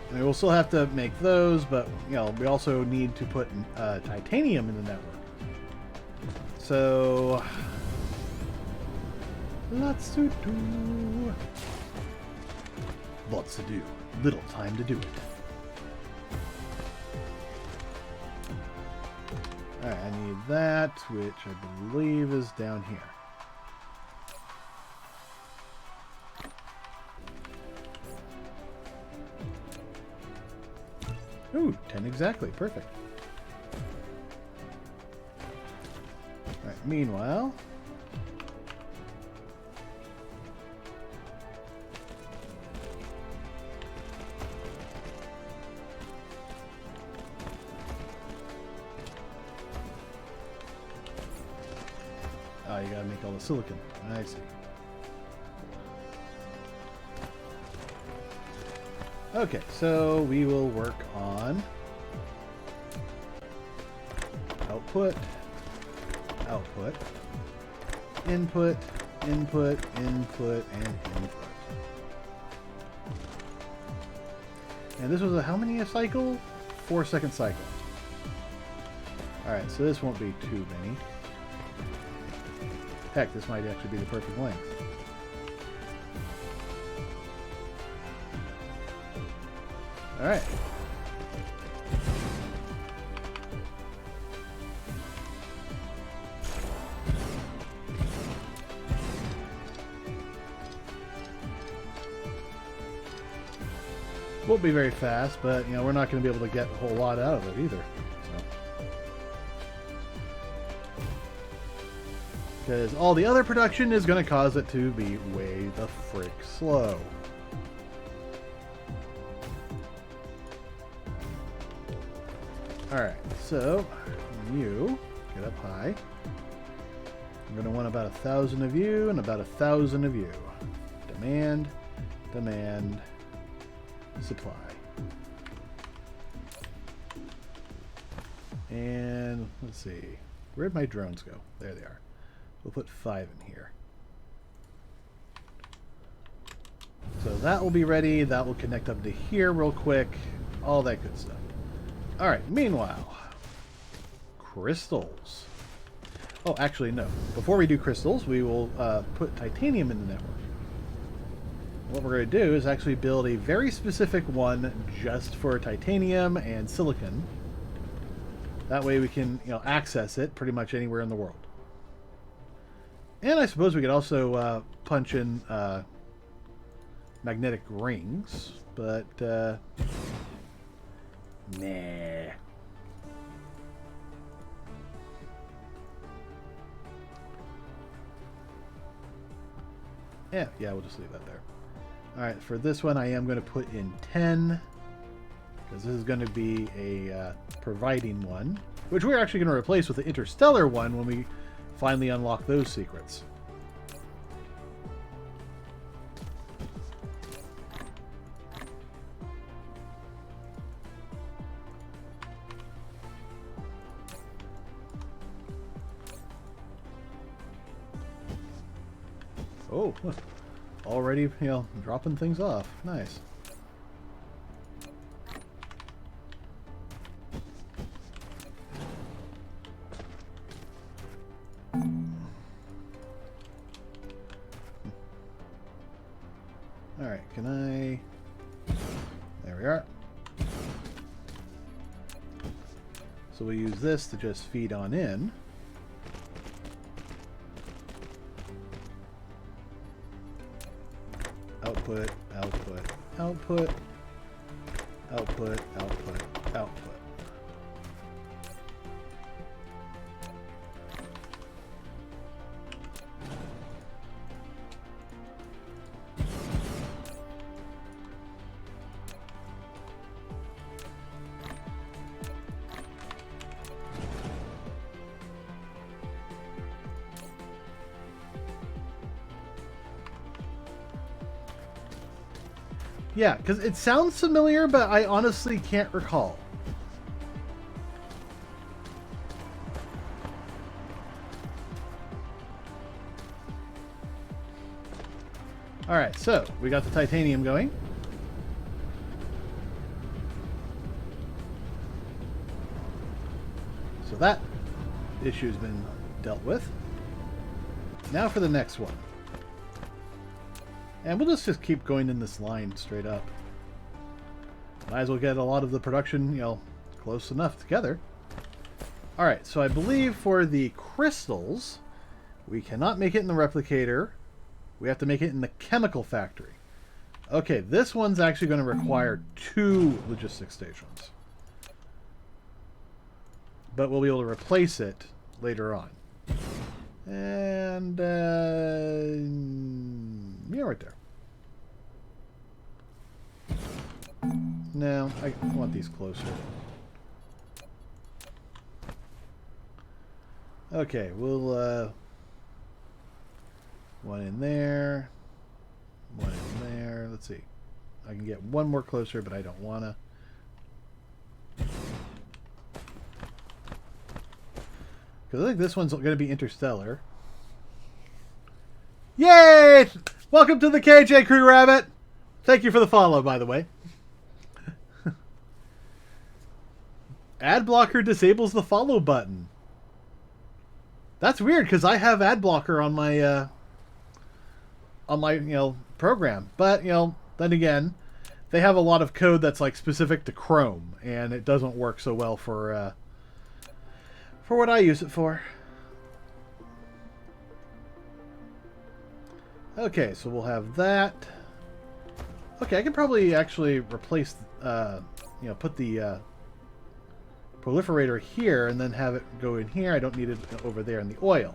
I mean, we'll still have to make those, but you know, we also need to put titanium in the network. So lots to do. Lots to do. Little time to do it. Alright, I need that, which I believe is down here. Ooh, 10 exactly. Perfect. Alright, meanwhile... Oh, you gotta make all the silicon. I see. Okay, so we will work on output, output, input, input, input, and input. And this was a how many a cycle? 4-second cycle. Alright, so this won't be too many. Heck, this might actually be the perfect length. Alright. Won't be very fast, but you know, we're not going to be able to get a whole lot out of it either. Because all the other production is going to cause it to be way the frick slow. Alright, so you get up high. I'm going to want about 1,000 of you and about 1,000 of you. Demand, demand, supply. And let's see, where'd my drones go? There they are. We'll put 5 in here. So that will be ready. That will connect up to here real quick. All that good stuff. Alright, meanwhile, crystals. Oh, actually, no. Before we do crystals, we will put titanium in the network. What we're going to do is actually build a very specific one just for titanium and silicon. That way we can, you know, access it pretty much anywhere in the world. And I suppose we could also punch in magnetic rings, but nah. Yeah, we'll just leave that there. Alright, for this one I am going to put in 10, because this is going to be a providing one, which we're actually going to replace with the interstellar one when we finally unlock those secrets. Oh, already, you know, dropping things off. Nice. Alright, can I... There we are. So we'll use this to just feed on in. Output, output, output, output, output, output. Yeah, because it sounds familiar, but I honestly can't recall. Alright, so we got the titanium going. So that issue's been dealt with. Now for the next one. And we'll just keep going in this line straight up. Might as well get a lot of the production, you know, close enough together. Alright, so I believe for the crystals, we cannot make it in the replicator. We have to make it in the chemical factory. Okay, this one's actually going to require 2 logistics stations. But we'll be able to replace it later on. And, yeah, right there. No, I want these closer. Okay, we'll, one in there. One in there. Let's see. I can get one more closer, but I don't want to. Because I think this one's going to be interstellar. Yay! Welcome to the KJ Crew, Rabbit! Thank you for the follow, by the way. Ad blocker disables the follow button. That's weird, because I have ad blocker on my, program. But, then again, they have a lot of code that's, like, specific to Chrome, and it doesn't work so well for what I use it for. Okay, so we'll have that. Okay, I can probably actually replace, put the proliferator here and then have it go in here. I don't need it over there in the oil.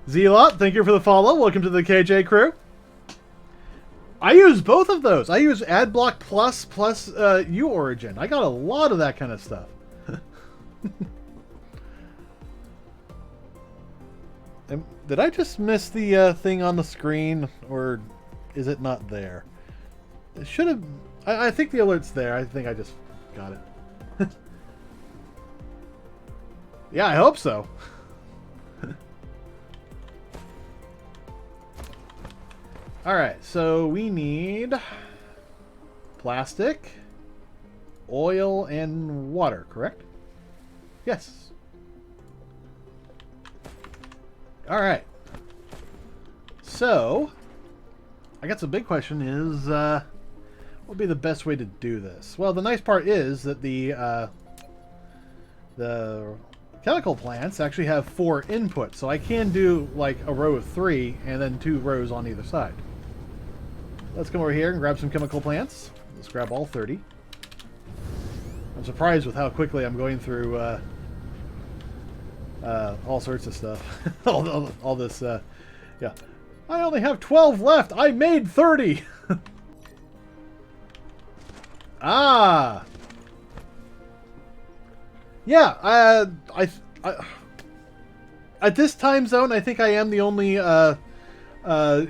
Zelot, thank you for the follow. Welcome to the KJ Crew. I use both of those. I use AdBlock plus UOrigin. I got a lot of that kind of stuff. Did I just miss the thing on the screen, or is it not there? It should have... I think the alert's there. I think I just got it. Yeah, I hope so. Alright, so we need plastic, oil, and water, correct? Yes. Alright. So, I guess the big question is, what would be the best way to do this? Well, the nice part is that the chemical plants actually have 4 inputs, so I can do like a row of 3 and then 2 rows on either side. Let's come over here and grab some chemical plants. Let's grab all 30. I'm surprised with how quickly I'm going through all sorts of stuff. all this, yeah. I only have 12 left. I made 30. Ah. Yeah. I at this time zone, I think I am the only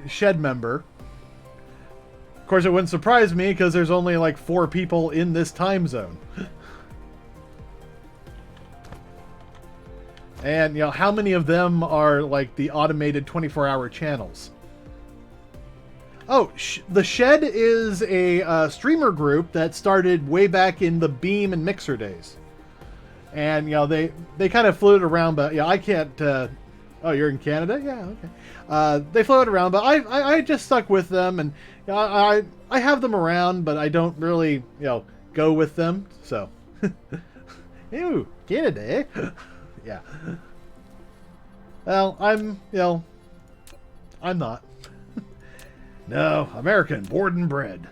shed member. Of course, it wouldn't surprise me because there's only like 4 people in this time zone. And, how many of them are, like, the automated 24-hour channels? Oh, The Shed is a streamer group that started way back in the Beam and Mixer days. And, they kind of floated around, but, I can't... oh, you're in Canada? Yeah, okay. They floated around, but I just stuck with them, and I have them around, but I don't really, go with them, so... Ew, Canada, eh? Yeah. Well, I'm not. No, American, born and bred.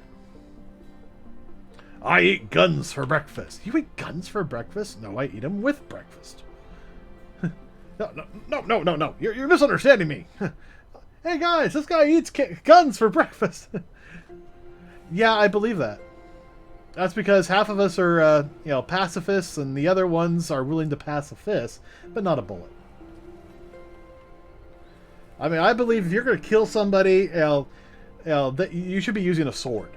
I eat guns for breakfast. You eat guns for breakfast? No, I eat them with breakfast. No. You're misunderstanding me. Hey, guys, this guy eats guns for breakfast. Yeah, I believe that. That's because half of us are, pacifists, and the other ones are willing to pass a fist, but not a bullet. I mean, I believe if you're going to kill somebody, that you should be using a sword.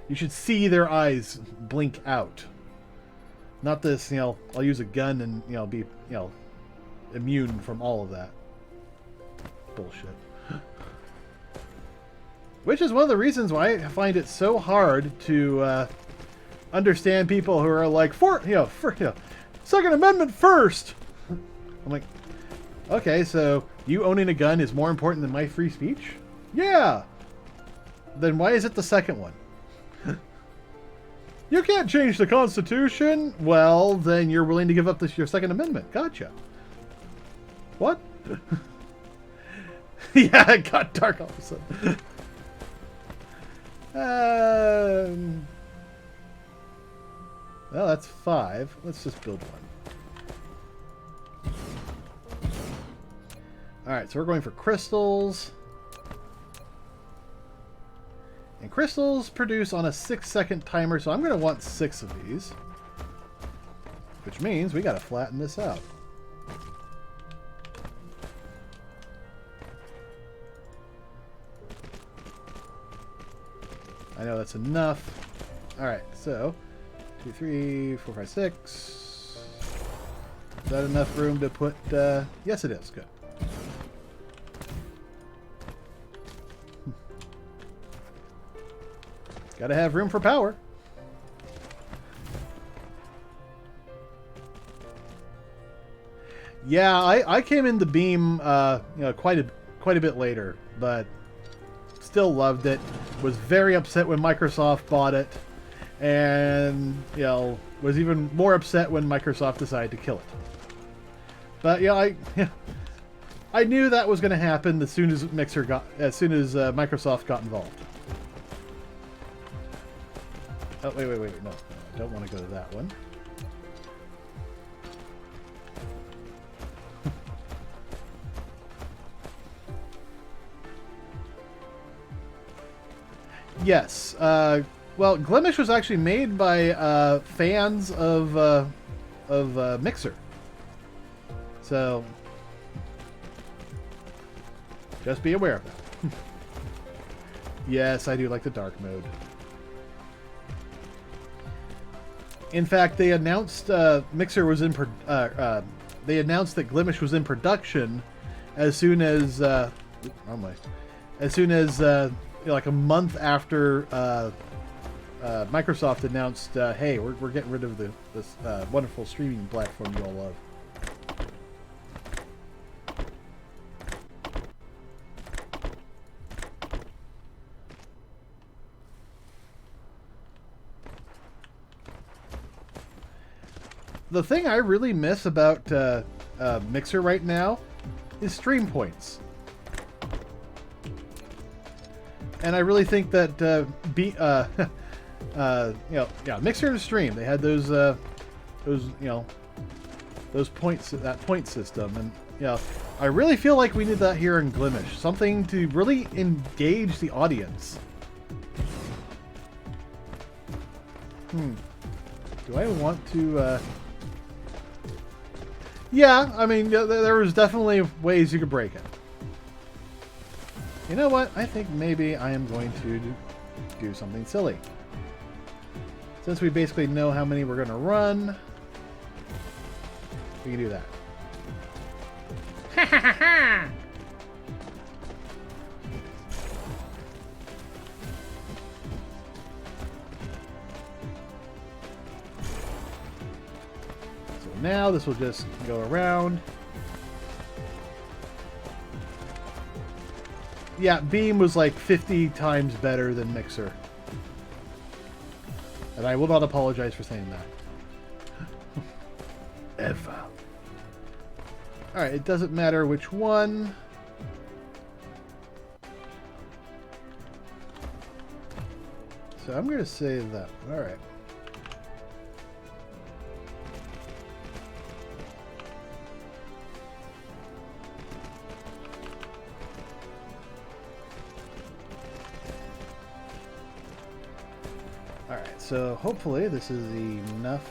You should see their eyes blink out. Not this, I'll use a gun and, be, immune from all of that. Bullshit. Which is one of the reasons why I find it so hard to understand people who are like, Second Amendment first! I'm like, okay, so you owning a gun is more important than my free speech? Yeah! Then why is it the second one? You can't change the Constitution? Well, then you're willing to give up your Second Amendment. Gotcha. What? Yeah, it got dark all of a sudden. Well, that's 5. Let's just build one. Alright, so we're going for crystals. And crystals produce on a 6-second timer, so I'm going to want 6 of these. Which means we got to flatten this out. I know that's enough. Alright, so 2, 3, 4, 5, 6. Is that enough room to put... yes, it is. Good. Gotta have room for power. Yeah, I came into Beam, quite a bit later, but still loved it. Was very upset when Microsoft bought it, and was even more upset when Microsoft decided to kill it. But I knew that was going to happen as soon as Microsoft got involved. Oh, wait. No, I don't want to go to that one. Yes. Well, Glimish was actually made by fans of Mixer. So, just be aware of that. Yes, I do like the dark mode. In fact, they announced Mixer was in. They announced that Glimish was in production as soon as like a month after Microsoft announced, "Hey, we're getting rid of this wonderful streaming platform you all love." The thing I really miss about Mixer right now is stream points. And I really think that Mixer and Stream, they had those points, that point system, and I really feel like we need that here in Glimish, something to really engage the audience. Do I want to? Yeah, I mean, there was definitely ways you could break it. You know what? I think maybe I am going to do something silly. Since we basically know how many we're going to run. we can do that. So now this will just go around. Yeah, Beam was like 50 times better than Mixer. And I will not apologize for saying that. Ever. Alright, it doesn't matter which one. So I'm going to say that. Alright. Alright, so hopefully this is enough.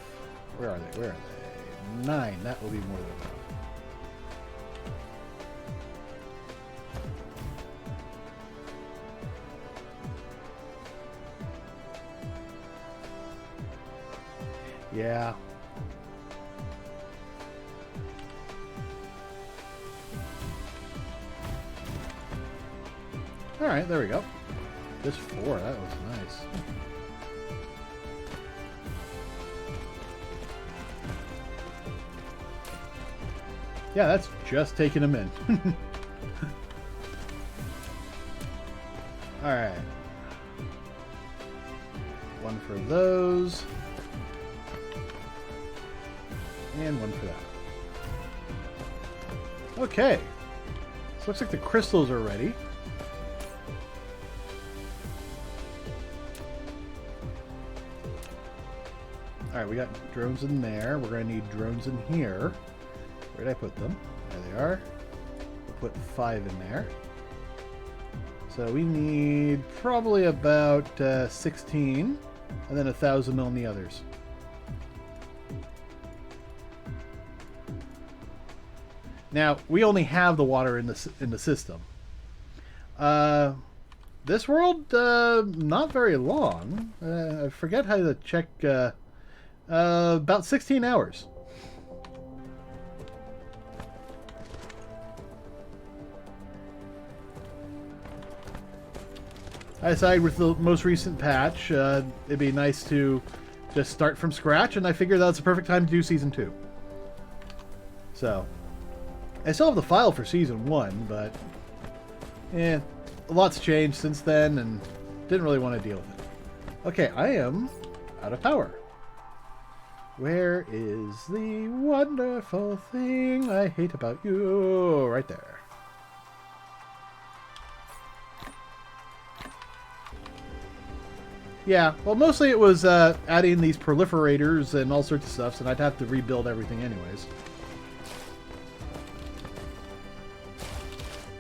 Where are they? Where are they? 9. That will be more than enough. Yeah. Alright, there we go. Just 4. That was nice. Yeah, that's just taking them in. Alright. One for those. And one for that. Okay. So looks like the crystals are ready. Alright, we got drones in there. We're going to need drones in here. Where did I put them? There they are. We'll put 5 in there. So we need probably about 16. And then 1,000 on the others. Now, we only have the water in the system. This world, not very long. I forget how to check. About 16 hours. I decided with the most recent patch, it'd be nice to just start from scratch, and I figured that's the perfect time to do Season 2. So, I still have the file for Season 1, but a lot's changed since then, and didn't really want to deal with it. Okay, I am out of power. Where is the wonderful thing I hate about you? Right there. Yeah, well, mostly it was adding these proliferators and all sorts of stuff, and I'd have to rebuild everything anyways.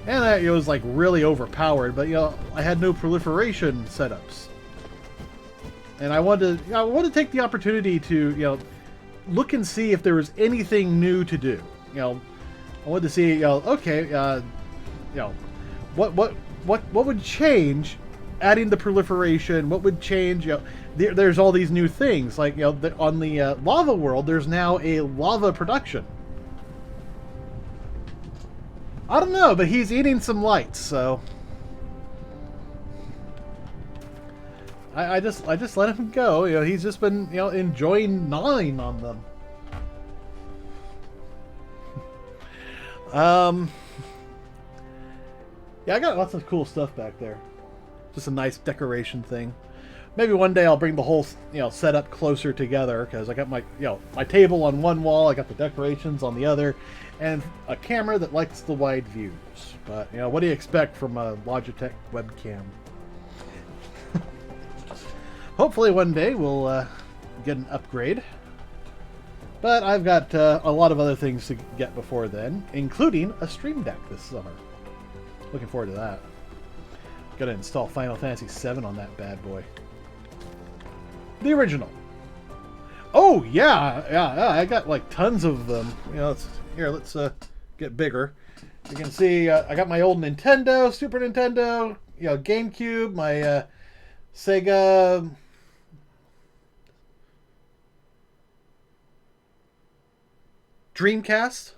And it was like really overpowered, but I had no proliferation setups. And I wanted to take the opportunity to, look and see if there was anything new to do. I wanted to see, okay, what would change adding the proliferation? What would change? There's all these new things. Like, on the lava world, there's now a lava production. I don't know, but he's eating some lights, so I just let him go. He's just been enjoying gnawing on them. Yeah, I got lots of cool stuff back there. Just a nice decoration thing. Maybe one day I'll bring the whole setup closer together, because I got my my table on one wall, I got the decorations on the other, and a camera that likes the wide views. But what do you expect from a Logitech webcam? Hopefully one day we'll get an upgrade. But I've got a lot of other things to get before then, including a Stream Deck this summer. Looking forward to that. Gotta install Final Fantasy VII on that bad boy. The original. Oh yeah, I got like tons of them. Let's get bigger. You can see I got my old Nintendo, Super Nintendo, GameCube, my Sega. Dreamcast,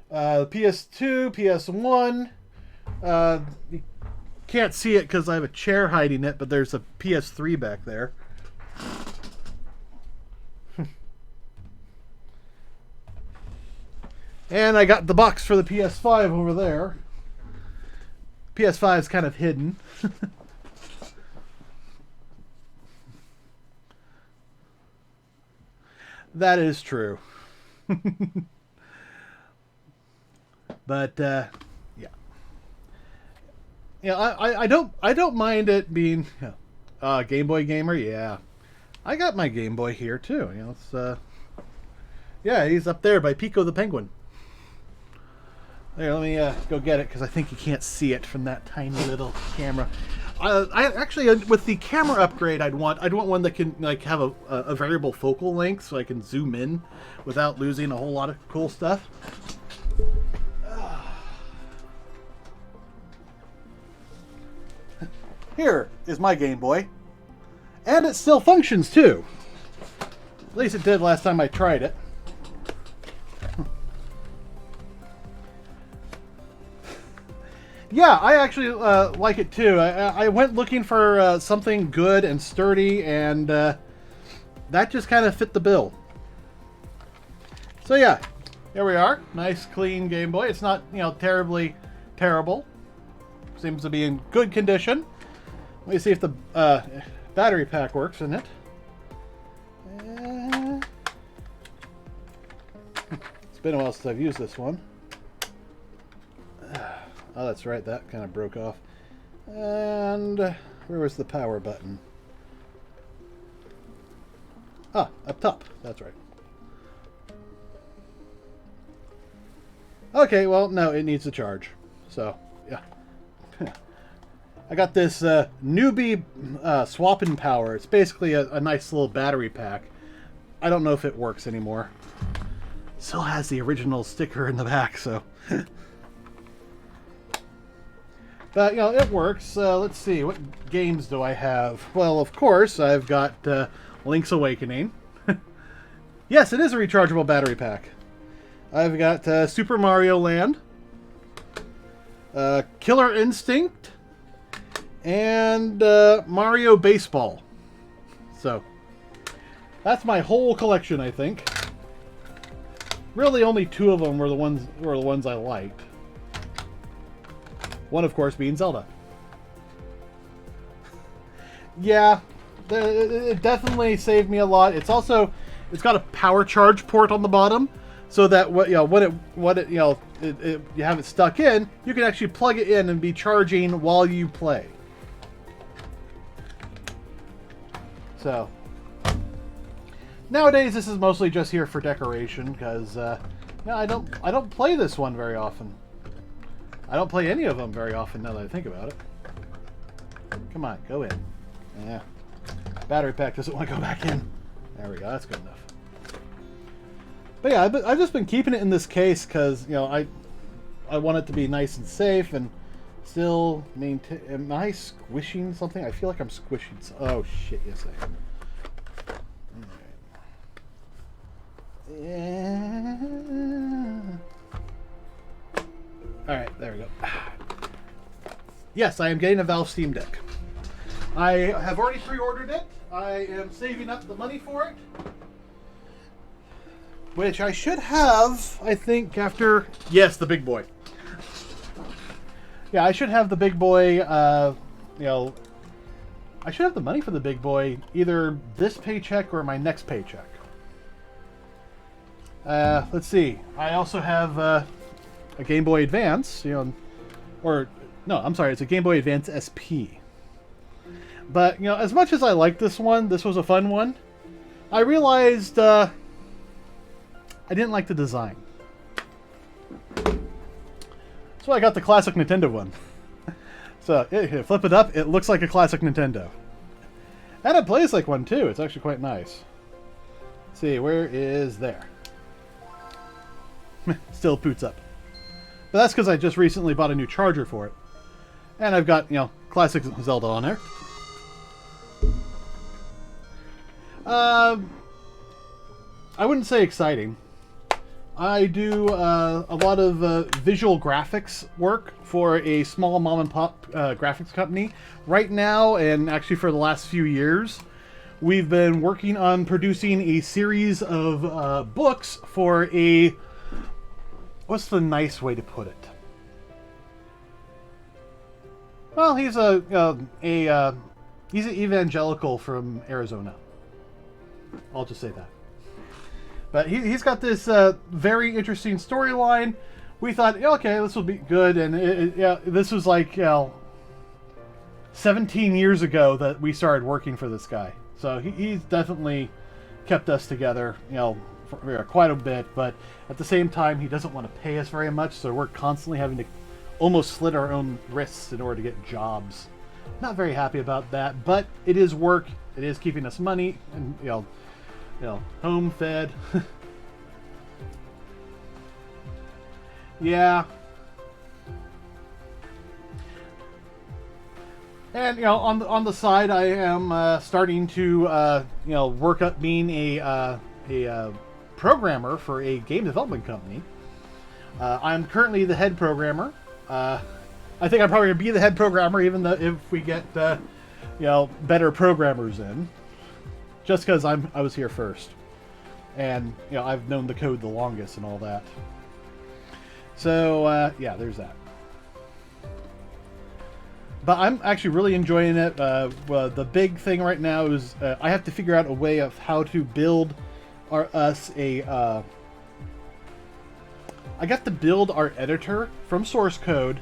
PS2, PS1. You can't see it because I have a chair hiding it, but there's a PS3 back there. And I got the box for the PS5 over there. PS5 is kind of hidden. That is true. But yeah, I don't mind it being Game Boy gamer. Yeah, I got my Game Boy here too. It's yeah, he's up there by Pico the Penguin. There, let me go get it because I think you can't see it from that tiny little camera. I actually, with the camera upgrade, I'd want one that can like have a variable focal length, so I can zoom in without losing a whole lot of cool stuff. Here is my Game Boy, and it still functions too. At least it did last time I tried it. Yeah, I actually like it too. I went looking for something good and sturdy, and that just kind of fit the bill. So yeah, here we are. Nice, clean Game Boy. It's not, terribly terrible. Seems to be in good condition. Let me see if the battery pack works in it. It's been a while since I've used this one. Oh, that's right. That kind of broke off. And where was the power button? Ah, up top. That's right. Okay, well, no, it needs a charge. So, yeah. I got this newbie swap-in power. It's basically a nice little battery pack. I don't know if it works anymore. Still has the original sticker in the back, so... But, it works. Let's see, what games do I have? Well, of course, I've got Link's Awakening. Yes, it is a rechargeable battery pack. I've got Super Mario Land, Killer Instinct, and Mario Baseball. So, that's my whole collection, I think. Really, only two of them were the ones I liked. One, of course, being Zelda. Yeah, it definitely saved me a lot. It's got a power charge port on the bottom, so that you have it stuck in, you can actually plug it in and be charging while you play. So nowadays, this is mostly just here for decoration because I don't play this one very often. I don't play any of them very often now that I think about it. Come on, go in. Yeah. Battery pack doesn't want to go back in. There we go, that's good enough. But yeah, I've just been keeping it in this case because, I want it to be nice and safe and still maintain... Am I squishing something? I feel like I'm squishing... Oh, shit, yes I am. Alright. Yeah... Alright, there we go. Yes, I am getting a Valve Steam Deck. I have already pre-ordered it. I am saving up the money for it. Which I should have, I think, after... Yes, the big boy. Yeah, I should have the big boy, I should have the money for the big boy either this paycheck or my next paycheck. Let's see. I also have... a Game Boy Advance, or no, I'm sorry, it's a Game Boy Advance SP. But, as much as I like this one, this was a fun one, I realized I didn't like the design. So I got the classic Nintendo one. So, flip it up, it looks like a classic Nintendo. And it plays like one too, it's actually quite nice. Let's see, where is there? Still boots up. But that's because I just recently bought a new charger for it. And I've got, classic Zelda on there. I wouldn't say exciting. I do a lot of visual graphics work for a small mom and pop graphics company. Right now, and actually for the last few years, we've been working on producing a series of books for a... What's the nice way to put it? Well, he's he's an evangelical from Arizona. I'll just say that. But he's got this very interesting storyline. We thought, yeah, okay, this will be good. And yeah, this was like 17 years ago that we started working for this guy. So he's definitely kept us together, for quite a bit. But at the same time, he doesn't want to pay us very much. So we're constantly having to almost slit our own wrists in order to get jobs. Not very happy about that, but it is work. It is keeping us money, and home fed. Yeah. And on the side, I am starting to work up being a programmer for a game development company. I'm currently the head programmer. I think I'm probably gonna be the head programmer, even though if we get better programmers in, just because I was here first, and I've known the code the longest and all that. So yeah, there's that. But I'm actually really enjoying it. Well, the big thing right now is I have to figure out a way of how to build us a. I got to build our editor from source code,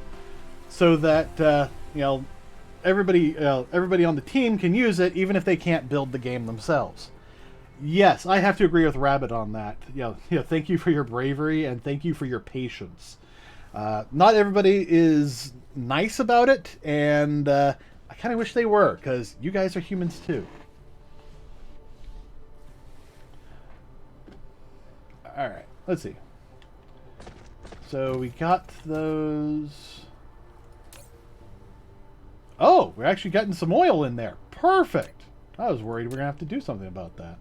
so that everybody on the team can use it, even if they can't build the game themselves. Yes, I have to agree with Rabbit on that. Thank you for your bravery and thank you for your patience. Not everybody is nice about it, and I kind of wish they were, because you guys are humans too. Alright, let's see. So we got those... Oh, we're actually getting some oil in there. Perfect! I was worried we're going to have to do something about that.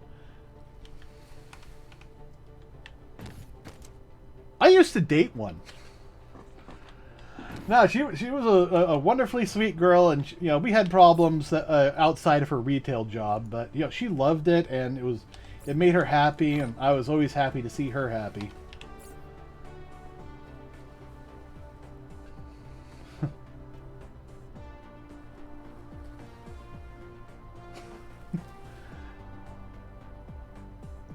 I used to date one. No, she was a wonderfully sweet girl, and we had problems outside of her retail job, but she loved it, and it made her happy, and I was always happy to see her happy.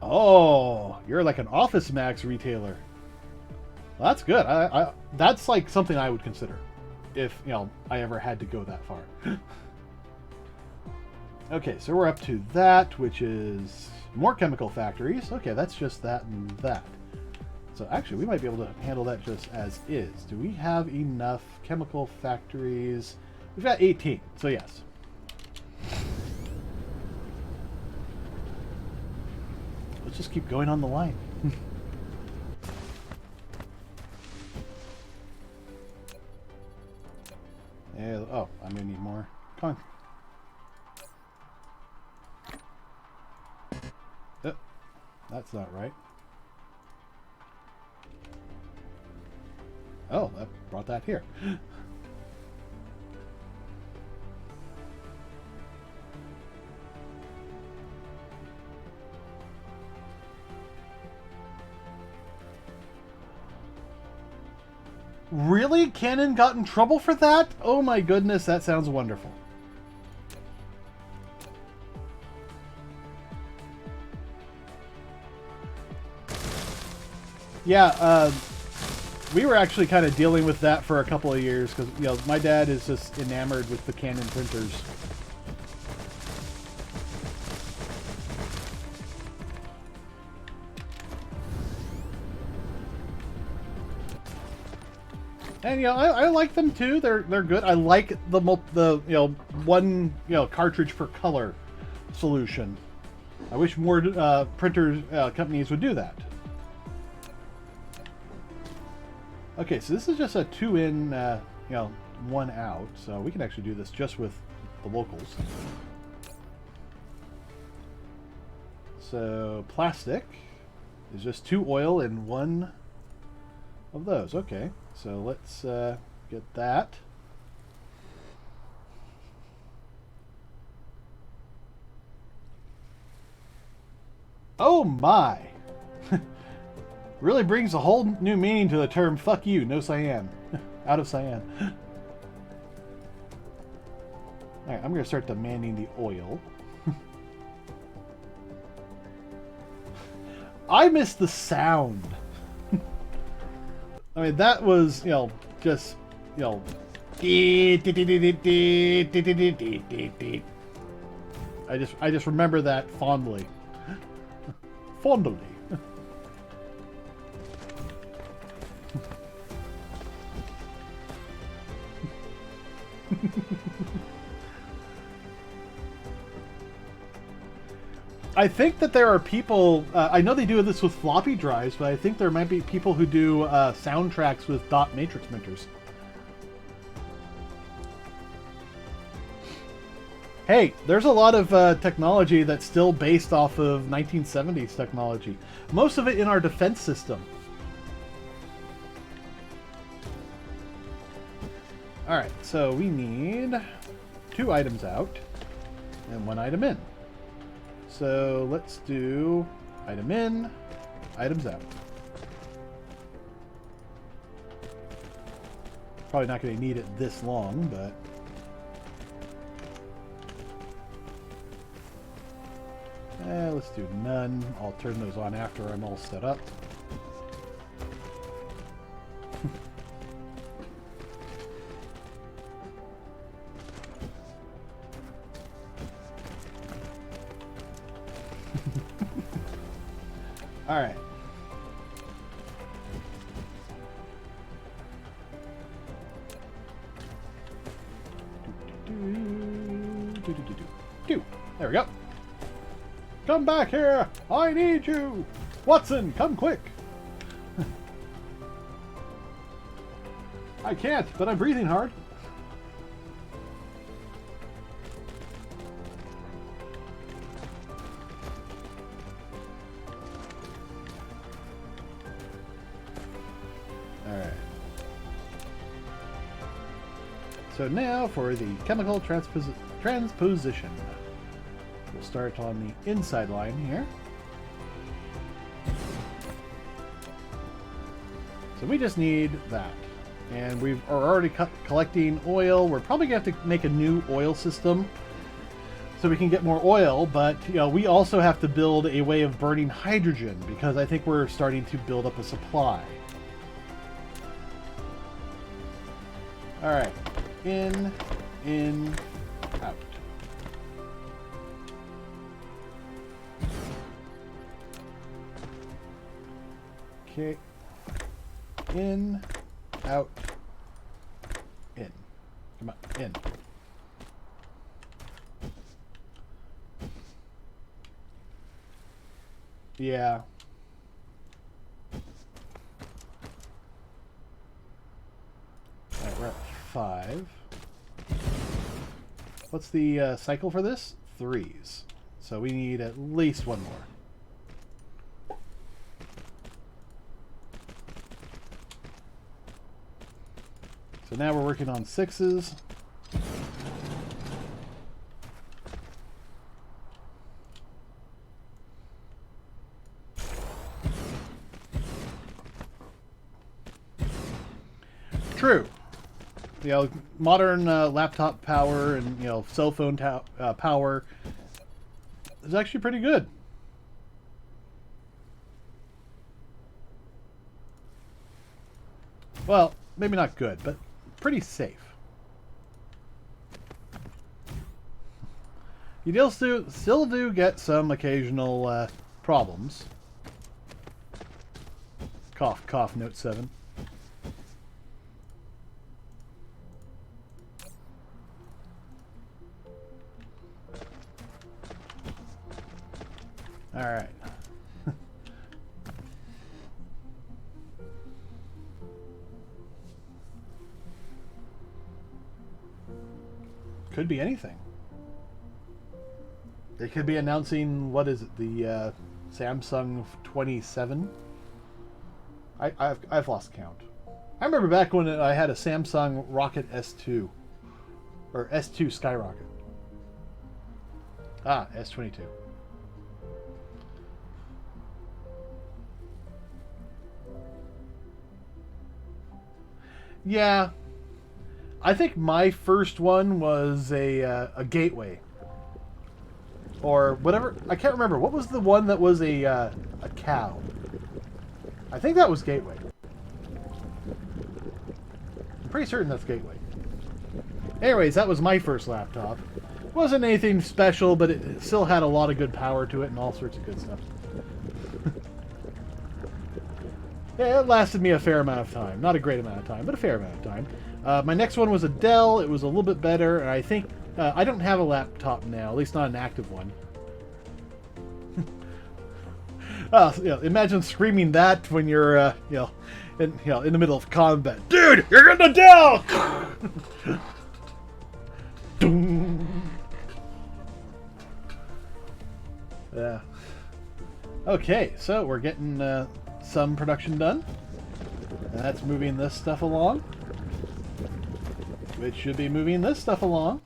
Oh, you're like an Office Max retailer. Well, that's good. That's like something I would consider if I ever had to go that far. Okay, so we're up to that, which is more chemical factories. Okay, that's just that and that. So actually, we might be able to handle that just as is. Do we have enough chemical factories? We've got 18, so yes. Let's just keep going on the line. Yeah, oh, I'm gonna need more. Come on. That's not right. Oh, that brought that here. Really? Canon got in trouble for that? Oh my goodness, that sounds wonderful. Yeah, we were actually kind of dealing with that for a couple of years because, my dad is just enamored with the Canon printers. And I like them too. They're good. I like the one cartridge per color solution. I wish more printer companies would do that. Okay, so this is just a 2 in, 1 out. So we can actually do this just with the locals. So plastic. There's just 2 oil and 1 of those. Okay, so let's get that. Oh my! Really brings a whole new meaning to the term "fuck you, no cyan." Out of cyan. Alright, I'm going to start demanding the oil. I missed the sound. I mean, that was, you know, just, you know... I just remember that fondly. Fondly. I think that there are people, I know they do this with floppy drives, but I think there might be people who do soundtracks with dot matrix printers. Hey, there's a lot of technology that's still based off of 1970s technology. Most of it in our defense system. Alright, so we need 2 items out and 1 item in. So let's do item in, items out. Probably not going to need it this long, but... let's do none. I'll turn those on after I'm all set up. All right. There we go. Come back here! I need you! Watson, come quick! I can't, but I'm breathing hard. Alright. So now for the chemical transposition. We'll start on the inside line here. So we just need that. And we are already collecting oil. We're probably going to have to make a new oil system so we can get more oil, but you know, we also have to build a way of burning hydrogen because I think we're starting to build up a supply. Alright. In, out. Okay. In, out, in. Come on, in. Yeah. Alright, we're at 5. What's the cycle for this? 3s. So we need at least 1 more. So now we're working on 6s. True. You know, modern laptop power and, you know, cell phone power is actually pretty good. Well, maybe not good, but pretty safe. You still do get some occasional problems. Cough, cough, note 7. All right. Could be anything. They could be announcing, what is it, the Samsung 27. I've lost count. I remember back when I had a Samsung Rocket S2. Or S2 Skyrocket. Ah, S22. Yeah. I think my first one was a Gateway. Or whatever. I can't remember. What was the one that was a cow? I think that was Gateway. I'm pretty certain that's Gateway. Anyways, that was my first laptop. Wasn't anything special, but it still had a lot of good power to it and all sorts of good stuff. Yeah, it lasted me a fair amount of time. Not a great amount of time, but a fair amount of time. My next one was a Dell. It was a little bit better, and I think I don't have a laptop now, at least not an active one. Imagine screaming that when you're, in the middle of combat. Dude, you're in the Dell! Yeah. Okay, so we're getting some production done. And that's moving this stuff along. Which should be moving this stuff along.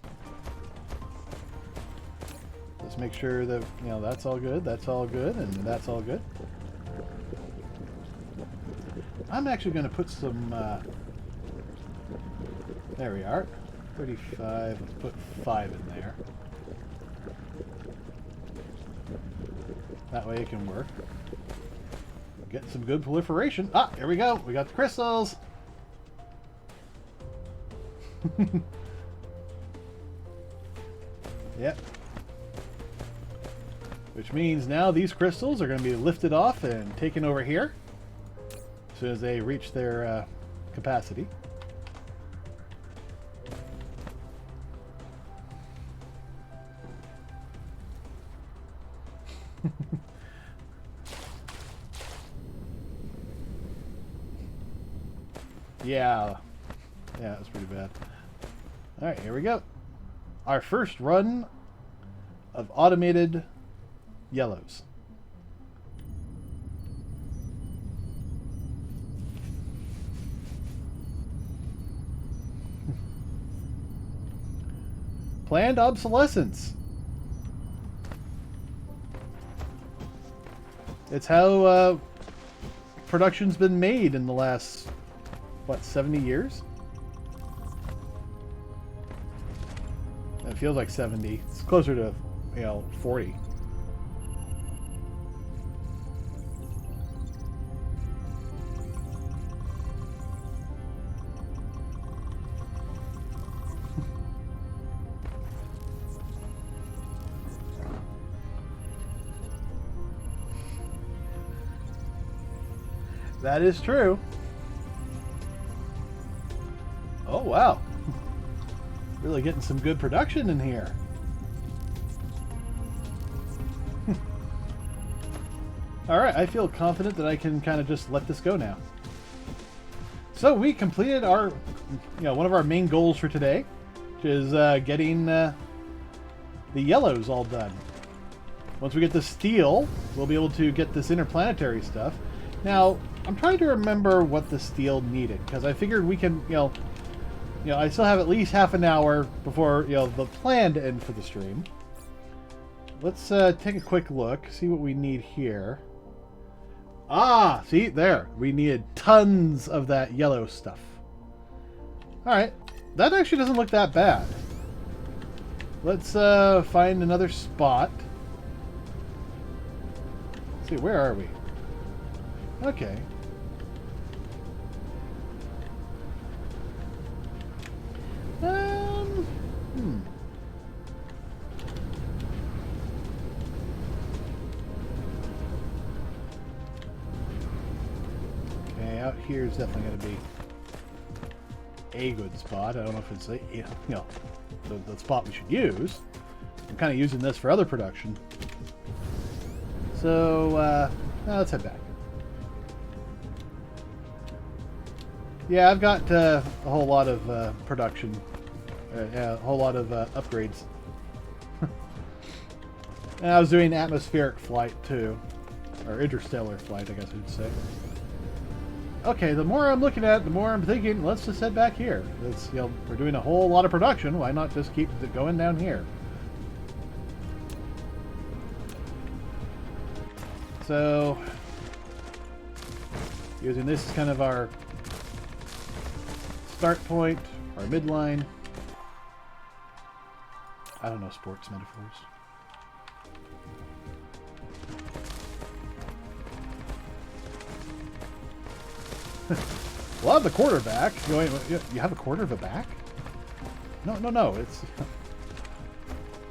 Let's make sure that, that's all good, and that's all good. I'm actually going to put some, there we are. 35, let's put 5 in there. That way it can work. Get some good proliferation. Ah, here we go. We got the crystals. Yep. Which means now these crystals are going to be lifted off and taken over here as soon as they reach their capacity. Yeah, that's pretty bad. Alright, here we go. Our first run of automated yellows. Planned obsolescence. It's how production's been made in the last, what, 70 years? It feels like 70. It's closer to, 40. That is true. Oh, wow. Really getting some good production in here. Alright, I feel confident that I can kind of just let this go now. So we completed our, one of our main goals for today, which is getting the yellows all done. Once we get the steel, we'll be able to get this interplanetary stuff. Now, I'm trying to remember what the steel needed, because I figured we can, I still have at least half an hour before, the planned end for the stream. Let's take a quick look, see what we need here. Ah, see, there. We needed tons of that yellow stuff. Alright, that actually doesn't look that bad. Let's find another spot. Let's see, where are we? Okay. Okay, out here is definitely going to be a good spot. I don't know if it's the spot we should use. I'm kind of using this for other production. So, let's head back. Yeah, I've got a whole lot of production, a whole lot of upgrades. And I was doing atmospheric flight too. Or interstellar flight, I guess we'd say. Okay, the more I'm looking at it, the more I'm thinking, let's just head back here. It's, you know, we're doing a whole lot of production. Why not just keep it going down here? So, using this as kind of our start point, our midline. I don't know sports metaphors. Well, the quarterback. You have a quarter of a back? No. It's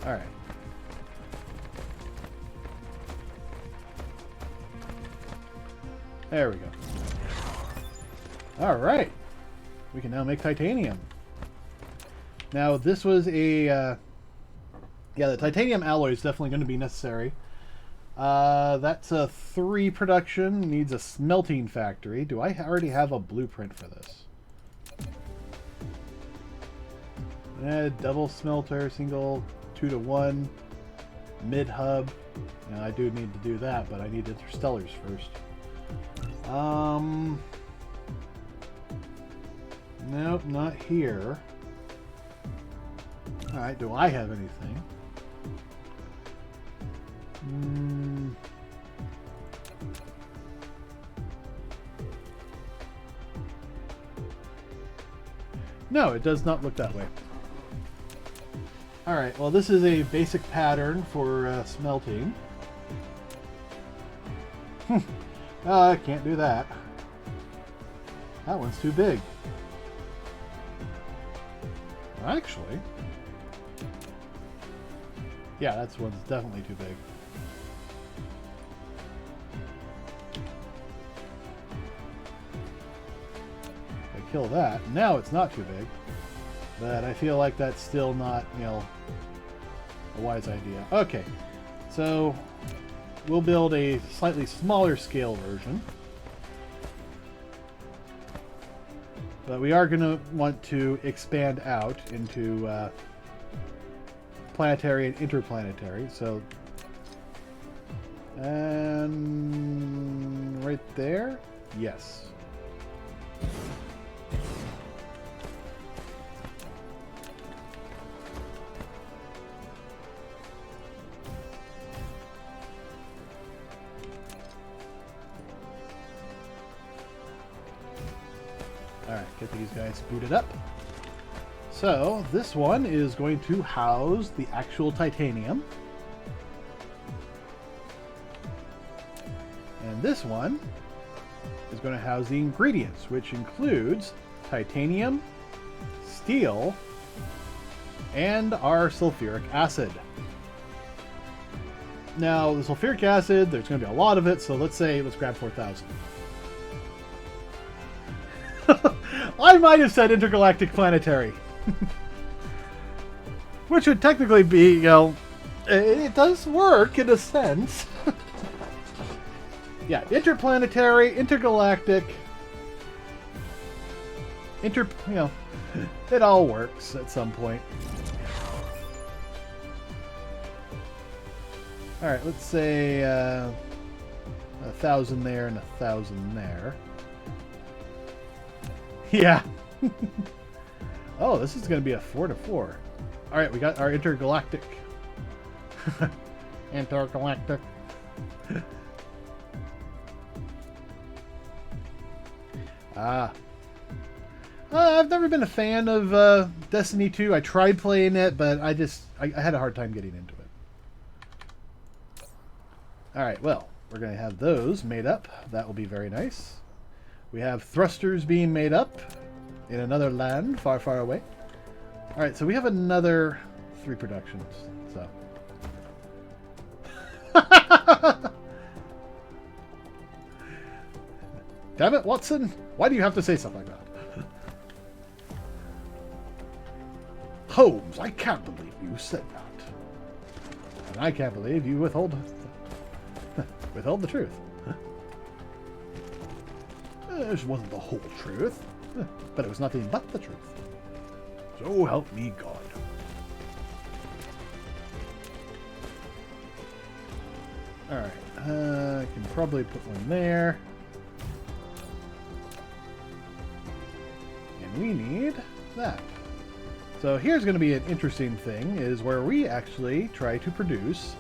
all right. There we go. All right. We can now make titanium. Now, this was a yeah. The titanium alloy is definitely going to be necessary. That's a 3 production, needs a smelting factory. Do I already have a blueprint for this? Double smelter, single 2-to-1, mid hub. Now, I do need to do that, but I need interstellars first. Nope, not here. Alright, do I have anything? No, it does not look that way. Alright, well this is a basic pattern for smelting. I can't do that. That one's too big. Actually, yeah, that one's definitely too big. I kill that. Now it's not too big, but I feel like that's still not, you know, a wise idea. Okay, so we'll build a slightly smaller scale version. But we are going to want to expand out into planetary and interplanetary. So, and right there, yes. Alright, get these guys booted up. So, this one is going to house the actual titanium. And this one is going to house the ingredients, which includes titanium, steel, and our sulfuric acid. Now, the sulfuric acid, there's going to be a lot of it, so let's grab 4,000. I might have said intergalactic planetary. Which would technically be, you know, it does work in a sense. Yeah, interplanetary, intergalactic, you know, it all works at some point. Alright, let's say 1,000 there and 1,000 there. Yeah. Oh, this is going to be a 4-to-4. Alright, we got our intergalactic. Intergalactic. I've never been a fan of Destiny 2. I tried playing it, but I had a hard time getting into it. Alright, well, we're going to have those made up. That will be very nice. We have thrusters being made up in another land far, far away. Alright, so we have another 3 productions. So. Damn it, Watson! Why do you have to say something like that? Holmes, I can't believe you said that. And I can't believe you withhold the truth. This wasn't the whole truth, but it was nothing but the truth. So help me God. Alright. I can probably put one there. And we need that. So here's going to be an interesting thing, is where we actually try to produce,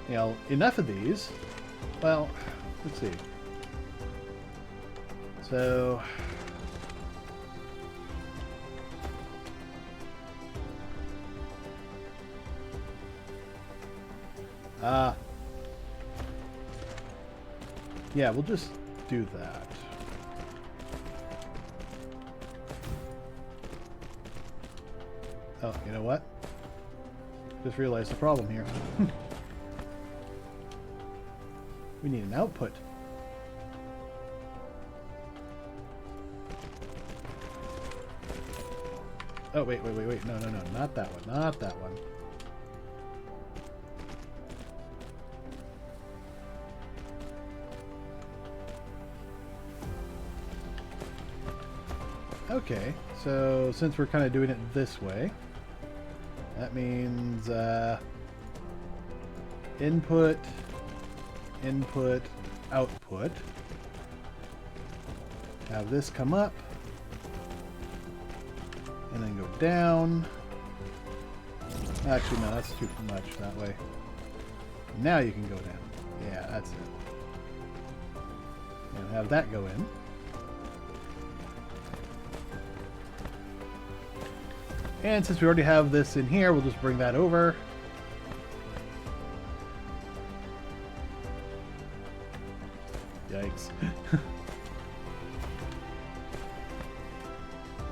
you know, enough of these. Well, let's see. So yeah, we'll just do that. Oh, you know what? Just realized the problem here. We need an output. Oh, wait. No, not that one. Not that one. Okay, so since we're kind of doing it this way, that means input, output. Have this come up, and then go down. Actually, no, that's too much that way. Now you can go down. Yeah, that's it. And have that go in. And since we already have this in here, we'll just bring that over. Yikes.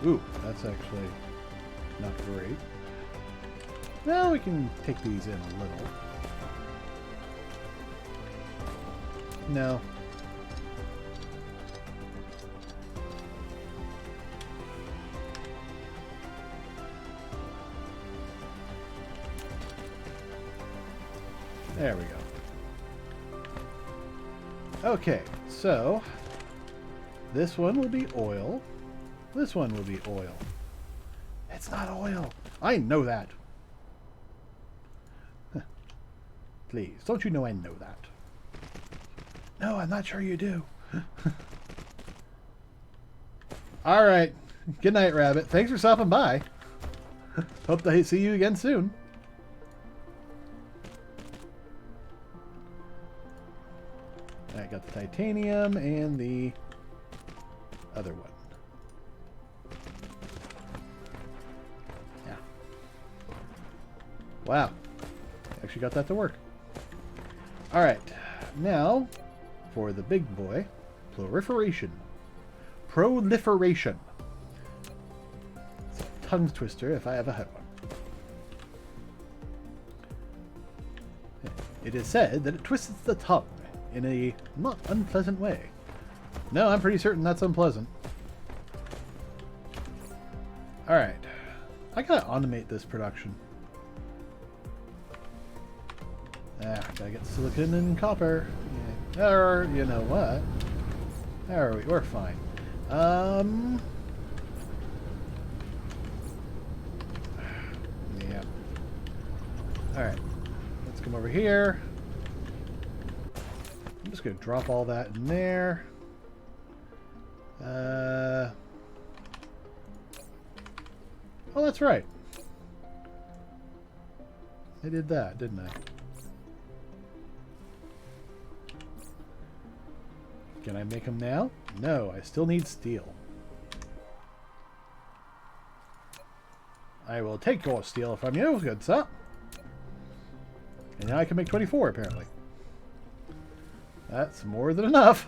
Ooh, that's actually not great. Well, we can take these in a little. No. There we go. Okay, so this one will be oil. This one will be oil. It's not oil. I know that. Please, don't you know I know that? No, I'm not sure you do. All right. Good night, Rabbit. Thanks for stopping by. Hope to see you again soon. I got the titanium and the other one. Yeah. Wow. Actually got that to work. Alright. Now, for the big boy, proliferation. Proliferation. It's a tongue twister if I ever had one. It is said that it twists the tongue in a not unpleasant way. No, I'm pretty certain that's unpleasant. Alright. I gotta automate this production. Gotta get silicon and copper. Yeah. Or, you know what? There are we? We're fine. Yeah. Alright. Let's come over here. I'm just going to drop all that in there. Oh, that's right. I did that, didn't I? Can I make them now? No, I still need steel. I will take your steel from you, good sir. And now I can make 24, apparently. That's more than enough.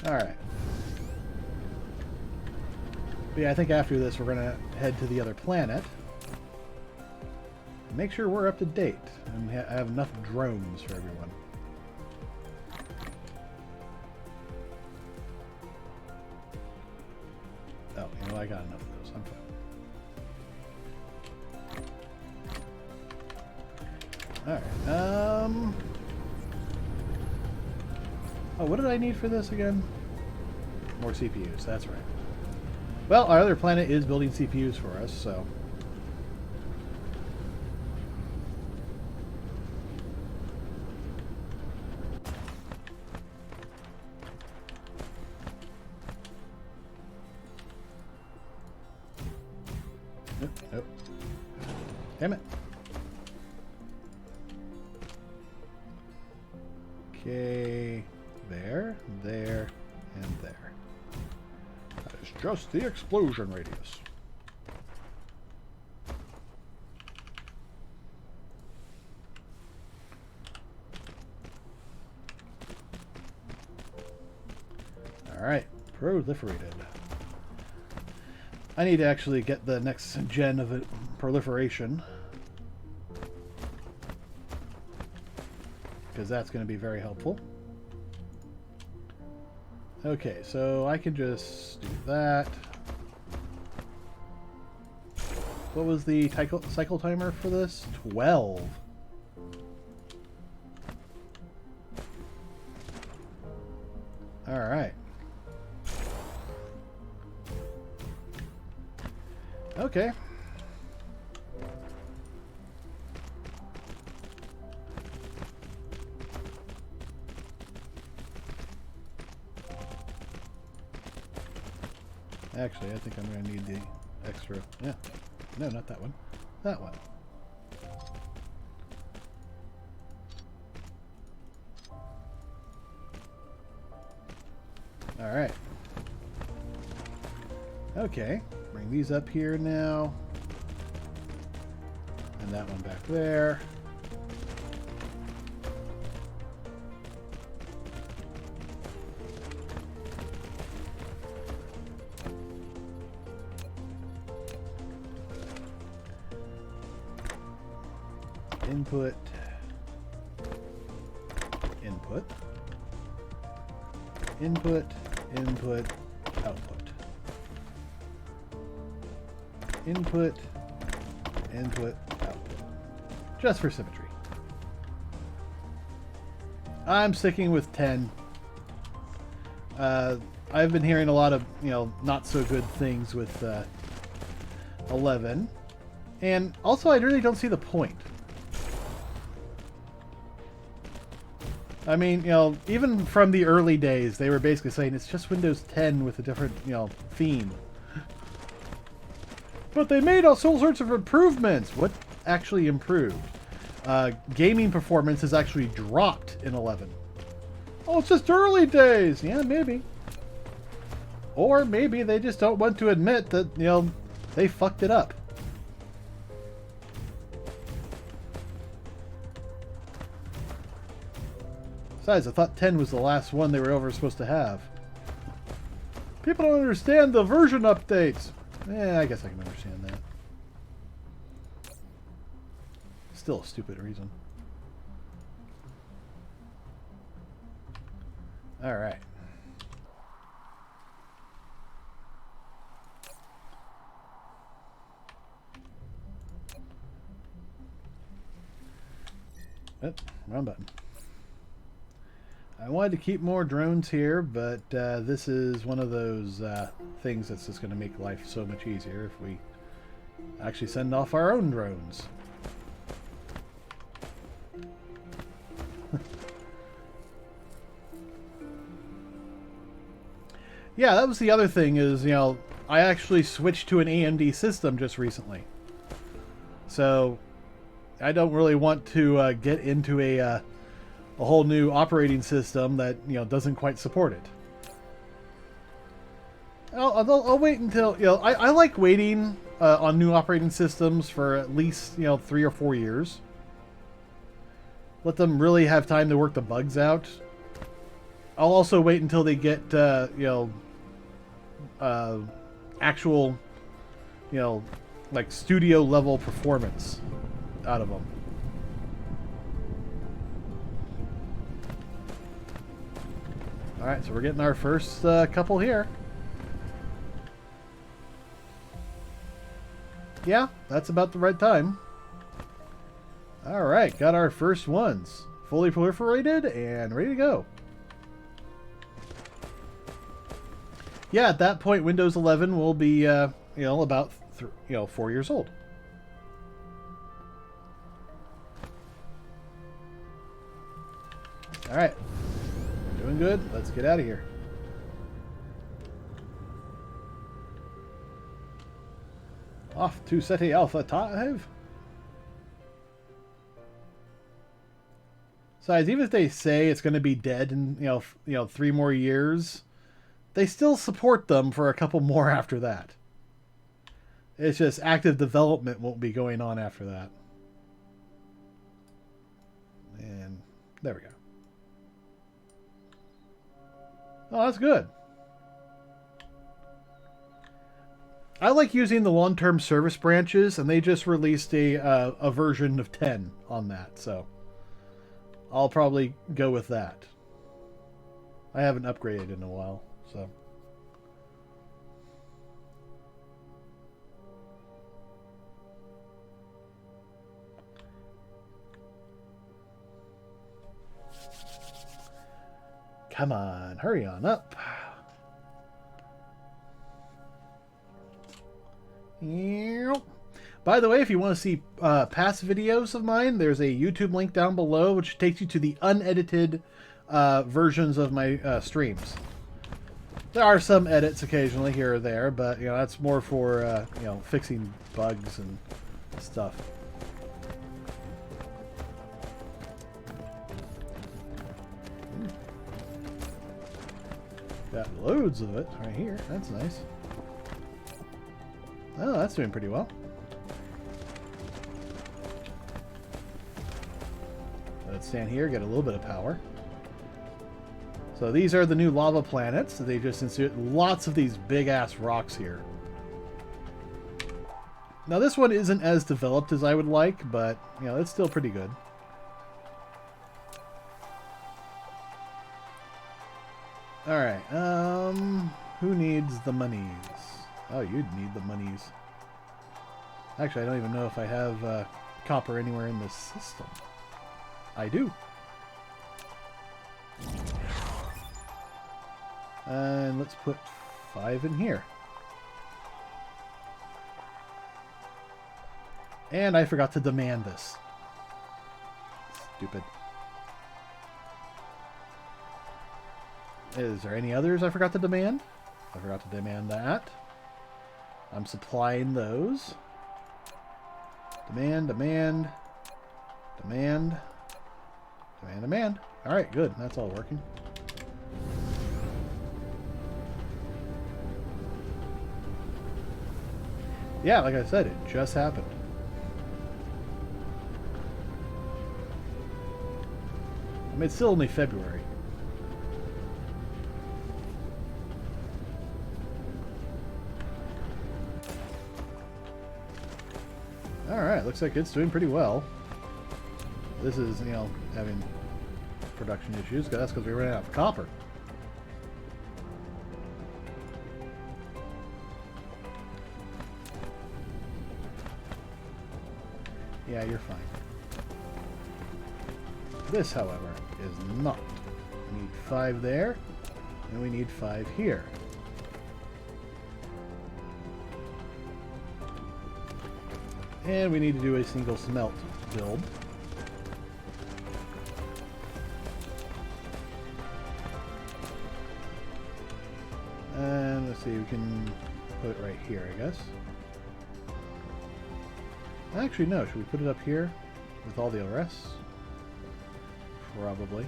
Alright. But yeah, I think after this we're going to head to the other planet. Make sure we're up to date and have enough drones for everyone. Oh, you know, I got enough of those. I'm fine. Alright, oh, what did I need for this again? more CPUs. That's right. Well, our other planet is building CPUs for us, so... Nope, nope. Damn it. Okay, there, there, and there. That is just the explosion radius. Alright, proliferated. I need to actually get the next gen of it, proliferation. Because that's going to be very helpful. Okay, so I can just do that. What was the cycle timer for this? 12. Alright. Okay. Actually, I think I'm going to need the extra... Yeah. No, not that one. That one. Alright. Okay. Bring these up here now. And that one back there. Input, input, input, input, output. Input, input, output. Just for symmetry. I'm sticking with 10. I've been hearing a lot of, not so good things with 11. And also, I really don't see the point. I mean, even from the early days, they were basically saying it's just Windows 10 with a different, theme. But they made all sorts of improvements. What actually improved? Gaming performance has actually dropped in 11. Oh, it's just early days. Yeah, maybe. Or maybe they just don't want to admit that, they fucked it up. Besides, I thought 10 was the last one they were ever supposed to have. People don't understand the version updates. I guess I can understand that. Still a stupid reason. Alright. Oh, wrong button. I wanted to keep more drones here, but this is one of those things that's just going to make life so much easier if we actually send off our own drones. Yeah, that was the other thing is, I actually switched to an AMD system just recently. So I don't really want to get into a whole new operating system that doesn't quite support it. I'll wait until I like waiting on new operating systems for at least 3 or 4 years. Let them really have time to work the bugs out. I'll also wait until they get actual like studio level performance out of them. Alright, so we're getting our first couple here. Yeah, that's about the right time. Alright, got our first ones. Fully proliferated and ready to go. Yeah, at that point, Windows 11 will be, about 4 years old. All right, we're doing good. Let's get out of here. Off to Ceti Alpha 5. Besides, even if they say it's going to be dead in 3 more years, they still support them for a couple more after that. It's just active development won't be going on after that. And there we go. Oh, that's good. I like using the long-term service branches, and they just released a version of 10 on that, so I'll probably go with that. I haven't upgraded in a while, so. Come on, hurry on up. By the way, if you want to see past videos of mine, there's a YouTube link down below which takes you to the unedited versions of my streams. There are some edits occasionally here or there, but that's more for fixing bugs and stuff. Got loads of it right here. That's nice. Oh, that's doing pretty well. Let's stand here, get a little bit of power. So these are the new lava planets. They just insert lots of these big-ass rocks here. Now this one isn't as developed as I would like, but it's still pretty good. Alright, who needs the monies? Oh, you'd need the monies. Actually, I don't even know if I have copper anywhere in the system. I do. And let's put 5 in here. And I forgot to demand this. Stupid. Is there any others I forgot to demand? I forgot to demand that. I'm supplying those. Demand, demand, demand, demand, demand. Alright, good. That's all working. Yeah, like I said, it just happened. I mean, it's still only February. Alright, looks like it's doing pretty well. This is, having production issues. That's because we ran out of copper. Yeah, you're fine. This, however, is not. We need 5 there, and we need 5 here. And we need to do a single smelt build. And let's see, we can put it right here, I guess. Actually, no. Should we put it up here with all the rest? Probably.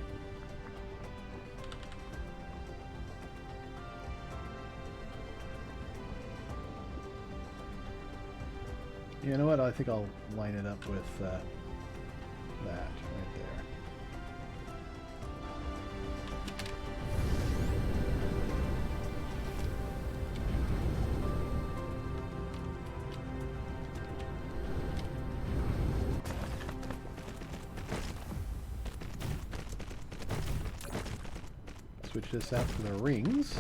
You know what? I think I'll line it up with that right there. Switch this out for the rings.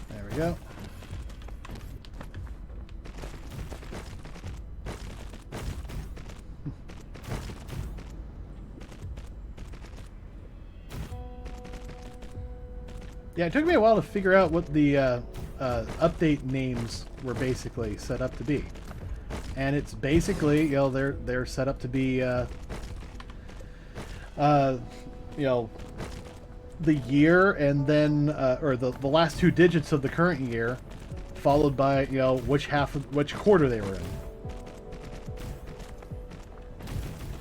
There we go. Yeah, it took me a while to figure out what the update names were basically set up to be. And it's basically, you know, they're set up to be, you know, the year and then, or the last two digits of the current year, followed by, you know, which quarter they were in.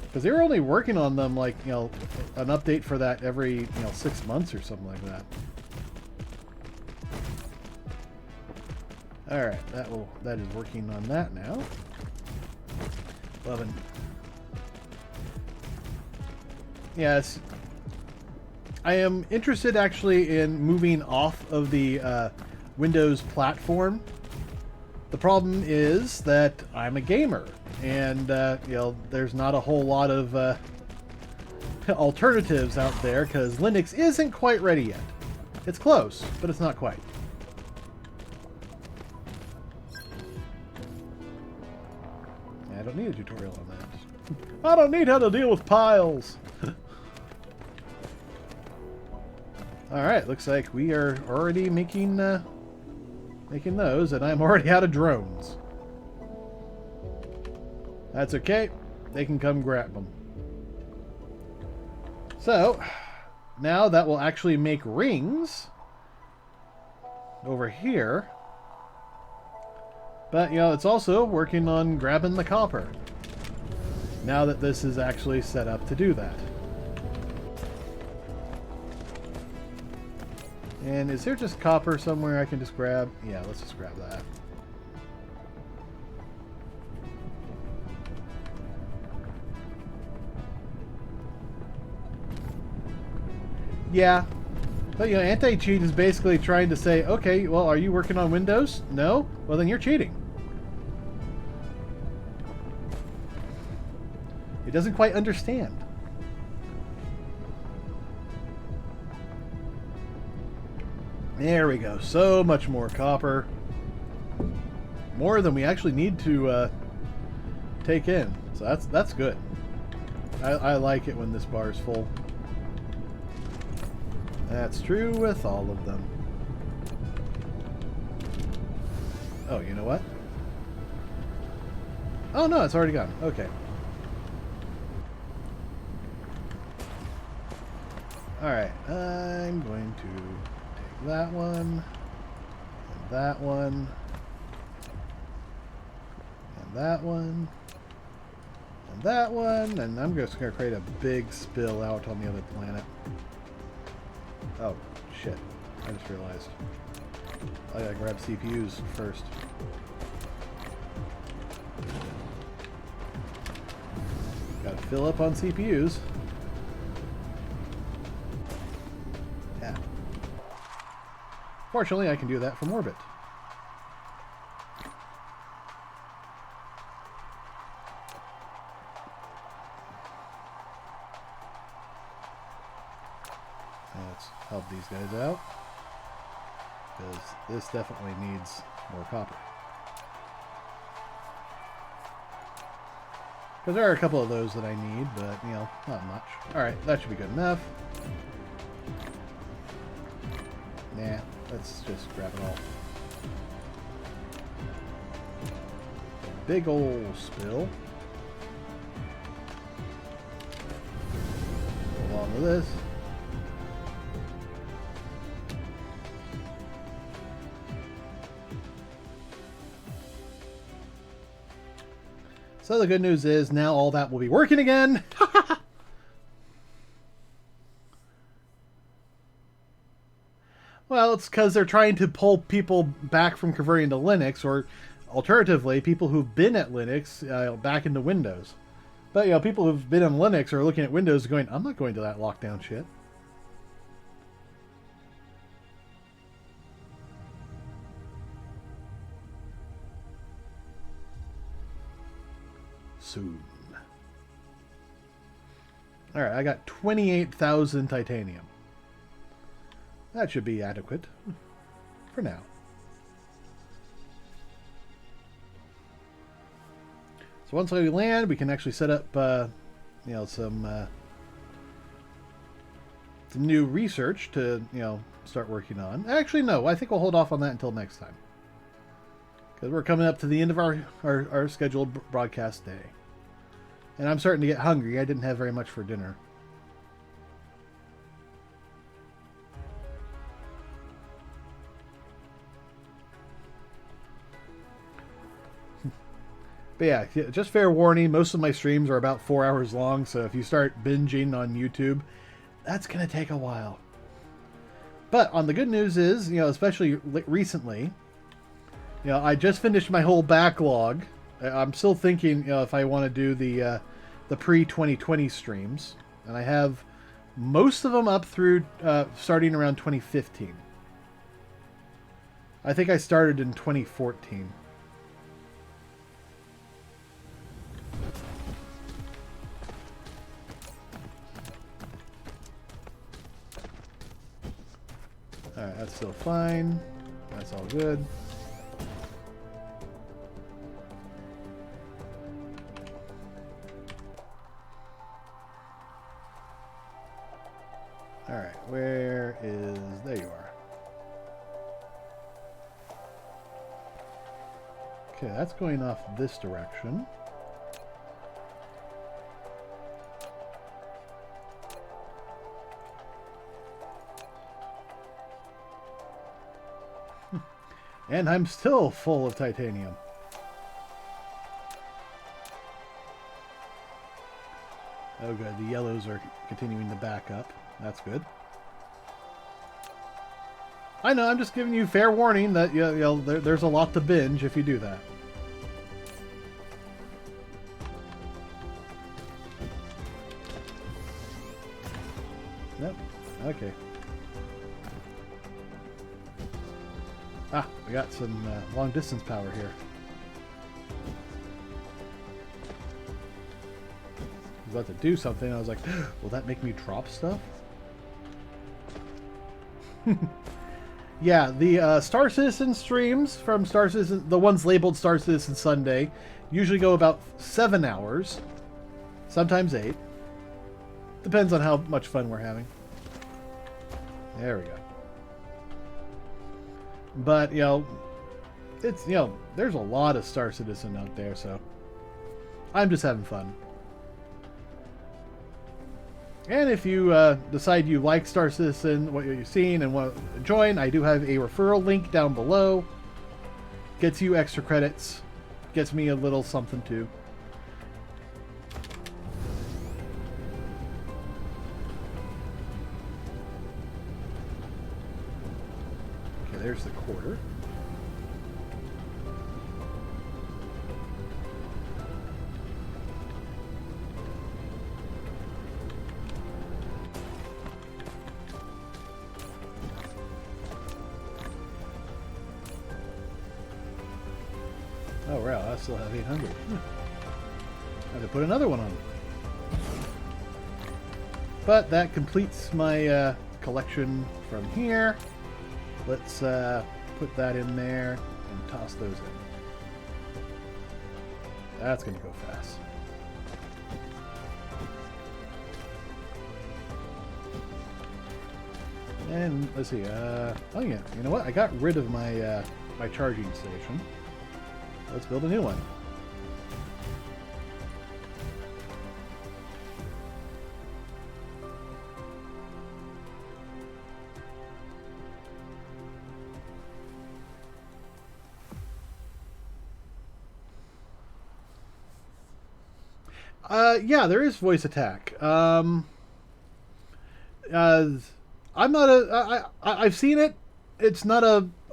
Because they were only working on them, like, you know, an update for that every, you know, 6 months or something like that. All right, that is working on that now. 11. Yes, I am interested actually in moving off of the Windows platform. The problem is that I'm a gamer, and you know, there's not a whole lot of alternatives out there because Linux isn't quite ready yet. It's close, but it's not quite. I don't need a tutorial on that. I don't need how to deal with piles. Alright, looks like we are already making those, and I'm already out of drones. That's okay. They can come grab them. So, now that will actually make rings over here. But, you know, it's also working on grabbing the copper. Now that this is actually set up to do that. And is there just copper somewhere I can just grab? Yeah, let's just grab that. Yeah. But, you know, anti-cheat is basically trying to say, okay, well, are you working on Windows? No? Well, then you're cheating. It doesn't quite understand. There we go. So much more copper. More than we actually need to take in. So that's good. I like it when this bar is full. That's true with all of them. Oh, you know what? Oh no, it's already gone. Okay. Alright, I'm going to take that one, and that one, and that one, and that one, and I'm just going to create a big spill out on the other planet. Oh, shit. I just realized. I gotta grab CPUs first. Gotta fill up on CPUs. Yeah. Fortunately, I can do that from orbit. Let's help these guys out, because this definitely needs more copper. Because there are a couple of those that I need, but, you know, not much. Alright, that should be good enough. Nah, let's just grab it all. Big ol' spill. Along with this. So the good news is now all that will be working again. Well, it's because they're trying to pull people back from converting to Linux, or alternatively, people who've been at Linux back into Windows. But, you know, people who've been on Linux are looking at Windows going, I'm not going to that lockdown shit. Soon. Alright, I got 28,000 titanium. That should be adequate for now. So once we land, we can actually set up, you know, some new research to, you know, start working on. Actually, no. I think we'll hold off on that until next time. Because we're coming up to the end of our scheduled broadcast day. And I'm starting to get hungry. I didn't have very much for dinner. But yeah, just fair warning, most of my streams are about 4 hours long, so if you start binging on YouTube, that's going to take a while. But on the good news is, especially recently, I just finished my whole backlog. I'm still thinking, if I want to do the pre-2020 streams, and I have most of them up through starting around 2015. I think I started in 2014. Alright, that's still fine. That's all good. Alright, where is... There you are. Okay, that's going off this direction. And I'm still full of titanium. Oh good, the yellows are continuing to back up. That's good. I know, I'm just giving you fair warning that there's a lot to binge if you do that. Yep, okay. Ah, we got some long distance power here. I was about to do something, I was like, will that make me drop stuff? Yeah, the Star Citizen streams from Star Citizen, the ones labeled Star Citizen Sunday, usually go about 7 hours. Sometimes 8. Depends on how much fun we're having. There we go. But, it's, there's a lot of Star Citizen out there, so I'm just having fun. And if you decide you like Star Citizen, what you've seen, and want to join, I do have a referral link down below. Gets you extra credits. Gets me a little something too. Okay, there's the quarter. Oh, wow, I still have 800. I have to put another one on. But that completes my collection from here. Let's put that in there and toss those in. That's going to go fast. And let's see. Oh yeah, you know what? I got rid of my my charging station. Let's build a new one. Yeah, there is voice attack. I'm not I've seen it. It's not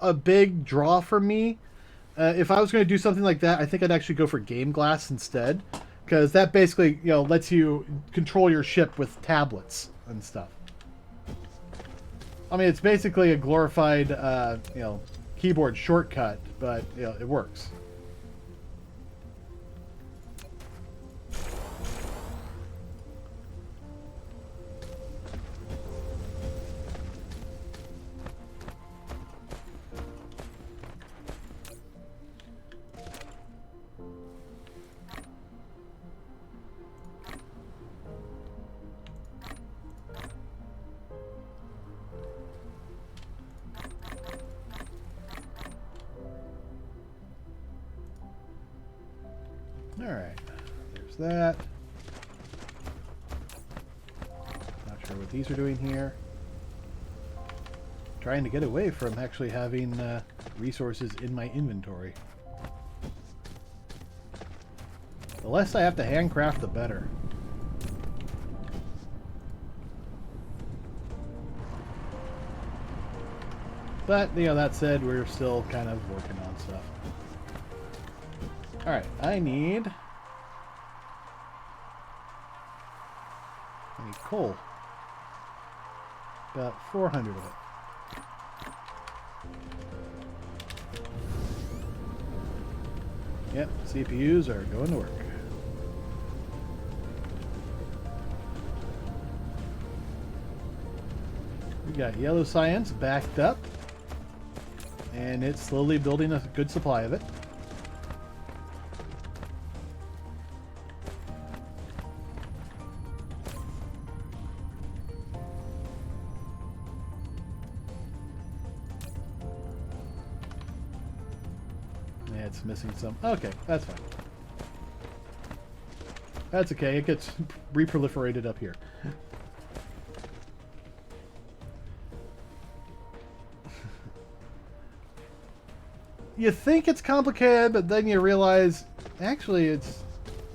a big draw for me. If I was going to do something like that, I think I'd actually go for Game Glass instead, because that basically, lets you control your ship with tablets and stuff. I mean, it's basically a glorified, keyboard shortcut, but it works. Alright, there's that. Not sure what these are doing here. Trying to get away from actually having resources in my inventory. The less I have to handcraft, the better. But, you know, that said, we're still kind of working on stuff. Alright, I need coal. About 400 of it. Yep, CPUs are going to work. We got yellow science backed up. And it's slowly building a good supply of it. Yeah, it's missing some. Okay, that's fine. That's okay. It gets reproliferated up here. You think it's complicated, but then you realize, actually, it's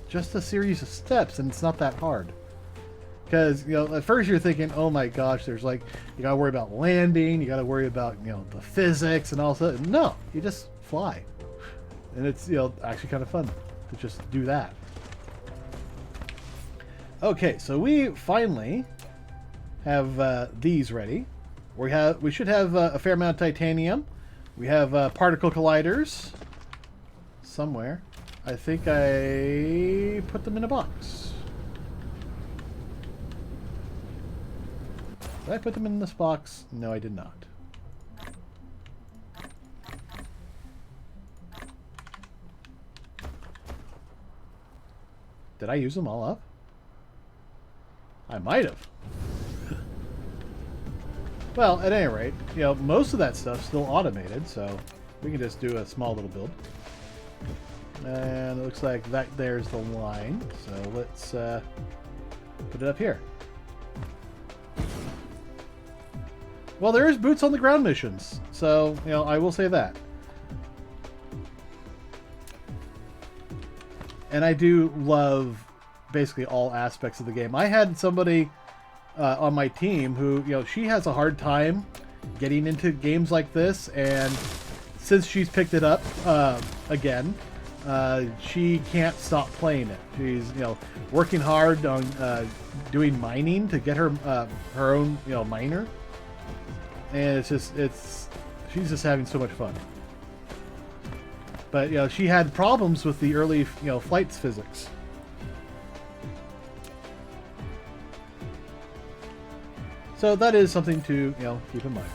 just a series of steps, and it's not that hard. Because, you know, at first you're thinking, oh my gosh, there's like, you gotta worry about landing, you gotta worry about, you know, the physics and all that. No, you just fly. And it's, you know, actually kind of fun to just do that. Okay, so we finally have these ready. We should have a fair amount of titanium. We have particle colliders somewhere. I think I put them in a box. Did I put them in this box? No, I did not. Did I use them all up? I might have. Well, at any rate, you know, most of that stuff's still automated, so we can just do a small little build. And it looks like that there's the line, so let's put it up here. Well, there is boots on the ground missions, so, you know, I will say that. And I do love basically all aspects of the game. I had somebody on my team who, you know, she has a hard time getting into games like this, and since she's picked it up again, she can't stop playing it. She's, you know, working hard on doing mining to get her her own, you know, miner, and she's just having so much fun. But, you know, she had problems with the early, you know, flights physics. So that is something to, you know, keep in mind.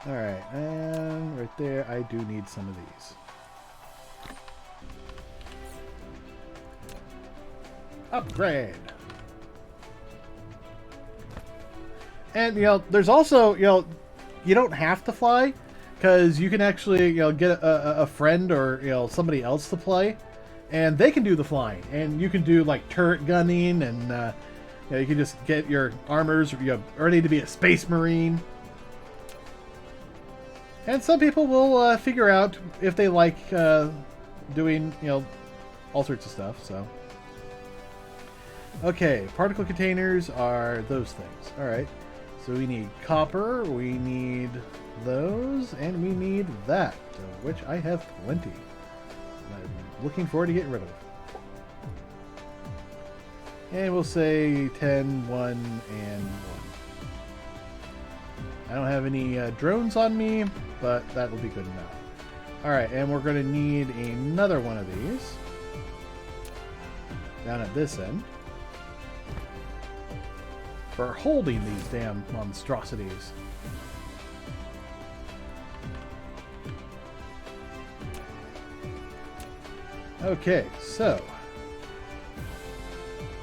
Alright, and right there, I do need some of these. Upgrade! And, you know, there's also, you know, you don't have to fly, because you can actually, you know, get a friend or, you know, somebody else to play. And they can do the flying, and you can do like turret gunning, and you know, you can just get your armors, you know, ready to be a space marine. And some people will figure out if they like doing, you know, all sorts of stuff. So, okay, particle containers are those things. All right, so we need copper, we need those, and we need that, of which I have plenty. I'm looking forward to getting rid of it. And we'll say 10, 1, and 1. I don't have any drones on me, but that will be good enough. Alright, and we're going to need another one of these down at this end for holding these damn monstrosities. Okay, so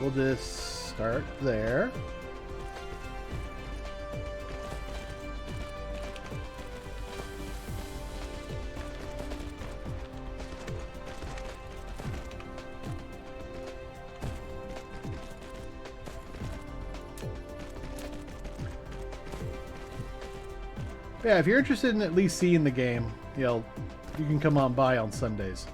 we'll just start there. Yeah, if you're interested in at least seeing the game, you know, you can come on by on Sundays.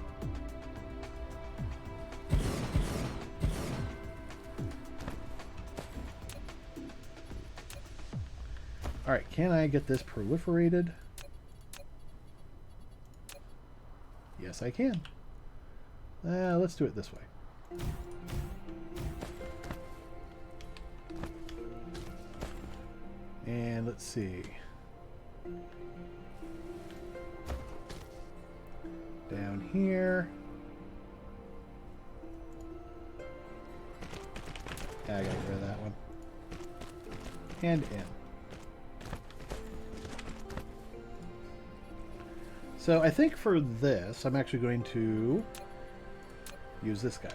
Alright, can I get this proliferated? Yes, I can. Let's do it this way. And let's see. Down here. I gotta get rid of that one. And in. So I think for this, I'm actually going to use this guy.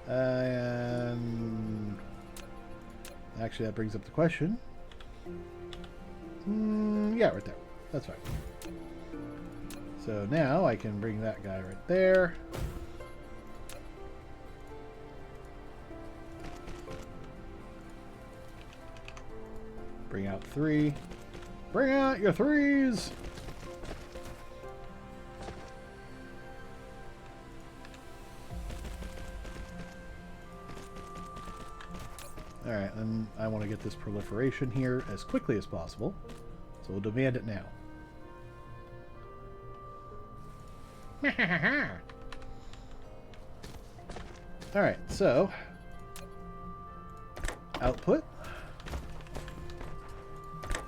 And actually that brings up the question. Yeah, right there. That's fine. So now I can bring that guy right there. Bring out 3. Bring out your 3s! Alright, and I want to get this proliferation here as quickly as possible. So we'll demand it now. Alright, so output,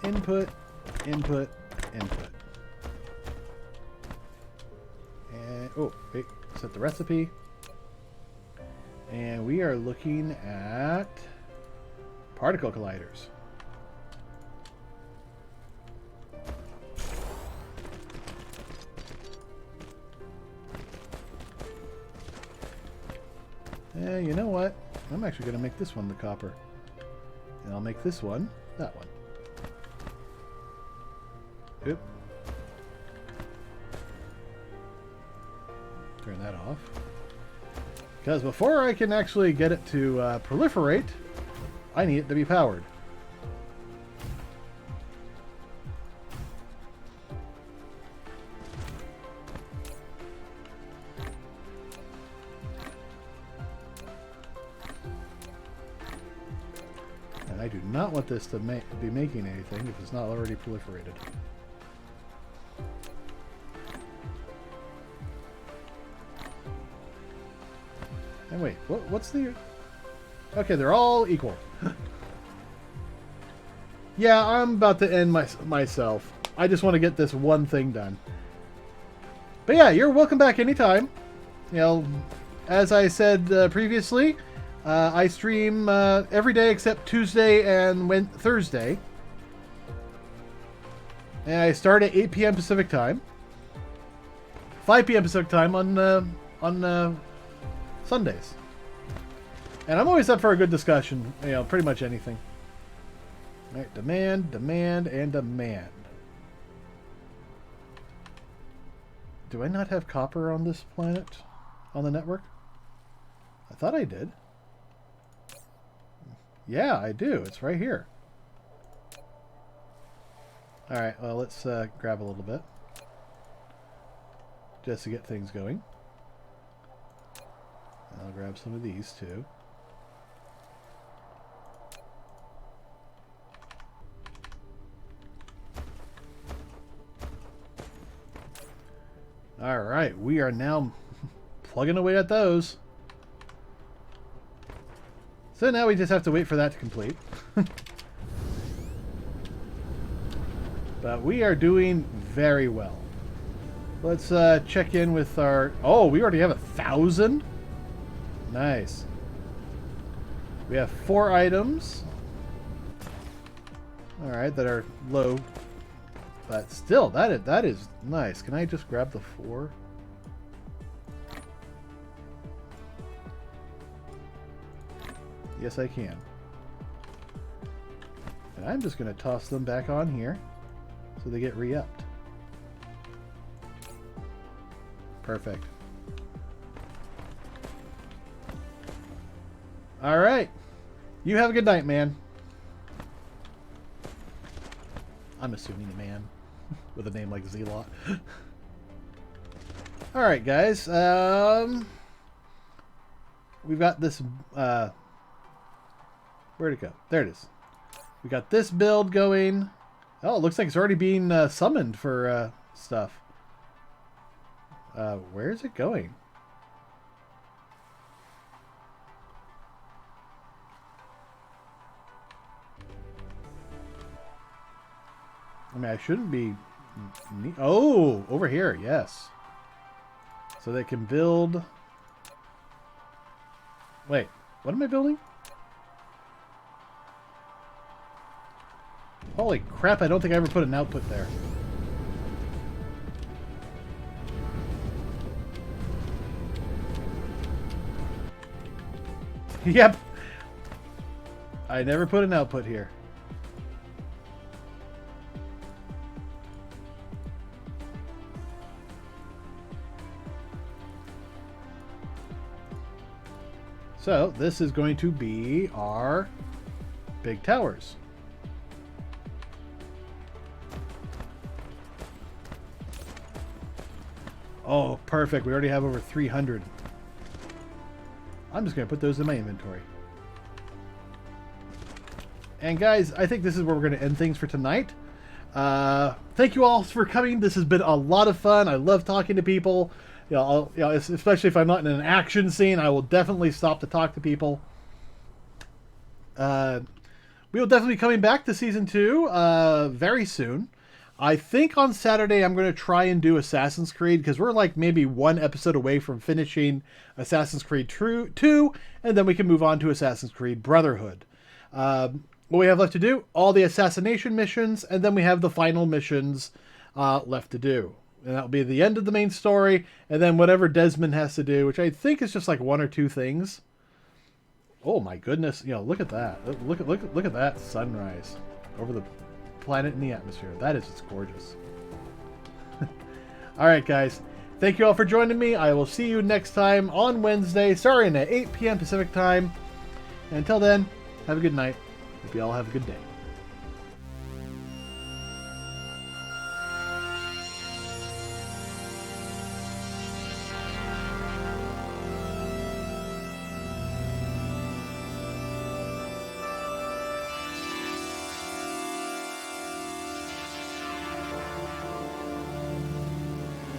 input, input, input. And oh, wait, set the recipe. And we are looking at particle colliders. You know what? I'm actually going to make this one the copper. And I'll make this one that one. Oop. Turn that off. Because before I can actually get it to proliferate, I need it to be powered. And I do not want this to be making anything if it's not already proliferated. And wait, what's the... Okay, they're all equal. Yeah, I'm about to end myself. I just want to get this one thing done. But yeah, you're welcome back anytime. You know, as I said previously, I stream every day except Tuesday and Thursday. And I start at 8 p.m. Pacific time. 5 p.m. Pacific time on Sundays. And I'm always up for a good discussion, you know, pretty much anything. All right, demand, demand, and demand. Do I not have copper on this planet? On the network? I thought I did. Yeah, I do. It's right here. Alright, well, let's grab a little bit. Just to get things going. I'll grab some of these too. Alright, we are now plugging away at those. So now we just have to wait for that to complete. But we are doing very well. Let's check in with our... Oh, we already have 1,000? Nice. We have 4 items. Alright, that are low. But still, that is nice. Can I just grab the 4? Yes, I can. And I'm just going to toss them back on here so they get re-upped. Perfect. All right. You have a good night, man. I'm assuming a man with a name like Zelot. Alright, guys. We've got this... where'd it go? There it is. We got this build going. Oh, it looks like it's already being summoned for stuff. Where is it going? I mean, I shouldn't be... Oh, over here, yes. So they can build... Wait, what am I building? Holy crap, I don't think I ever put an output there. Yep. I never put an output here. So this is going to be our big towers. Oh, perfect. We already have over 300. I'm just going to put those in my inventory. And guys, I think this is where we're going to end things for tonight. Thank you all for coming. This has been a lot of fun. I love talking to people. Especially if I'm not in an action scene, I will definitely stop to talk to people. We will definitely be coming back to Season 2 very soon. I think on Saturday I'm going to try and do Assassin's Creed, because we're like maybe one episode away from finishing Assassin's Creed 2, and then we can move on to Assassin's Creed Brotherhood. What we have left to do, all the assassination missions, and then we have the final missions left to do. And that'll be the end of the main story, and then whatever Desmond has to do, which I think is just like 1 or 2 things. Oh my goodness, look at that. Look at that sunrise over the planet in the atmosphere. That is just gorgeous. All right, guys. Thank you all for joining me. I will see you next time on Wednesday, starting at 8 p.m. Pacific time. And until then, have a good night. Hope you all have a good day.